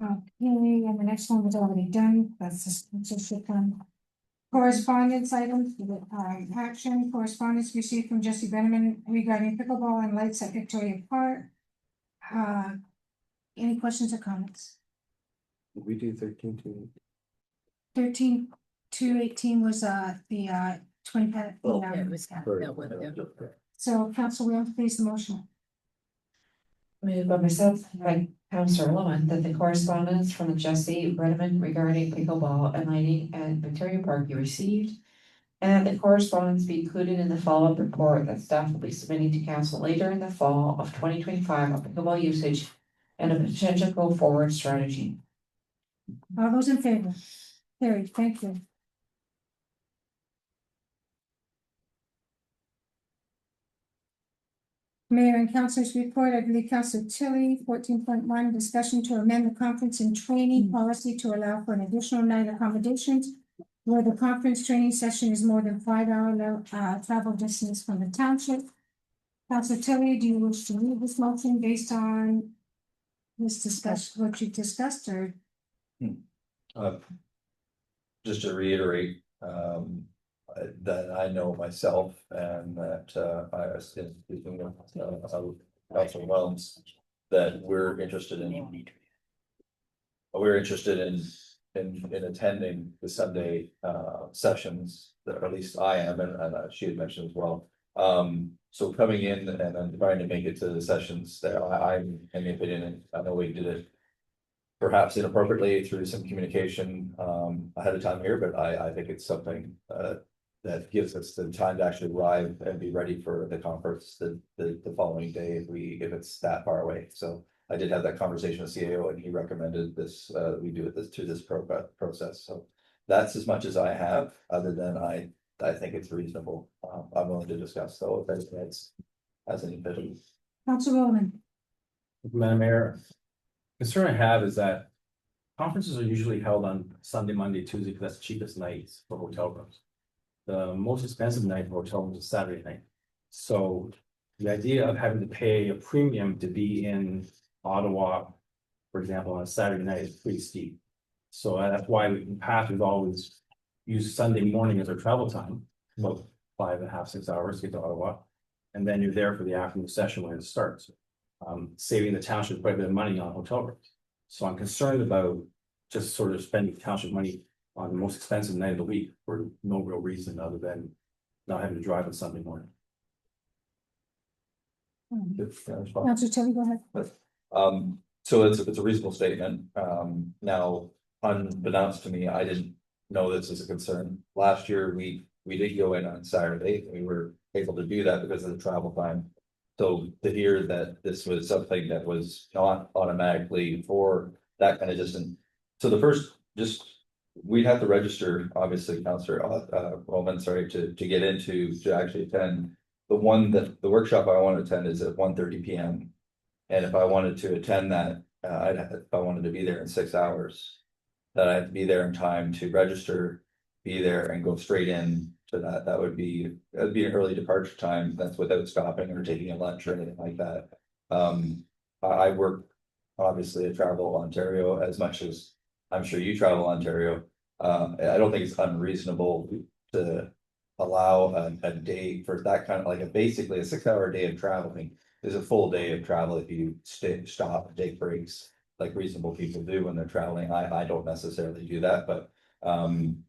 Okay, and the next one was already done, that's the sponsorship one. Correspondence items, action, correspondence received from Jesse Benjamin regarding pickleball and lights at Victoria Park. Any questions or comments? Did we do 13/2? 13/2/18 was the 20. It was dealt with, yeah. So Council Williams, please, the motion. Moved by myself, by Councillor Lowen, that the correspondence from Jesse Brenneman regarding pickleball and lighting at Victoria Park be received. And that the correspondence be included in the follow-up report that staff will be submitting to council later in the fall of 2025 on pickleball usage and a potential go-forward strategy. All those in favor? Carried, thank you. Mayor and councilors report, I believe Councilor Tilly, 14.1, discussion to amend the conference and training policy to allow for an additional night accommodations where the conference training session is more than 5-hour travel distance from the township. Councilor Tilly, do you wish to read this motion based on this discussion, what you discussed, or? Just to reiterate, that I know myself and that I was speaking with Councilor Wellens, that we're interested in attending the Sunday sessions, that at least I am, and she had mentioned as well. So coming in and then trying to make it to the sessions, that I'm in the opinion, and I know we did it perhaps inappropriately through some communication ahead of time here, but I think it's something that gives us the time to actually arrive and be ready for the conference the following day if it's that far away. So I did have that conversation with CAO, and he recommended this, we do it through this process. So that's as much as I have, other than I think it's reasonable. I'm willing to discuss though, if that's as any vision. Councilor Roman. Madam Mayor, concern I have is that conferences are usually held on Sunday, Monday, Tuesday, because that's the cheapest nights for hotel rooms. the most expensive night for hotel was a Saturday night. So the idea of having to pay a premium to be in Ottawa, for example, on a Saturday night is pretty steep. So that's why in the past, we've always used Sunday morning as our travel time, about 5.5, 6 hours to get to Ottawa. And then you're there for the afternoon session when it starts, saving the township quite a bit of money on hotel rooms. So I'm concerned about just sort of spending township money on the most expensive night of the week for no real reason other than not having to drive on Sunday morning. Councillor Tilly, go ahead. So it's a reasonable statement. Now, unbeknownst to me, I didn't know this is a concern. Last year, we did go in on Saturday. We were able to do that because of the travel time. So to hear that this was something that was not automatically for that kind of distance. So the first, we'd have to register, obviously, Councillor Roman, sorry, to get into, to actually attend. The workshop I want to attend is at 1:30 p.m. And if I wanted to attend that, if I wanted to be there in 6 hours, then I have to be there in time to register, be there and go straight in to that. That'd be an early departure time. That's without stopping or taking a lunch or anything like that. I work, obviously, I travel Ontario as much as I'm sure you travel Ontario. I don't think it's unreasonable to allow a day for that kind of like basically a 6-hour day of traveling is a full day of travel if you stop and take breaks like reasonable people do when they're traveling. I don't necessarily do that, but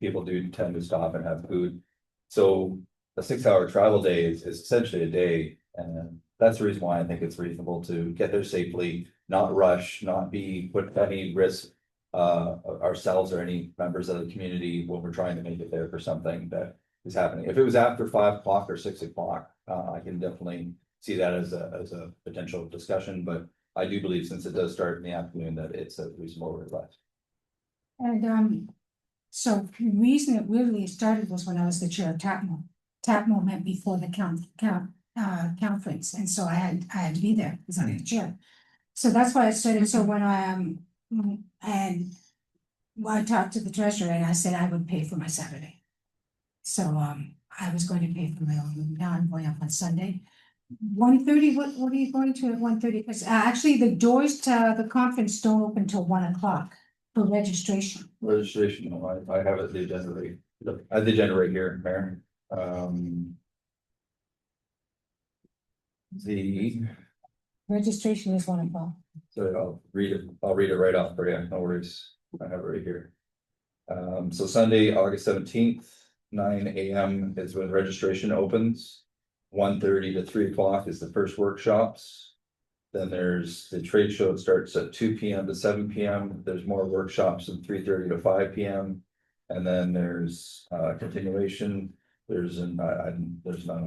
people do tend to stop and have food. So a 6-hour travel day is essentially a day, and that's the reason why I think it's reasonable to get there safely, not rush, not put any risk ourselves or any members of the community when we're trying to make it there for something that is happening. If it was after 5 o'clock or 6 o'clock, I can definitely see that as a potential discussion, but I do believe since it does start in the afternoon that it's a reasonable request. And so the reason it really started was when I was the chair of TAPMO. TAPMO met before the conference, and so I had to be there because I'm the chair. So that's why I started. So when I talked to the treasurer and I said I would pay for my Saturday. So I was going to pay for my own. Now I'm going up on Sunday. 1:30, what are you going to at 1:30? Because actually the doors to the conference don't open till 1 o'clock for registration. Registration, no, I have it, the agenda rate. I have the agenda right here, Mayor. The Registration is 1 o'clock. So I'll read it right off for you, no worries, I have it right here. So Sunday, August 17th, 9 a.m. is when registration opens. 1:30 to 3 o'clock is the first workshops. Then there's the trade show, it starts at 2 p.m. to 7 p.m. There's more workshops from 3:30 to 5 p.m. And then there's continuation. There's not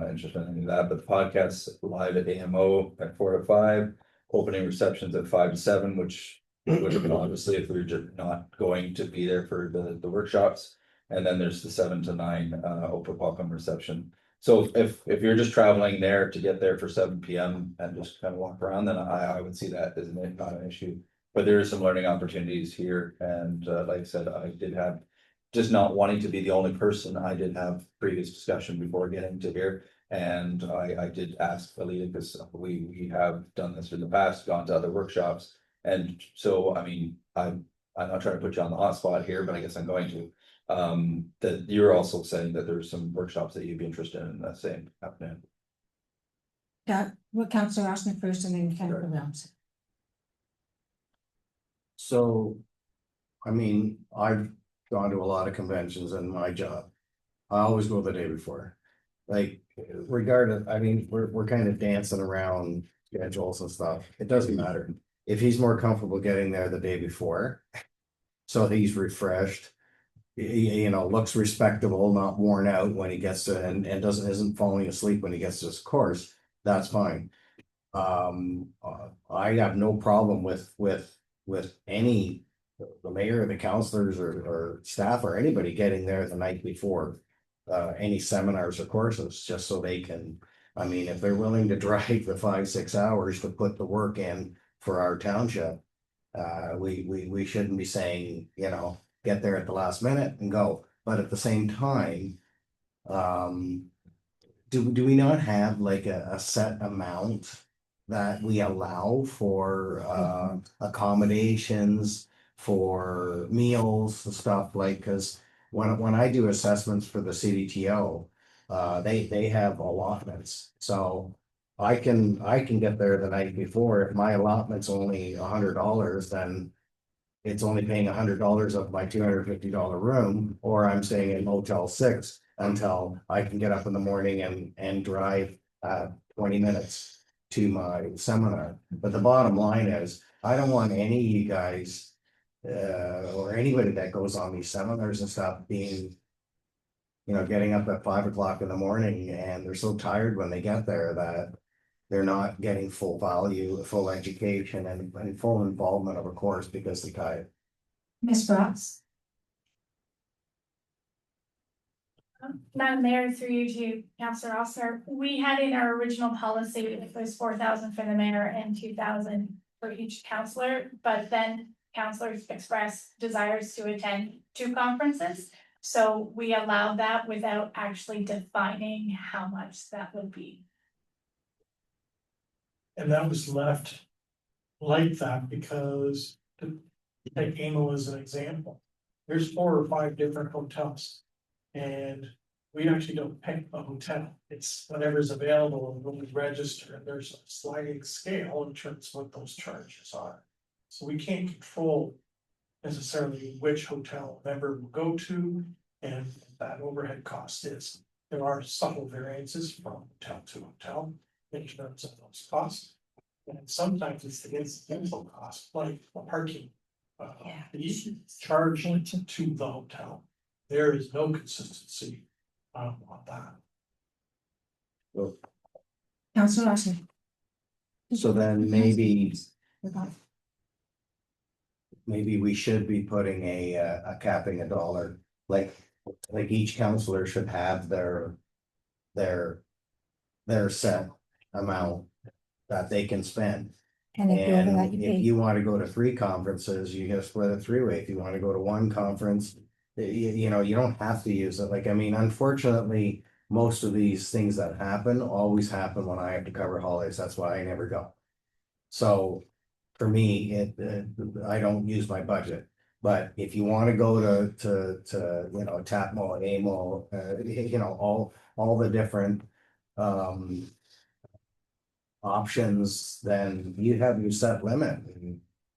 interested in any of that, but the podcast live at AMO at 4 to 5, opening receptions at 5 to 7, which would have been obviously if we were just not going to be there for the workshops. And then there's the 7 to 9 open welcome reception. So if you're just traveling there to get there for 7 p.m. and just kind of walk around, then I would see that as not an issue. But there is some learning opportunities here. And like I said, I did have, just not wanting to be the only person, I did have previous discussion before getting to here. And I did ask Alita, because we have done this in the past, gone to other workshops. And so, I mean, I'm not trying to put you on the hot spot here, but I guess I'm going to. That you're also saying that there's some workshops that you'd be interested in the same afternoon. Yeah, what Councillor Osner first and then Councillor Williams. So, I mean, I've gone to a lot of conventions in my job. I always go the day before. Like, regardless, I mean, we're kind of dancing around schedules and stuff. It doesn't matter. If he's more comfortable getting there the day before, so he's refreshed, you know, looks respectable, not worn out when he gets to and isn't falling asleep when he gets to his course, that's fine. I have no problem with any, the mayor, the councillors or staff or anybody getting there the night before. Any seminars or courses, just so they can, I mean, if they're willing to drive the 5-6 hours to put the work in for our township. We shouldn't be saying, you know, get there at the last minute and go, but at the same time. Do we not have like a set amount that we allow for accommodations, for meals and stuff like, cause when I do assessments for the CDTO, they have allotments, so I can get there the night before. If my allotment's only $100, then it's only paying $100 of my $250 room, or I'm staying in Motel 6 until I can get up in the morning and drive 20 minutes to my seminar. But the bottom line is, I don't want any of you guys or anybody that goes on these seminars and stuff being, getting up at 5 o'clock in the morning, and they're so tired when they get there that they're not getting full value, full education and full involvement of a course because they're tired. Ms. Brooks? Madam Mayor, through you to Councillor Ossner, we had in our original policy, it was 4,000 for the mayor and 2,000 for each councillor, but then councillors expressed desires to attend 2 conferences. So we allowed that without actually defining how much that would be. And that was left like that because, take Amo as an example, there's 4 or 5 different hotels. And we actually don't pick a hotel, it's whatever's available and when we register, and there's a sliding scale in terms of what those charges are. So we can't control necessarily which hotel a member will go to and that overhead cost is. There are subtle variances from hotel to hotel in terms of those costs. And sometimes it's the incidental cost, like a parking. The charge to the hotel. There is no consistency on that. Councillor Larson? So then maybe we should be putting a capping $1, like each counselor should have their set amount that they can spend. And if you're over that, you if pay. you want to go to 3 conferences, you gotta split it 3-way. If you want to go to 1 conference, you don't have to use it. Like, I mean, unfortunately, most of these things that happen always happen when I have to cover holidays. That's why I never go. So for me, I don't use my budget. But if you want to go to TAPMO, AMO, all the different options, then you have your set limit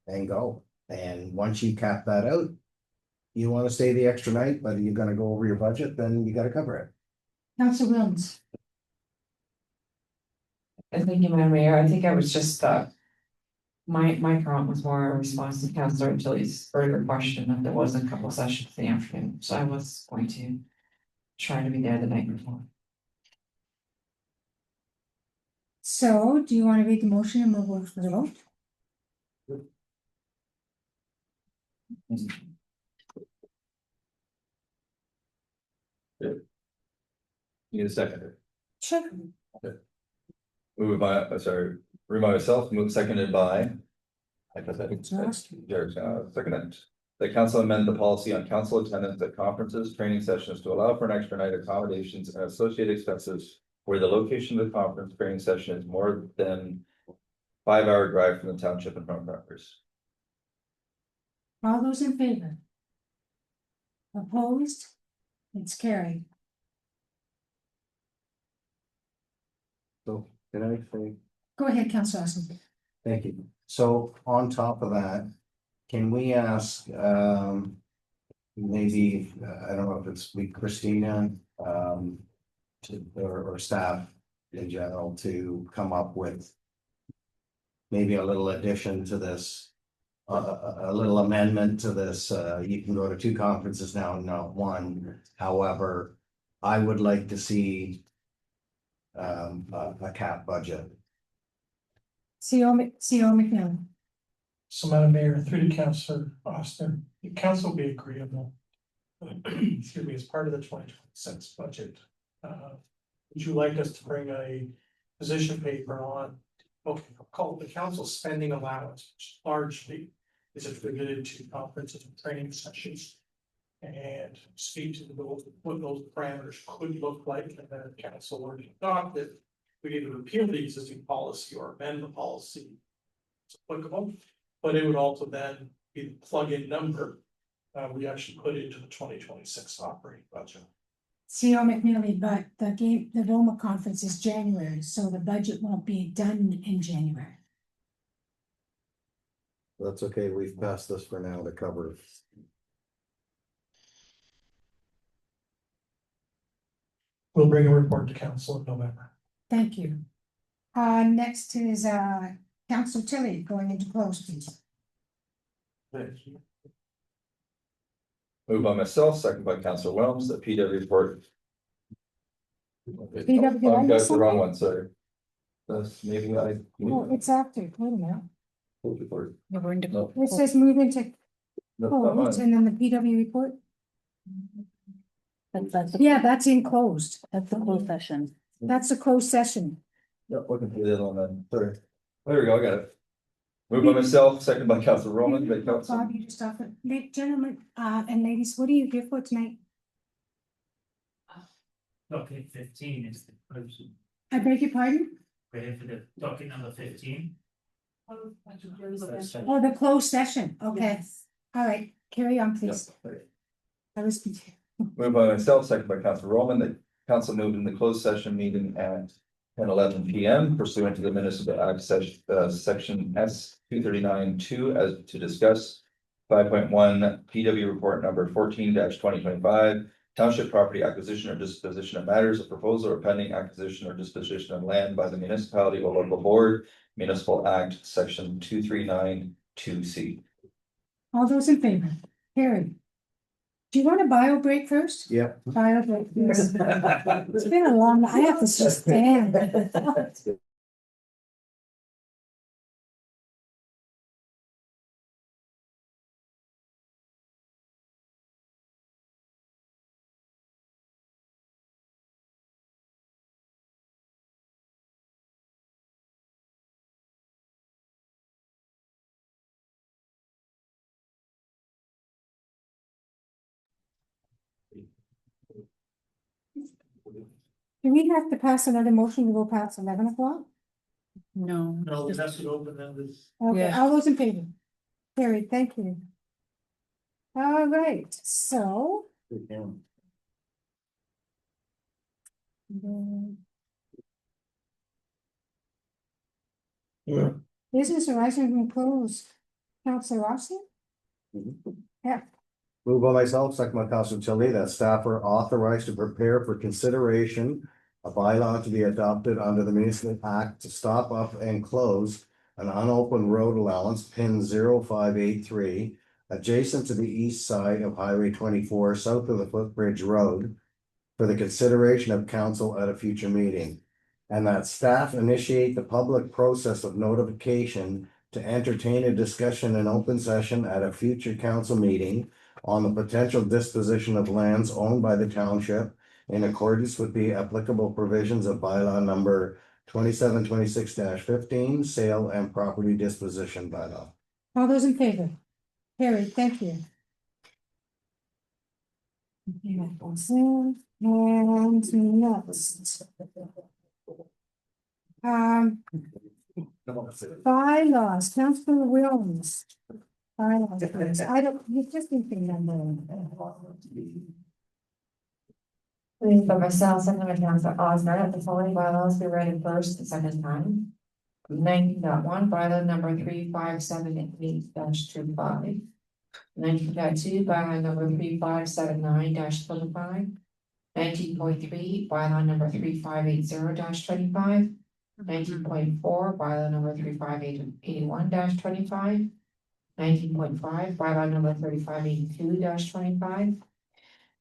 and go. And once you cap that out, you want to stay the extra night, but you're gonna go over your budget, then you gotta cover it. Councillor Williams? Thank you, Madam Mayor. I think I was just, my comment was more a response to Councillor Tilly's earlier question, that there was a couple sessions in the afternoon, so I was going to try to be there the night before. So do you want to read the motion and we'll go for the vote? Need a second. Sure. Moved by, myself, seconded by. Derek, seconded. The council amend the policy on council attendance at conferences, training sessions to allow for an extra night accommodations and associated expenses where the location of the conference training session is more than 5-hour drive from the township and front runners. All those in favor? Opposed? It's carried. So, can I say? Go ahead, Councillor Larson. Thank you. So on top of that, can we ask, maybe, I don't know if it's Christina, or staff in general to come up with maybe a little addition to this, a little amendment to this. You can go to 2 conferences now, not 1. However, I would like to see a cap budget. CO McMillan? So, Madam Mayor, through to Councillor Ossner, the council be agreeable. Excuse me, as part of the 2026 budget. Would you like us to bring a position paper on, called the council spending allowance, which largely is attributed to conferences and training sessions. and speak to those, what those parameters could look like, and then if council were to adopt it, we either repeal the existing policy or amend the policy. It's applicable, but it would also then be the plug-in number we actually put into the 2026 operating budget. CEO McNeely, but the Roma conference is January, so the budget won't be done in January. That's okay, we've passed this for now to cover. We'll bring a report to council in November. Thank you. Next is Council Tilly going into close, please. Moved by myself, second by Councillor Williams, the PW report. PW, Oh, did I I've miss got the wrong something? one, sorry. That's maybe I. Oh, it's after, wait a minute. Report. Yeah, we're into. No. It says move into No, not closed mine. and then the PW report. That's Yeah, that's in closed. the closed session. That's a closed session. Yep, looking for the other one then, sorry. There we go, I got it. Moved by myself, second by Councillor Roman, by Councillor. Bob, you just off it. Gentlemen, and ladies, what are you here for tonight? Docket 15 is the person, I beg your pardon? ready for the docket number 15. Oh, the closed session, okay. All right, carry on, please. I was. Moved by myself, second by Councillor Roman, that council moved in the closed session meeting at 10:11 PM pursuant to the Municipal Act section S 239-2 as to discuss 5.1 PW report number 14-2025, township property acquisition or disposition of matters, a proposal or pending acquisition or disposition of land by the municipality or local board, Municipal Act section 239-2C. All those in favor? Carry. Do you want a bio break first? Yep. Bio break. Yes. It's been a long, I have to just stand. Do we have to pass another motion to go past 11 o'clock? No. No, we have to open then this. Okay, Yeah. all those in favor? Carried, thank you. All right, so. Yeah. Business arising from closed. Councilor Rossi? Yeah, Moved by myself, second by Councillor Tilly, that staff are authorized to prepare for consideration a bylaw to be adopted under the Municipal Act to stop up and close an unopened road allowance pin 0583 adjacent to the east side of Highway 24 south of the Footbridge Road for the consideration of council at a future meeting. And that staff initiate the public process of notification to entertain a discussion in open session at a future council meeting on the potential disposition of lands owned by the township in accordance with the applicable provisions of bylaw number 2726-15, sale and property disposition bylaw. all those in favor? Carried, thank you. Okay, that goes in. And next. Bylaws, Councilor Williams. Bylaws, please. I don't, you just need to remember. Moved by myself, second by Councillor Osmer, that the following bylaws be read first and second time. 19.1 bylaw number 3578-25. 19.2 bylaw number 3579-25. 19.3 bylaw number 3580-25. 19.4 bylaw number 3581-25. 19.5 bylaw number 3582-25.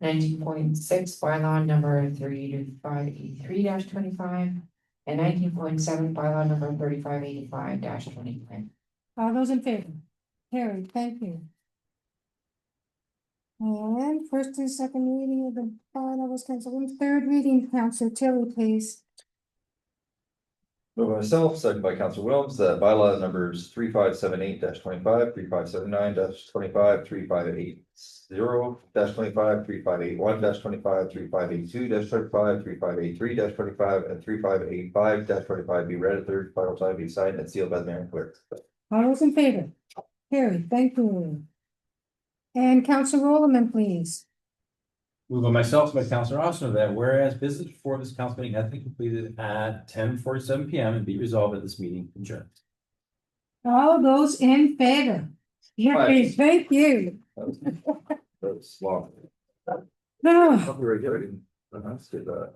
19.6 bylaw number 3583-25. And 19.7 bylaw number 3585-25. All those in favor? Carried, thank you. And first and second reading of the bylaw was canceled. Third reading, Councilor Tilly, please. Moved by myself, second by Council Williams, that bylaw numbers 3578 25, 3579 25, 3580 25, 3581 25, 3582 25, 3583 25, and 3585 25 be read a third final time, be signed and sealed by the mayor and clerk. All those in favor? Carried, thank you. And Council Rowland, please. Moved by myself, by Councilor Ossner, that whereas business before this council meeting has been completed at 10:47 PM and be resolved at this meeting adjourned. All those in favor? Yay, thank you. That was long. Oh. Very good. Let's do that.